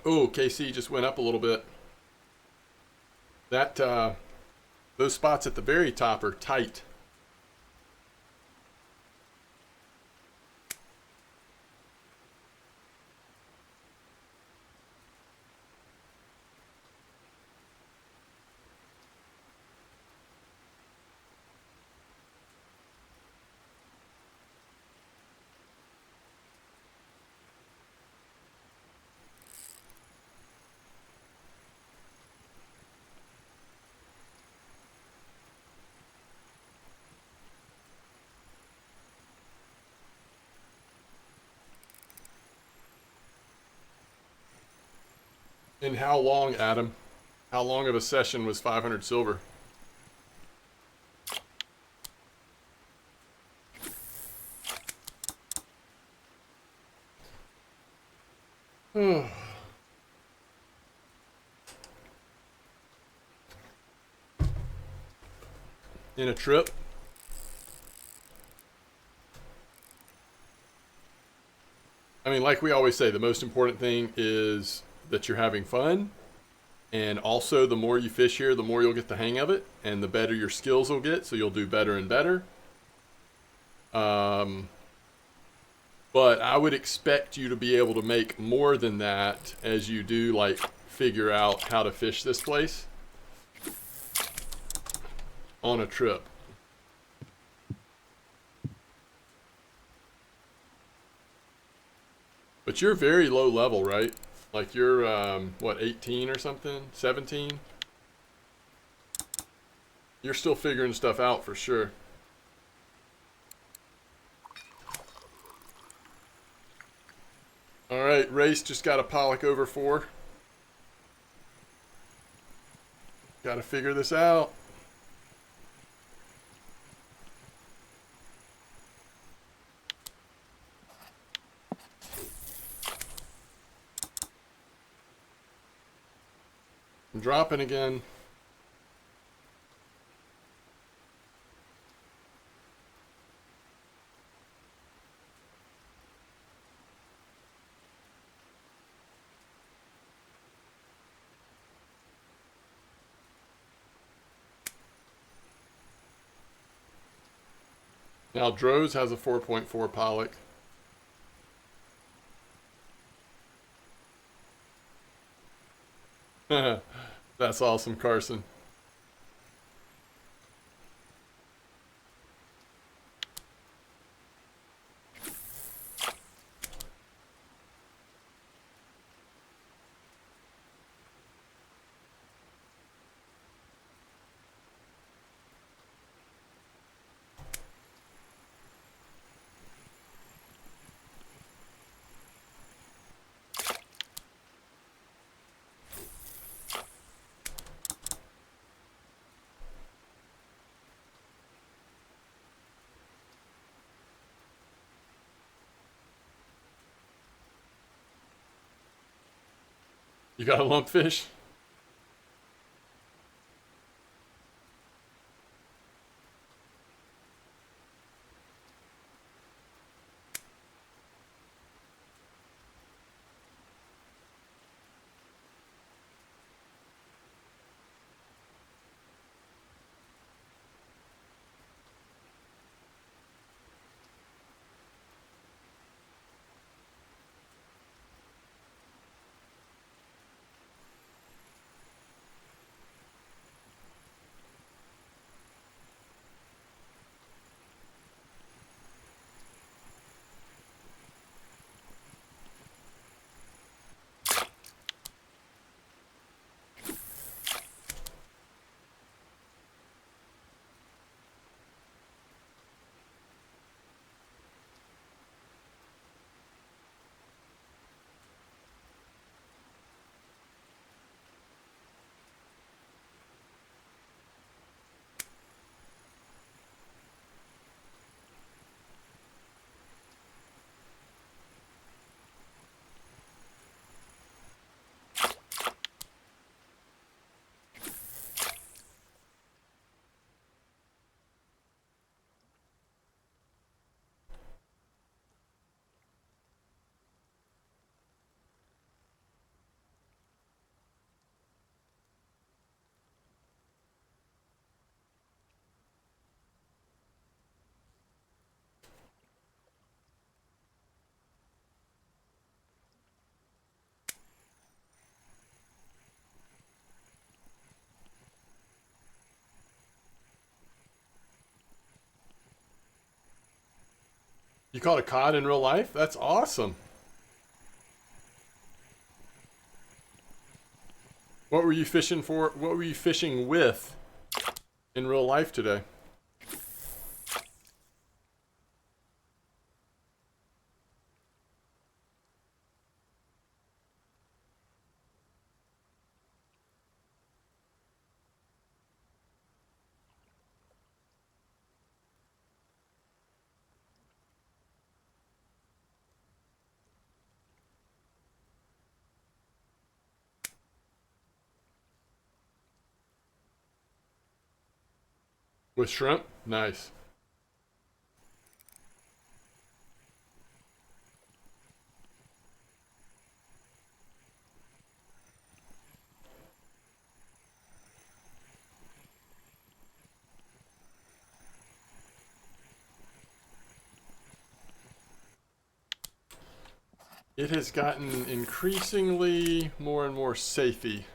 Oh, KC just went up a little bit. That those spots at the very top are tight. And how long, Adam? How long of a session was 500 silver? In a trip? I mean, like we always say, the most important thing is that you're having fun. And also, the more you fish here, the more you'll get the hang of it, and the better your skills will get, so you'll do better and better. But I would expect you to be able to make more than that as you do, like, figure out how to fish this place on a trip. But you're very low level, right? Like you're, what, 18 or something? 17? You're still figuring stuff out for sure. All right, Race just got a pollock over 4. Got to figure this out. I'm dropping again. Now Droz has a 4.4 pollock. That's awesome, Carson. You got a lumpfish? You caught a cod in real life? That's awesome. What were you fishing for? What were you fishing with in real life today? With shrimp? Nice. It has gotten increasingly more and more safety.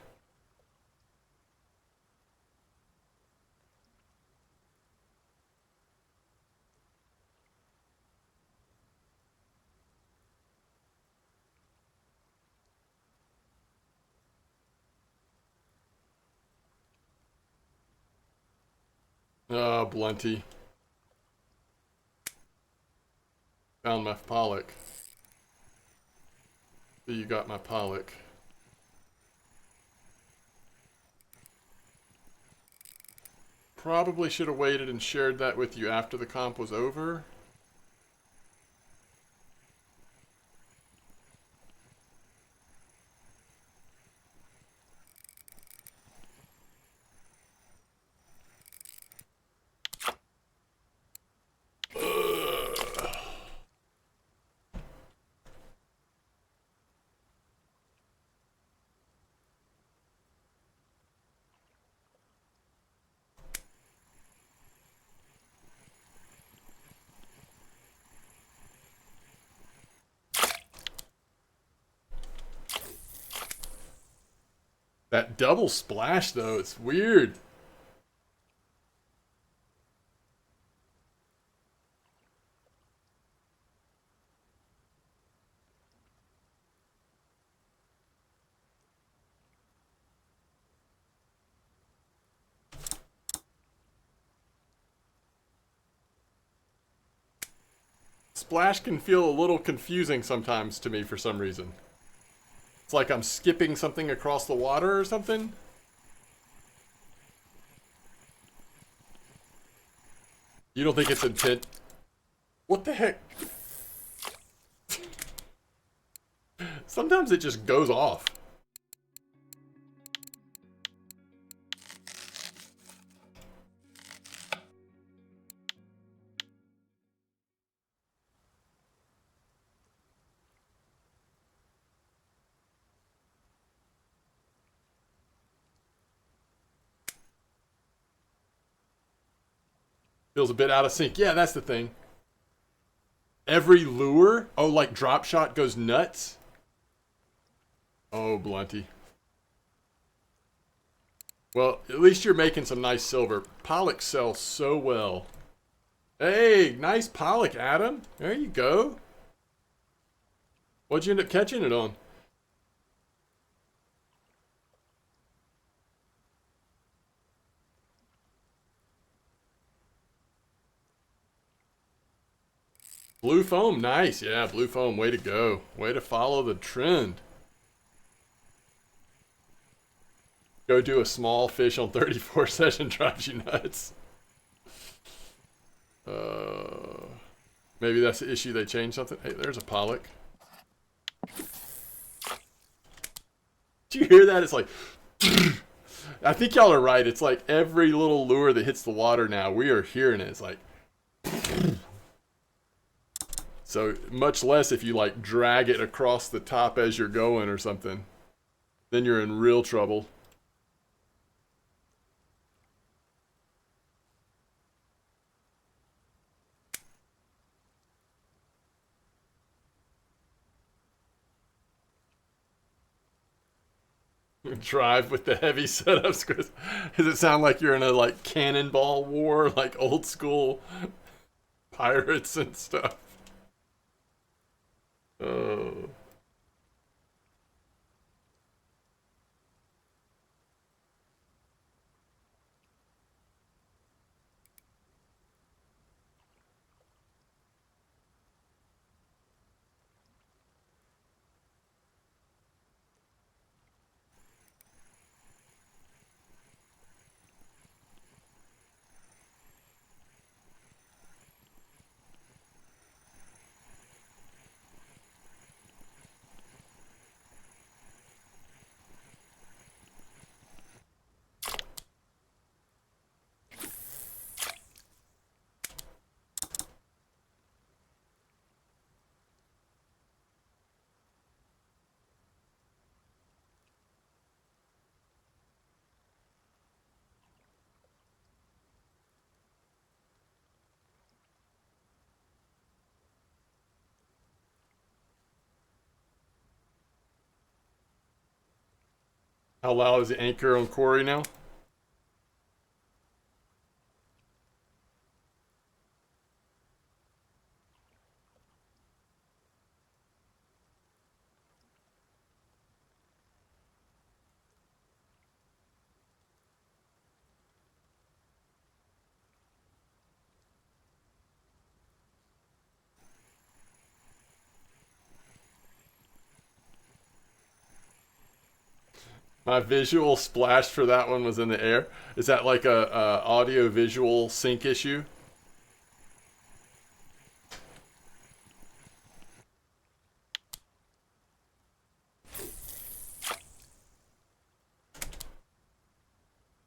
Oh, Blunty. Found my pollock. So you got my pollock. Probably should have waited and shared that with you after the comp was over. That double splash, though, it's weird. Splash can feel a little confusing sometimes to me for some reason. It's like I'm skipping something across the water or something. You don't think it's intent? What the heck? Sometimes it just goes off. Feels a bit out of sync. Yeah, that's the thing. Every lure? Oh, like drop shot goes nuts? Oh, Blunty. Well, at least you're making some nice silver. Pollock sells so well. Hey, nice pollock, Adam. There you go. What'd you end up catching it on? Blue foam, nice. Yeah, blue foam, way to go. Way to follow the trend. Go do a small fish on 34 session drives you nuts. Maybe that's the issue, they changed something. Hey, there's a pollock. Do you hear that? It's like... I think y'all are right. It's like every little lure that hits the water now, we are hearing it. It's like... So much less if you like drag it across the top as you're going or something. Then you're in real trouble. Drive with the heavy setups. Does it sound like you're in a like cannonball war, like old school pirates and stuff? Oh. How loud is the anchor on Corey now? My visual splash for that one was in the air. Is that like a audio visual sync issue?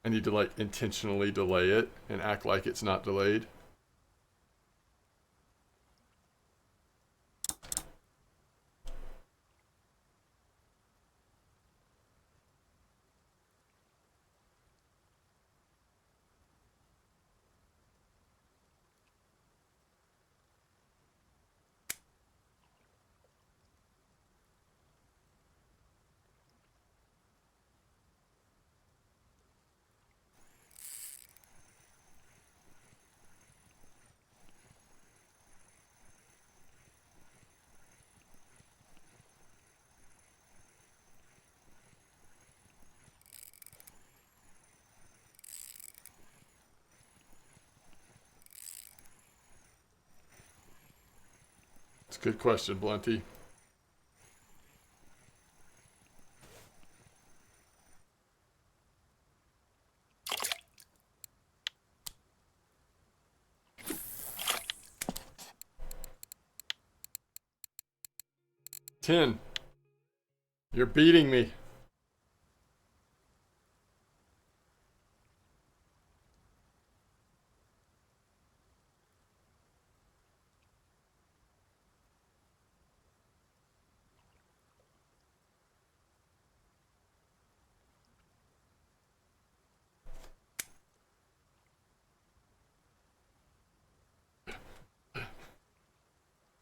I need to like intentionally delay it and act like it's not delayed. It's a good question, Blunty. Ten. You're beating me.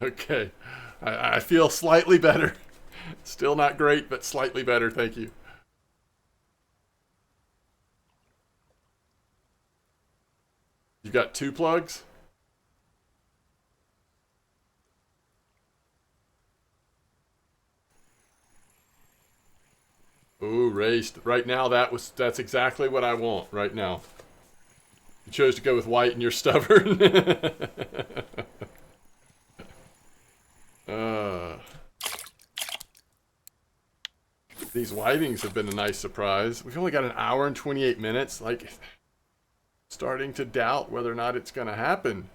Okay. I feel slightly better. Still not great, but slightly better. Thank you. You got 2 plugs? Ooh, raced. Right now, that's exactly what I want right now. You chose to go with white and you're stubborn. uh, these whitings have been a nice surprise. We've only got an hour and 28 minutes. Like, starting to doubt whether or not it's going to happen.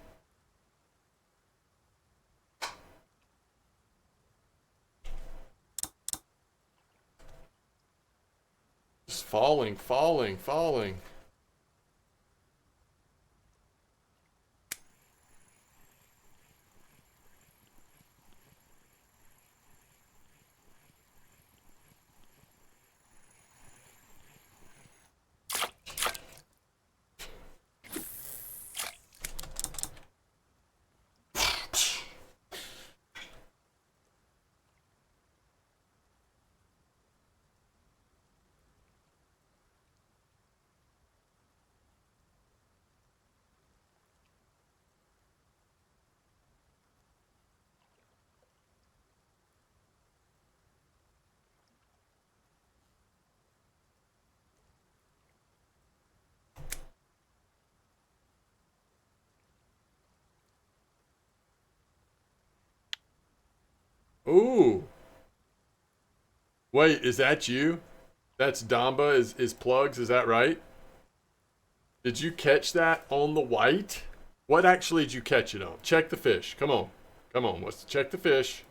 Just falling, falling, falling. Ooh. Wait, is that you? That's Damba is Plugs, is that right? Did you catch that on the white? What actually did you catch it on? Check the fish. Come on. Come on, let's check the fish.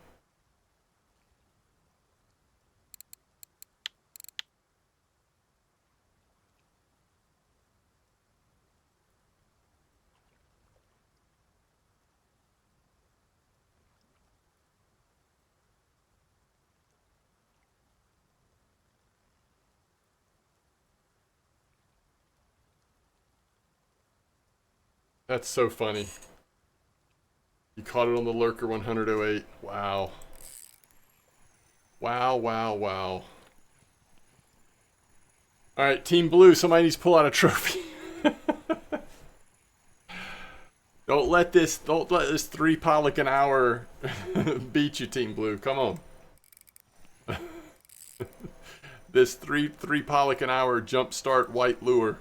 That's so funny. You caught it on the Lurker 108. Wow. Wow, wow, wow. Alright, Team Blue, somebody needs to pull out a trophy. Don't let this 3 pollock an hour beat you, Team Blue. Come on. This three pollock an hour jumpstart white lure.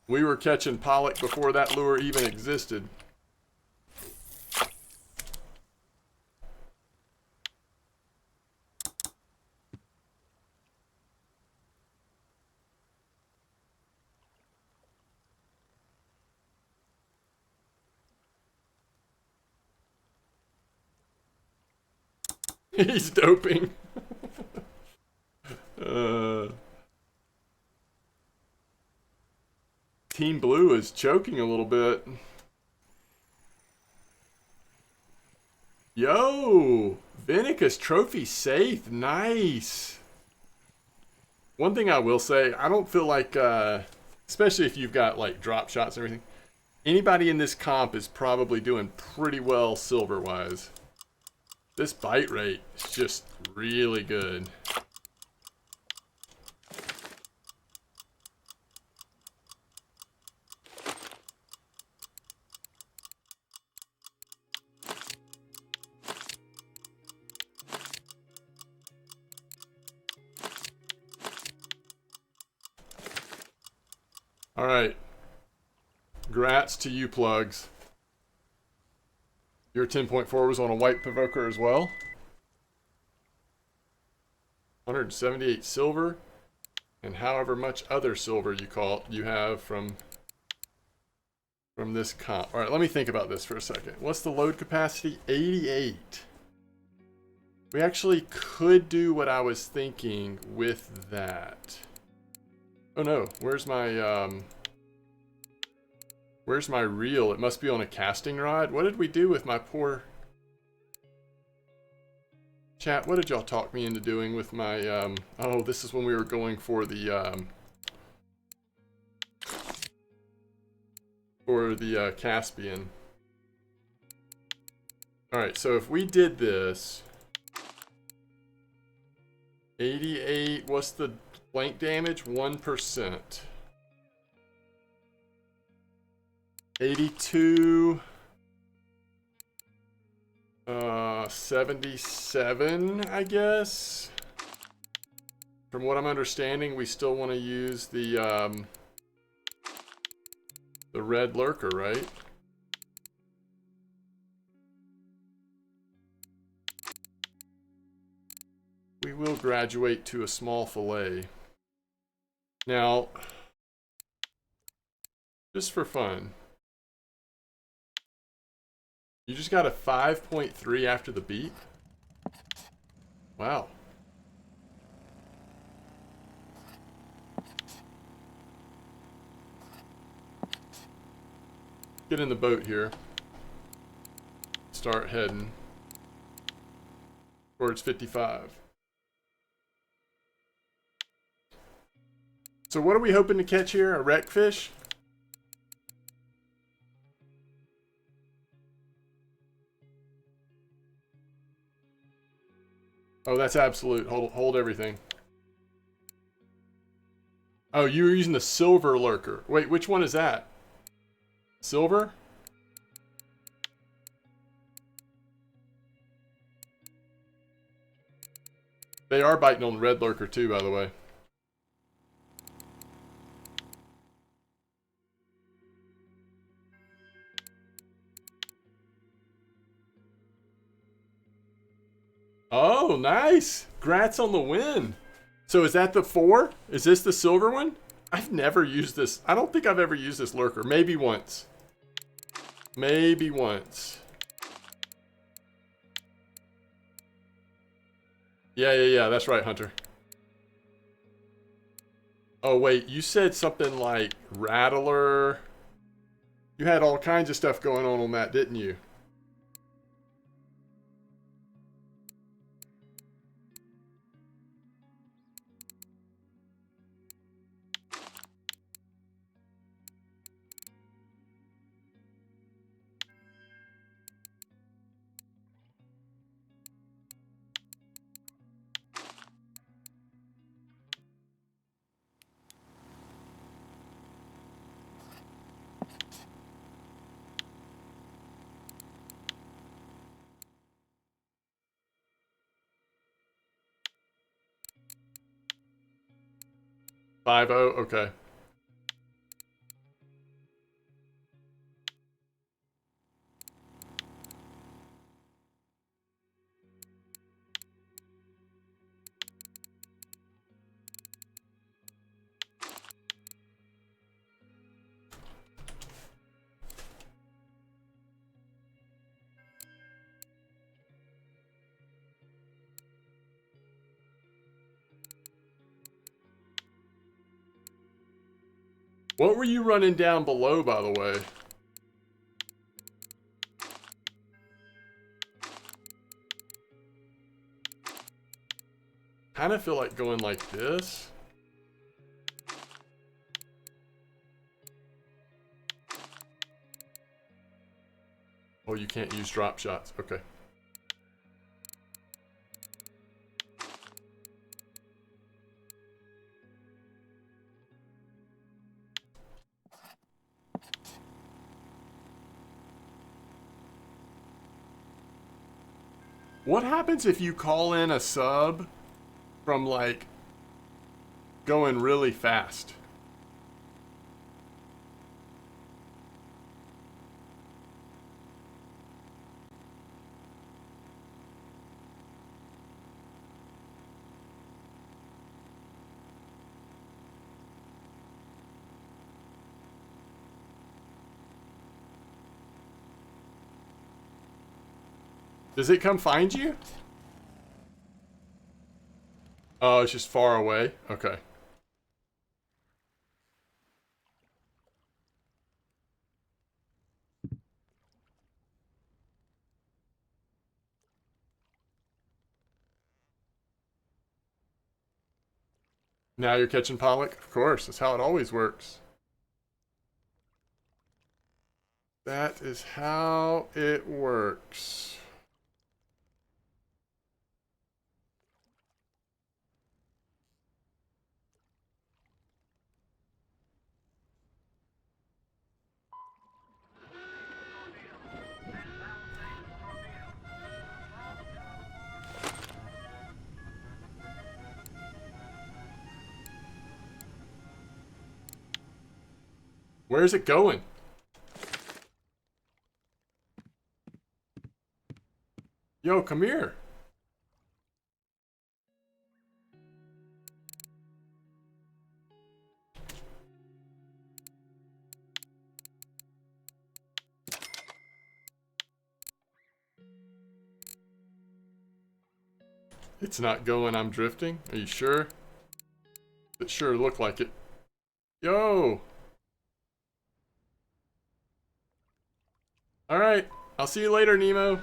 We were catching pollock before that lure even existed. He's doping. Team Blue is choking a little bit. Yo! Vinicus trophy safe. Nice. One thing I will say, I don't feel like, especially if you've got like drop shots and everything, anybody in this comp is probably doing pretty well silver-wise. This bite rate is just really good. All right. Grats to you, Plugs. Your 10.4 was on a white provoker as well. 178 silver, and however much other silver you have from this comp. All right, let me think about this for a second. What's the load capacity? 88. We actually could do what I was thinking with that. Oh no, where's my reel? It must be on a casting rod. What did we do with my poor... Chat, what did y'all talk me into doing with my, oh, this is when we were going for the, Caspian. Alright, so if we did this... 88, what's the blank damage? 1%. 82... 77, I guess. From what I'm understanding, we still want to use the red lurker, right? We will graduate to a small fillet. Now, just for fun, you just got a 5.3 after the beat? Wow. Get in the boat here. Start heading towards 55. So what are we hoping to catch here? A wreck fish? Oh, that's absolute. Hold everything. Oh, you were using the silver lurker. Wait, which one is that? Silver? They are biting on red lurker too, by the way. Oh, nice. Grats on the win. So is that the 4? Is this the silver one? I've never used this. I don't think I've ever used this lurker. Maybe once. Maybe once. Yeah. That's right, Hunter. Oh, wait. You said something like Rattler. You had all kinds of stuff going on that, didn't you? Five oh. Okay. What were you running down below, by the way? Kind of feel like going like this. Oh, you can't use drop shots. Okay. What happens if you call in a sub from like going really fast? Does it come find you? Oh, it's just far away? Okay. Now you're catching pollock? Of course, that's how it always works. That is how it works. Where's it going? Yo, come here. It's not going, I'm drifting. Are you sure? It sure looked like it. Yo! Alright, I'll see you later, Nemo.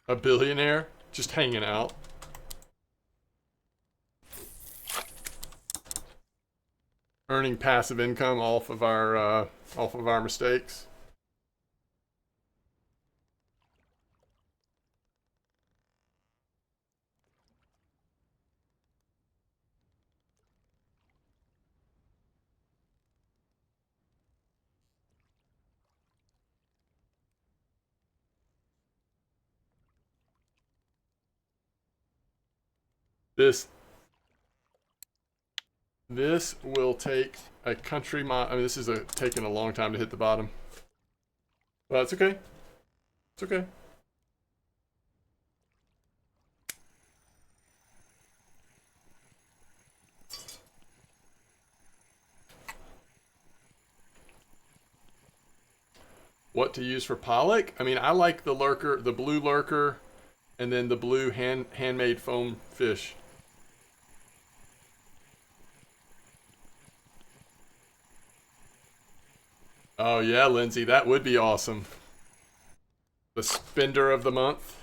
A billionaire? Just hanging out. Earning passive income off of our mistakes. This will take a country mile. I mean, this is taking a long time to hit the bottom. Well, it's okay. It's okay. What to use for pollock? I mean, I like the lurker, the blue lurker, and then the blue handmade foam fish. Oh yeah, Lindsay, that would be awesome. The spender of the month.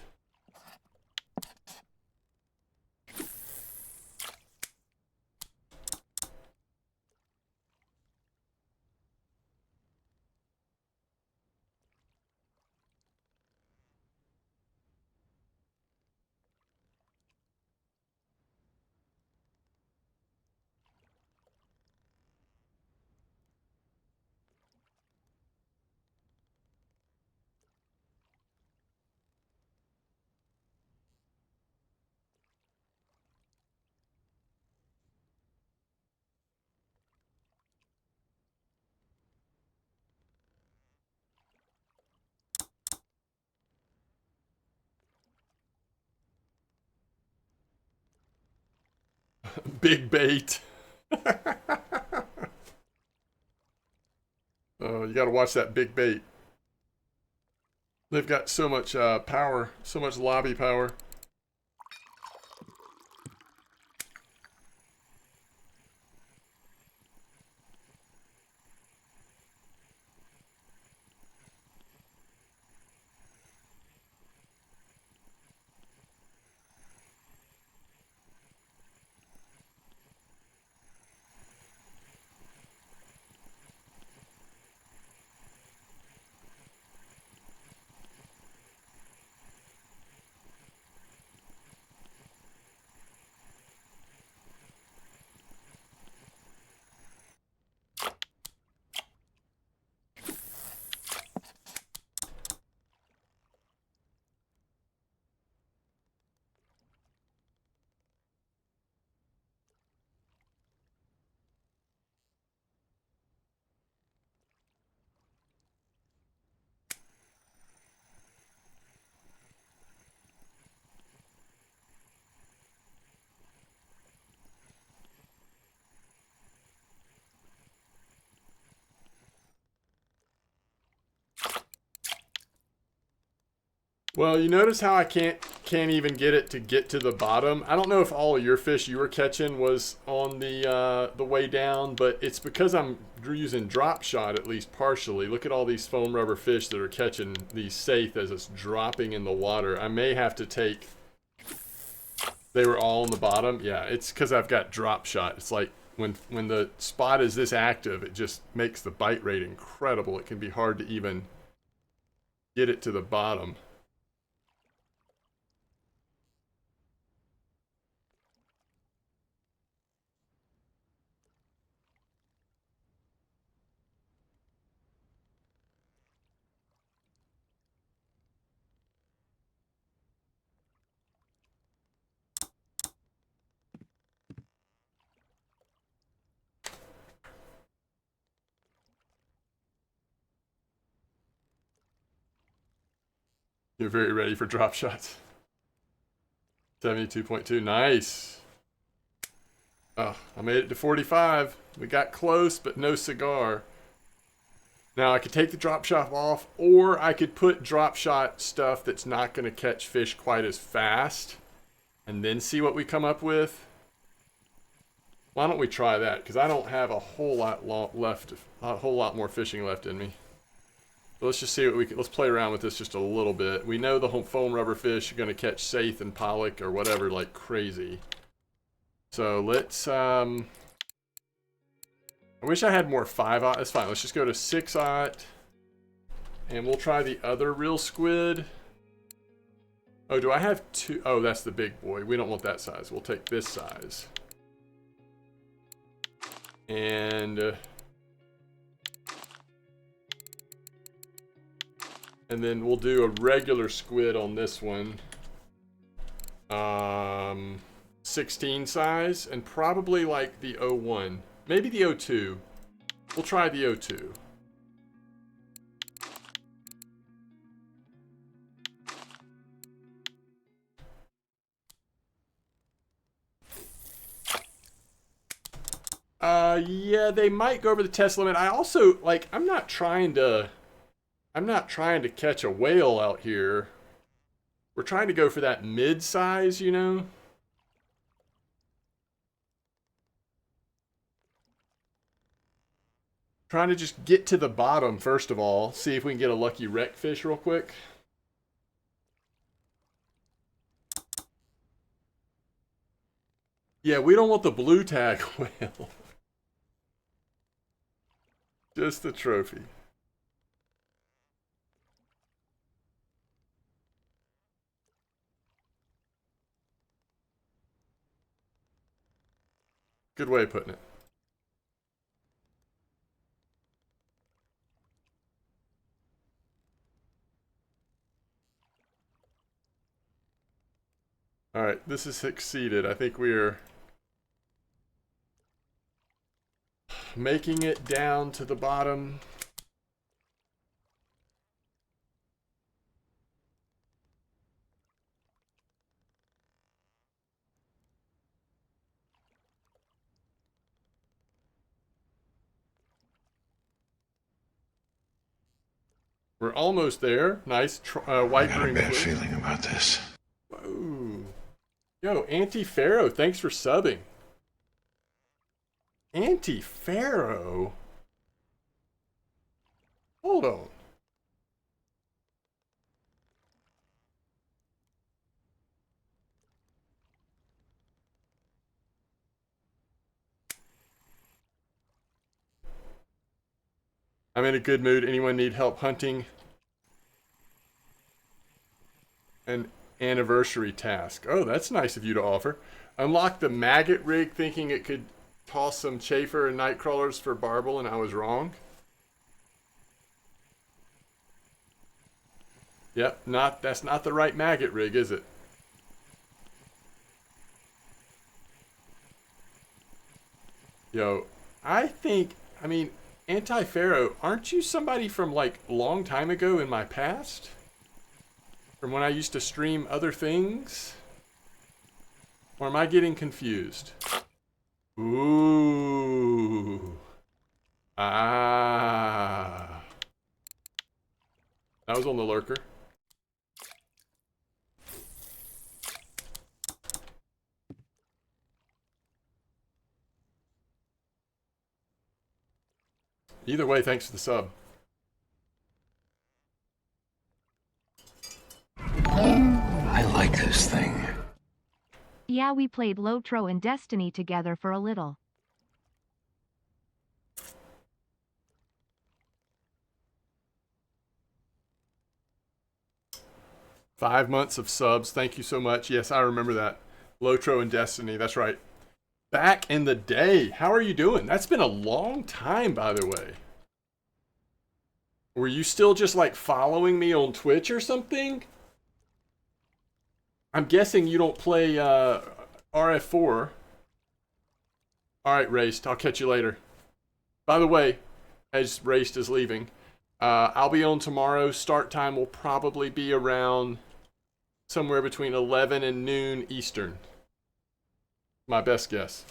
Big bait. Oh, you got to watch that big bait. They've got so much power, so much lobby power. Well, you notice how I can't even get it to get to the bottom. I don't know if all of your fish you were catching was on the way down, but it's because I'm using drop shot at least partially. Look at all these foam rubber fish that are catching these saithe as it's dropping in the water. I may have to take. They were all on the bottom. Yeah, it's because I've got drop shot. It's like when the spot is this active, it just makes the bite rate incredible. It can be hard to even get it to the bottom. You're very ready for drop shots. 72.2, nice. Oh, I made it to 45. We got close, but no cigar. Now I could take the drop shot off, or I could put drop shot stuff that's not going to catch fish quite as fast, and then see what we come up with. Why don't we try that? Because I don't have a whole lot left, a whole lot more fishing left in me. So let's just see what we can. Let's play around with this just a little bit. We know the foam rubber fish are going to catch saithe and pollock or whatever like crazy. So let's. I wish I had more 5/0. That's fine. Let's just go to 6/0, and we'll try the other real squid. Oh, do I have two? Oh, that's the big boy. We don't want that size. We'll take this size. And then we'll do a regular squid on this one. 16 size, and probably like the 01. Maybe the 02. We'll try the 02. Yeah, they might go over the test limit. I also, like, I'm not trying to catch a whale out here. We're trying to go for that mid-size, you know? Trying to just get to the bottom, first of all. See if we can get a lucky wreck fish real quick. Yeah, we don't want the blue tag whale. Just the trophy. Good way of putting it. All right, this is succeeded. I think we are making it down to the bottom. We're almost there. Nice white I got a green bad blue. feeling about this. Whoa. Yo, Anti-Pharaoh, thanks for subbing. Anti-Pharaoh? Hold on. I'm in a good mood. Anyone need help hunting an anniversary task? Oh, that's nice of you to offer. Unlock the maggot rig thinking it could toss some chafer and night crawlers for barbel, and I was wrong. Yep, that's not the right maggot rig, is it? Yo, I mean, Anti-Pharaoh, aren't you somebody from like a long time ago in my past? From when I used to stream other things? Or am I getting confused? Ooh. Ah. That was on the lurker. Either way, thanks for the sub. I like this thing. Yeah, we played Lotro and Destiny together for a little. Five months of subs. Thank you so much. Yes, I remember that. Lotro and Destiny. That's right. Back in the day. How are you doing? That's been a long time, by the way. Were you still just like following me on Twitch or something? I'm guessing you don't play RF4. Alright, Raced. I'll catch you later. By the way, as Raced is leaving, I'll be on tomorrow. Start time will probably be around somewhere between 11 and noon Eastern. My best guess.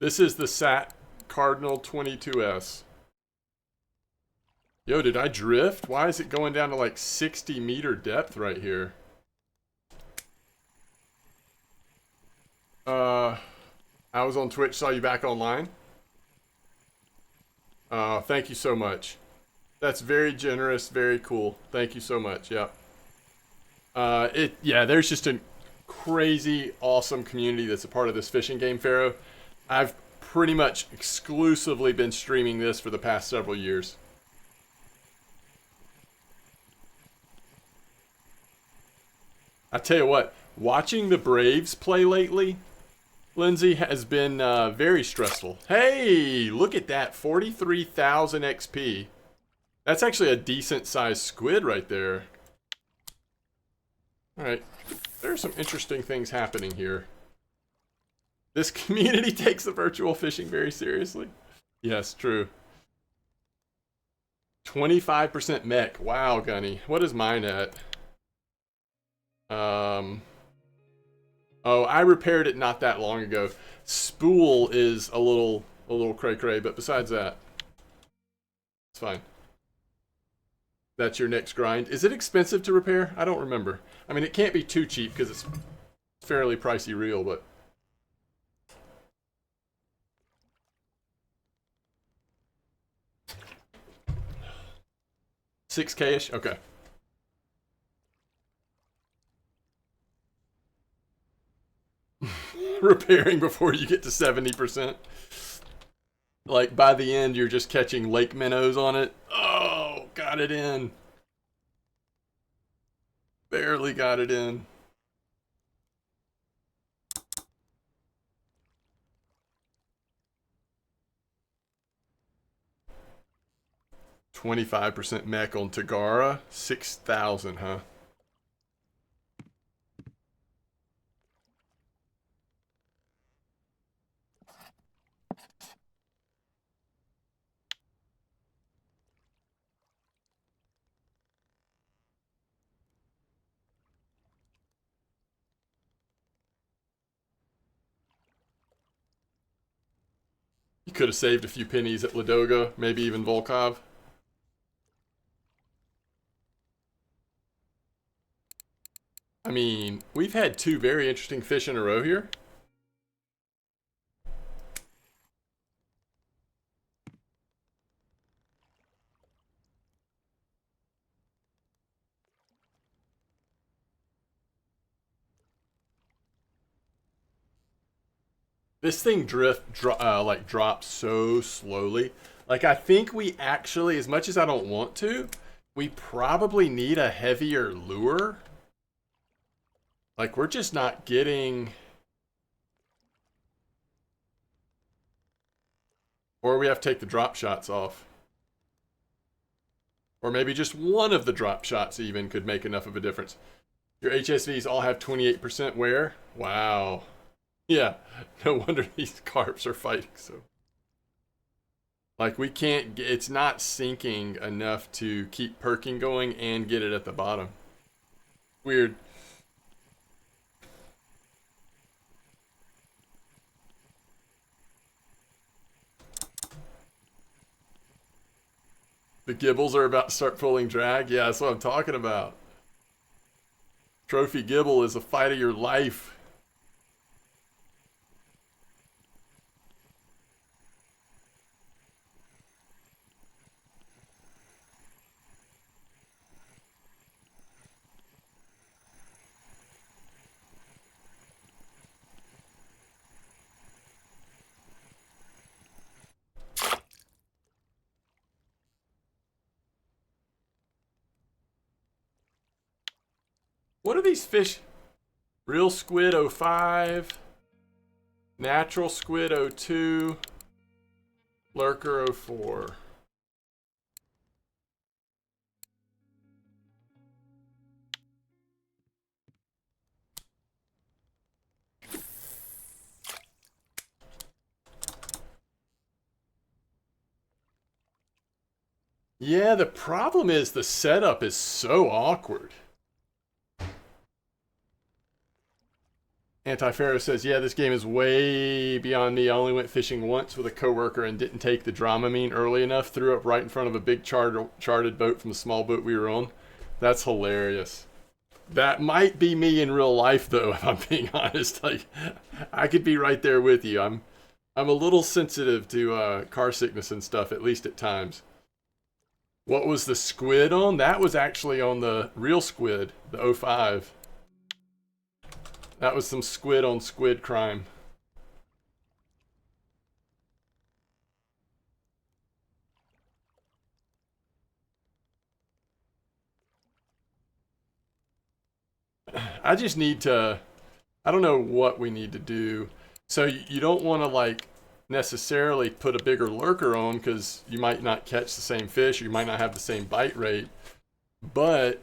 This is the SAT Cardinal 22S. Yo, did I drift? Why is it going down to like 60-meter depth right here? I was on Twitch, saw you back online. Thank you so much. That's very generous, very cool. Thank you so much. Yeah. Yeah, there's just a crazy awesome community that's a part of this fishing game, Pharaoh. I've pretty much exclusively been streaming this for the past several years. I tell you what, watching the Braves play lately, Lindsay, has been very stressful. Hey, look at that, 43,000 XP. That's actually a decent sized squid right there. Alright, there's some interesting things happening here. This community takes the virtual fishing very seriously. Yes, true. 25% mech. Wow, Gunny. What is mine at? Oh, I repaired it not that long ago. Spool is a little cray-cray, but besides that, it's fine. That's your next grind. Is it expensive to repair? I don't remember. I mean, it can't be too cheap because it's fairly pricey reel, but... $6K-ish? Okay. Repairing before you get to 70%. Like, by the end, you're just catching lake minnows on it. Oh, got it in. Barely got it in. $25% mech on Tagara. 6,000, huh? You could have saved a few pennies at Ladoga, maybe even Volkov. I mean, we've had two very interesting fish in a row here. This thing drops so slowly. Like, I think we actually, as much as I don't want to, we probably need a heavier lure. Like, we're just not getting... Or we have to take the drop shots off. Or maybe just one of the drop shots even could make enough of a difference. Your HSVs all have 28% wear? Wow. Yeah, no wonder these carps are fighting so. Like, we can't, it's not sinking enough to keep perking going and get it at the bottom. Weird. The gibbles are about to start pulling drag. Yeah, that's what I'm talking about. Trophy gibble is a fight of your life. What are these fish? Real squid 05, natural squid 02, lurker 04. Yeah, the problem is the setup is so awkward. Anti-Pharaoh says, yeah, this game is way beyond me. I only went fishing once with a coworker and didn't take the Dramamine early enough. Threw up right in front of a big charted boat from the small boat we were on. That's hilarious. That might be me in real life, though, if I'm being honest. Like, I could be right there with you. I'm a little sensitive to car sickness and stuff, at least at times. What was the squid on? That was actually on the real squid, the 05. That was some squid on squid crime. I just need to, I don't know what we need to do. So you don't want to like necessarily put a bigger lurker on because you might not catch the same fish, or you might not have the same bite rate. But,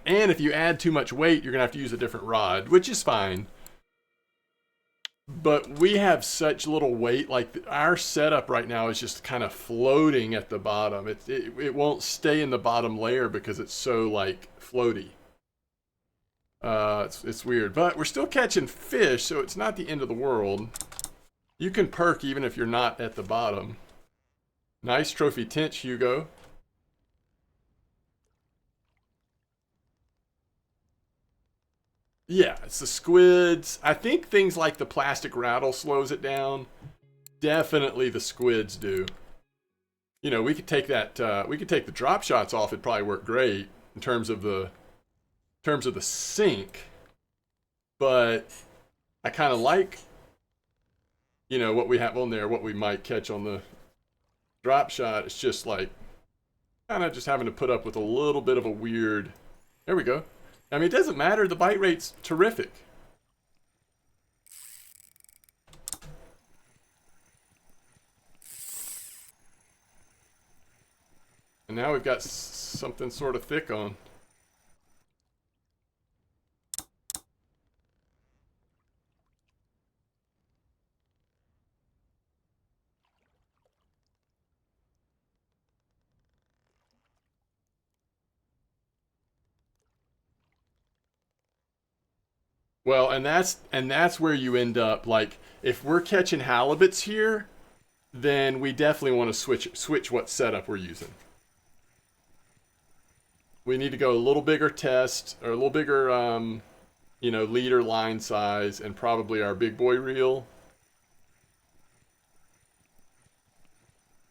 and if you add too much weight, you're going to have to use a different rod, which is fine. But we have such little weight, like our setup right now is just kind of floating at the bottom. It won't stay in the bottom layer because it's so like floaty. It's weird, but we're still catching fish, so it's not the end of the world. You can perk even if you're not at the bottom. Nice trophy tench, Hugo. Yeah, it's the squids. I think things like the plastic rattle slows it down. Definitely the squids do. You know, we could take that. We could take the drop shots off. It'd probably work great in terms of the sink. But I kind of like, you know, what we have on there. What we might catch on the drop shot. It's just like kind of just having to put up with a little bit of a weird. There we go. I mean, it doesn't matter. The bite rate's terrific. And now we've got something sort of thick on. Well, and that's where you end up. Like, if we're catching halibuts here, then we definitely want to switch what setup we're using. We need to go a little bigger test, or a little bigger, you know, leader line size, and probably our big boy reel.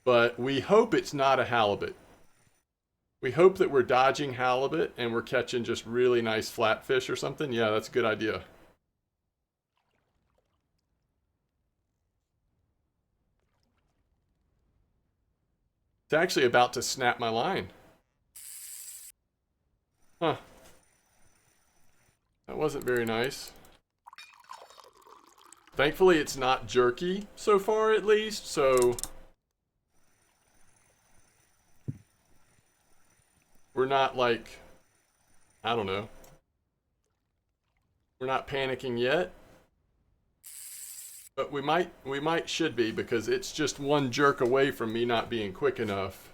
But we hope it's not a halibut. We hope that we're dodging halibut and we're catching just really nice flatfish or something. Yeah, that's a good idea. It's actually about to snap my line. Huh. That wasn't very nice. Thankfully, it's not jerky so far, at least, so we're not like, I don't know. We're not panicking yet. But we might should be, because it's just one jerk away from me not being quick enough.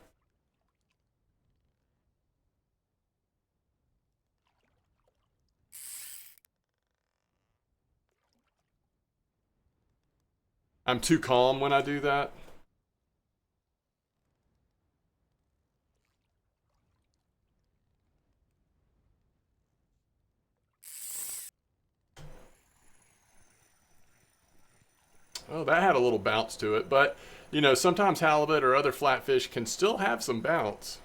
I'm too calm when I do that. Oh, that had a little bounce to it, but you know, sometimes halibut or other flatfish can still have some bounce.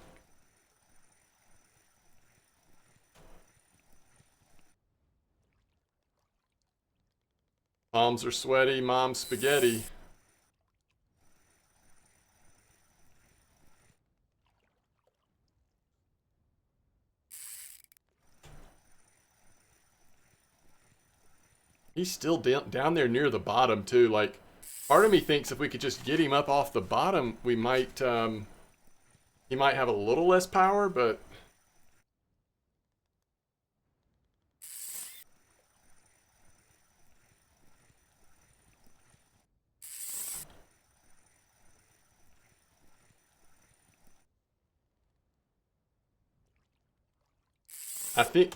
Palms are sweaty, mom's spaghetti. He's still down there near the bottom too. Like, part of me thinks if we could just get him up off the bottom, we might, he might have a little less power, but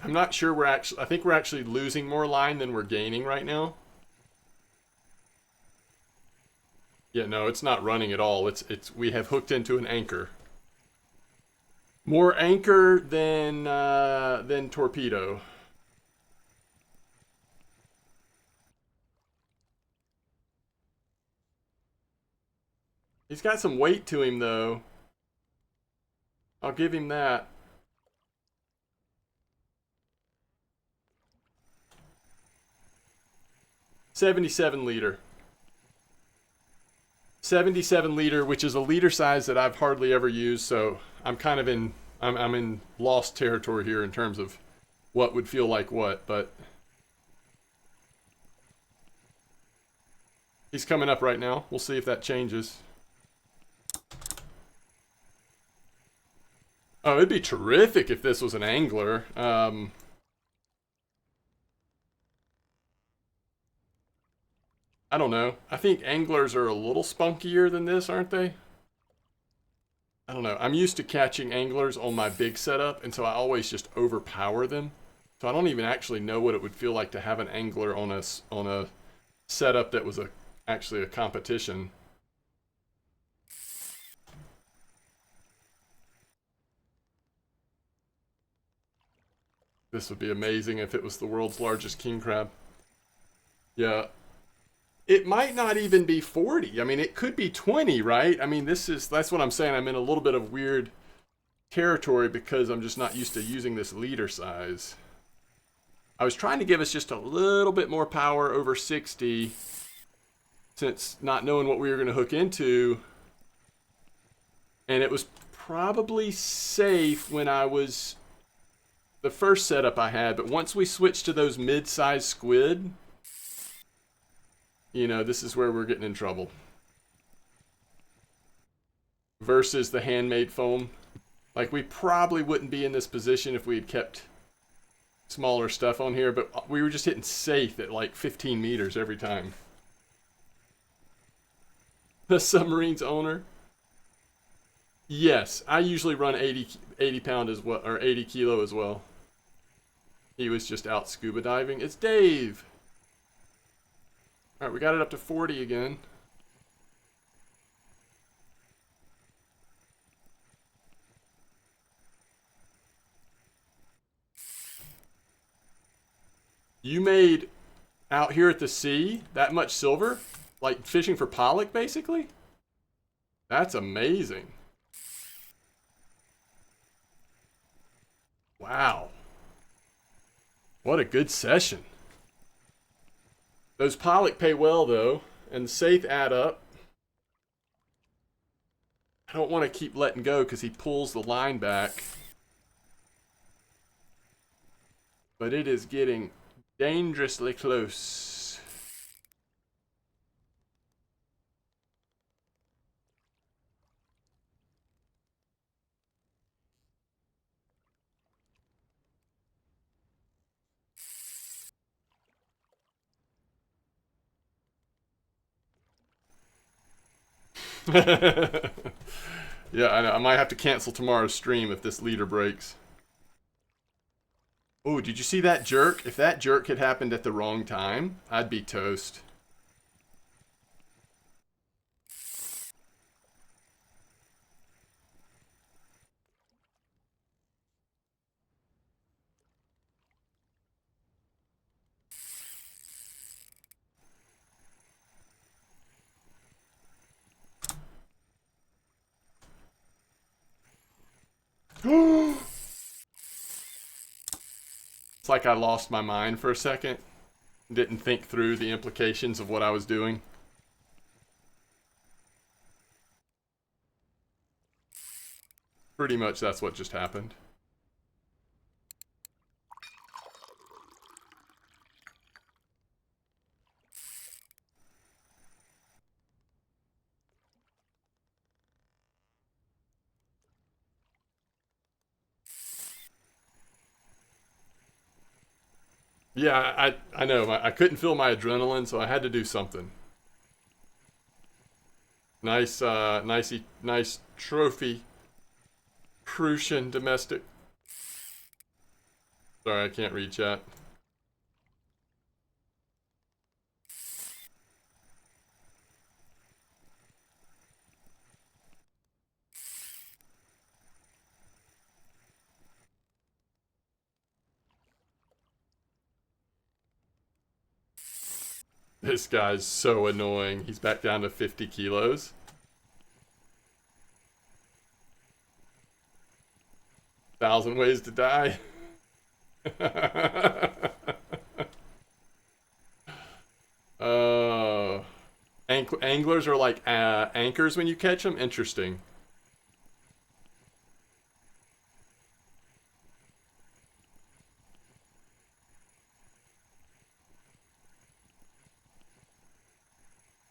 I'm not sure I think we're actually losing more line than we're gaining right now. Yeah, no, it's not running at all. We have hooked into an anchor. More anchor than torpedo. He's got some weight to him though. I'll give him that. 77 leader. 77 leader, which is a leader size that I've hardly ever used, so I'm kind of in I'm in lost territory here in terms of what would feel like what, but he's coming up right now. We'll see if that changes. Oh, it'd be terrific if this was an angler. I don't know. I think anglers are a little spunkier than this, aren't they? I don't know. I'm used to catching anglers on my big setup, and so I always just overpower them. So I don't even actually know what it would feel like to have an angler on a setup that was actually a competition. This would be amazing if it was the world's largest king crab. Yeah. It might not even be 40. I mean, it could be 20, right? I mean, that's what I'm saying. I'm in a little bit of weird territory because I'm just not used to using this leader size. I was trying to give us just a little bit more power over 60 since not knowing what we were going to hook into. And it was probably safe when I was the first setup I had, but once we switched to those mid-sized squid, you know, this is where we're getting in trouble. Versus the handmade foam. Like, we probably wouldn't be in this position if we had kept smaller stuff on here, but we were just hitting safe at like 15 meters every time. The submarine's owner. Yes, I usually run 80 pound as well, or 80 kilo as well. He was just out scuba diving. It's Dave. All right, we got it up to 40 again. You made out here at the sea that much silver? Like fishing for pollock, basically? That's amazing. Wow. What a good session. Those pollock pay well, though, and the safe add up. I don't want to keep letting go because he pulls the line back. But it is getting dangerously close. Yeah, I know. I might have to cancel tomorrow's stream if this leader breaks. Oh, did you see that jerk? If that jerk had happened at the wrong time, I'd be toast. It's like I lost my mind for a second. Didn't think through the implications of what I was doing. Pretty much that's what just happened. Yeah, I know. I couldn't feel my adrenaline, so I had to do something. Nice, nice trophy. Prussian domestic. Sorry, I can't read chat. This guy's so annoying. He's back down to 50 kilos. Thousand ways to die. Anglers are like anchors when you catch them? Interesting.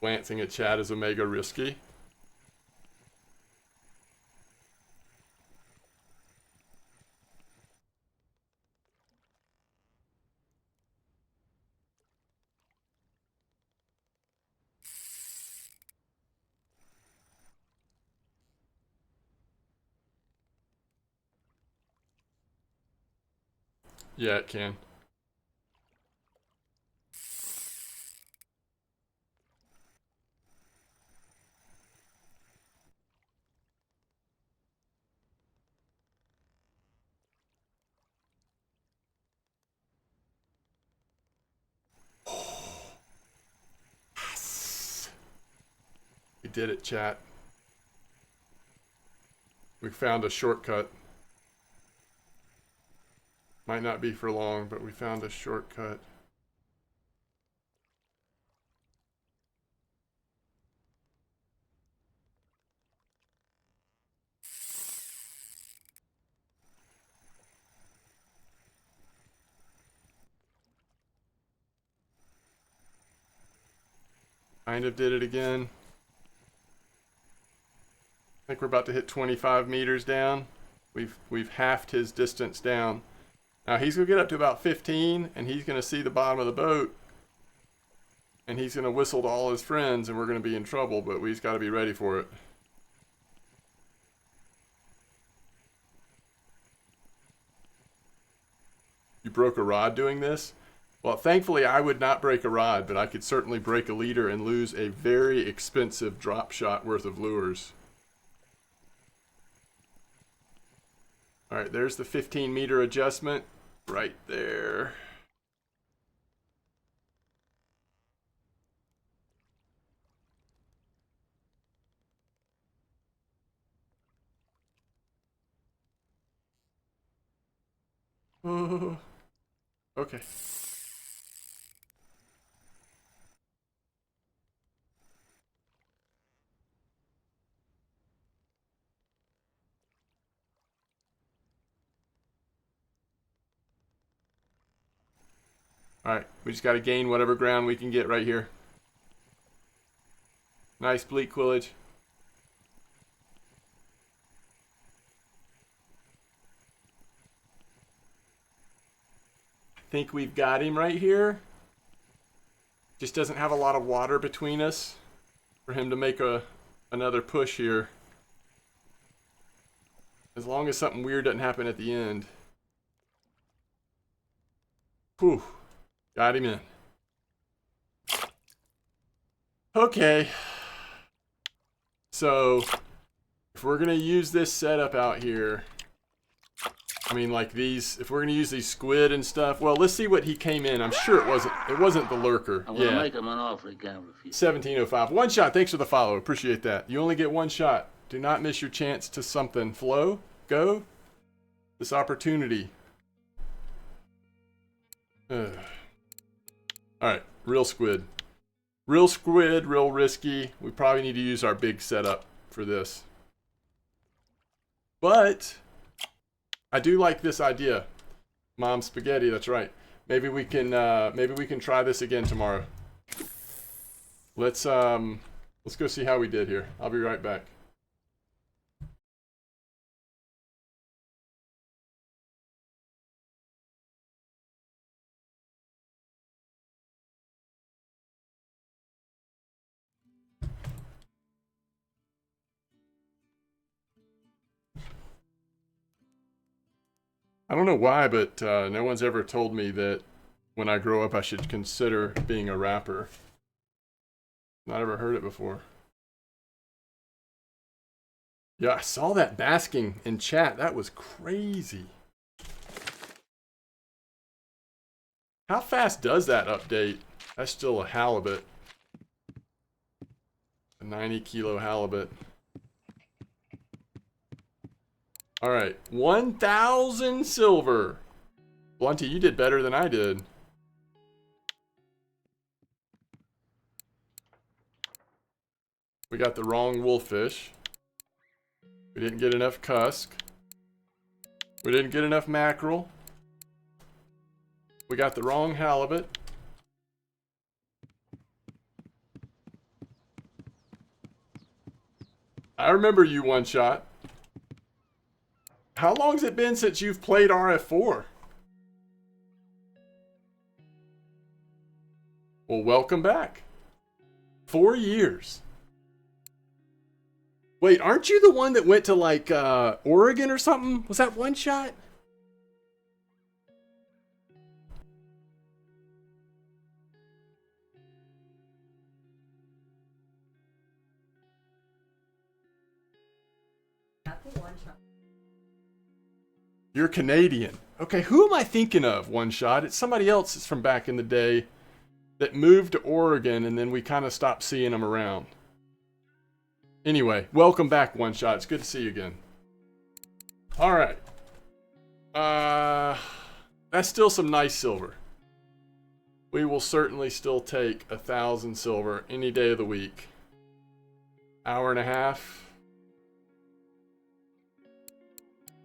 Glancing at chat is omega risky. Yeah, it can. Yes. We did it, chat. We found a shortcut. Might not be for long, but we found a shortcut. Kind of did it again. I think we're about to hit 25 meters down. We've halved his distance down. Now he's gonna get up to about 15, and he's gonna see the bottom of the boat, and he's gonna whistle to all his friends, and we're gonna be in trouble. But we've got to be ready for it. You broke a rod doing this? Well, thankfully I would not break a rod, but I could certainly break a leader and lose a very expensive drop shot worth of lures. All right, there's the 15-meter adjustment right there. Oh, okay. All right, we just got to gain whatever ground we can get right here. Nice bleak quillage. I think we've got him right here. Just doesn't have a lot of water between us for him to make another push here. As long as something weird doesn't happen at the end. Whew. Got him in. Okay. So, if we're going to use this setup out here, I mean, like these, if we're going to use these squid and stuff, well, let's see what he came in. I'm sure it wasn't the lurker. I'm gonna make him an offer he can't refuse. 1705. One shot. Thanks for the follow. Appreciate that. You only get one shot. Do not miss your chance to something. Flow. Go. This opportunity. Alright. Real squid. Real squid. Real risky. We probably need to use our big setup for this. But I do like this idea. Mom spaghetti. That's right. Maybe we can try this again tomorrow. Let's go see how we did here. I'll be right back. I don't know why, but no one's ever told me that when I grow up I should consider being a rapper. Not ever heard it before. Yeah, I saw that basking in chat. That was crazy. How fast does that update? That's still a halibut. A 90-kilo halibut. All right, 1,000 silver. Blunty, you did better than I did. We got the wrong wolffish. We didn't get enough cusk. We didn't get enough mackerel. We got the wrong halibut. I remember you, One Shot. How long's it been since you've played RF4? Well, welcome back. 4 years. Wait, aren't you the one that went to like Oregon or something? Was that One Shot? You're Canadian. Okay, who am I thinking of, One Shot? It's somebody else that's from back in the day that moved to Oregon and then we kind of stopped seeing them around. Anyway, welcome back, One Shot. It's good to see you again. Alright. That's still some nice silver. We will certainly still take 1,000 silver any day of the week. Hour and a half.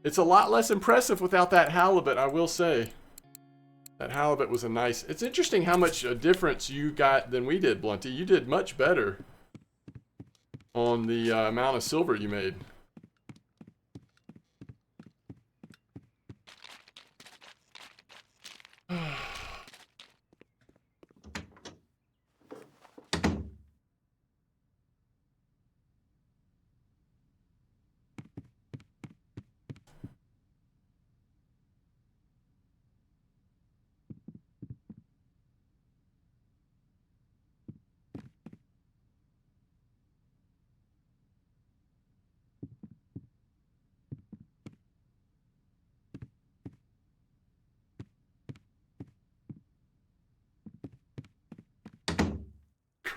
It's a lot less impressive without that halibut, I will say. That halibut was a nice... It's interesting how much a difference you got than we did, Blunty. You did much better on the amount of silver you made.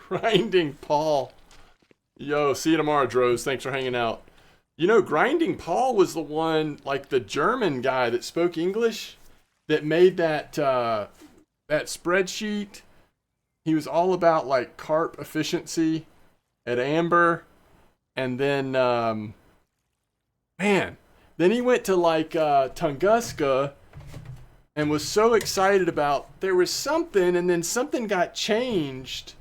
Grinding Paul. Yo, see you tomorrow, Droz. Thanks for hanging out. You know, Grinding Paul was the one, like the German guy that spoke English that made that that spreadsheet. He was all about like carp efficiency at Amber. And then, man, then he went to like Tunguska and was so excited about there was something, and then something got changed.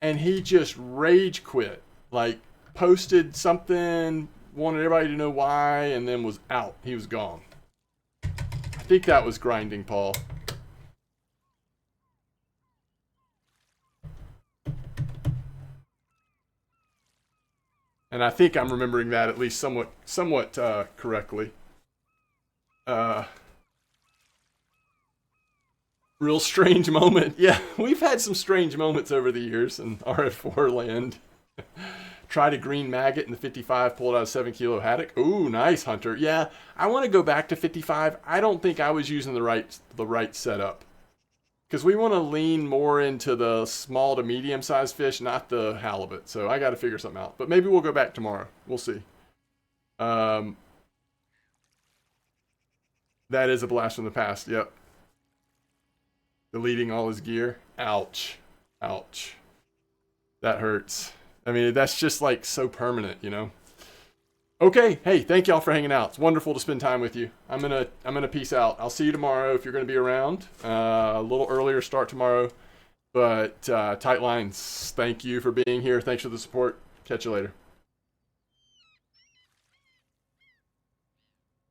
And he just rage quit. Like, posted something, wanted everybody to know why, and then was out. He was gone. I think that was Grinding Paul. And I think I'm remembering that at least somewhat correctly. Real strange moment. Yeah, we've had some strange moments over the years in RF4 land. Tried a green maggot in the 55, pulled out a 7 kilo haddock. Ooh, nice, Hunter. Yeah, I want to go back to 55. I don't think I was using the right setup. Because we want to lean more into the small to medium sized fish, not the halibut. So I got to figure something out. But maybe we'll go back tomorrow. We'll see. That is a blast from the past. Yep. Deleting all his gear. Ouch. Ouch. That hurts. I mean, that's just like so permanent, you know? Okay, hey, thank y'all for hanging out. It's wonderful to spend time with you. I'm gonna peace out. I'll see you tomorrow if you're gonna be around. A little earlier start tomorrow, but tight lines. Thank you for being here. Thanks for the support. Catch you later.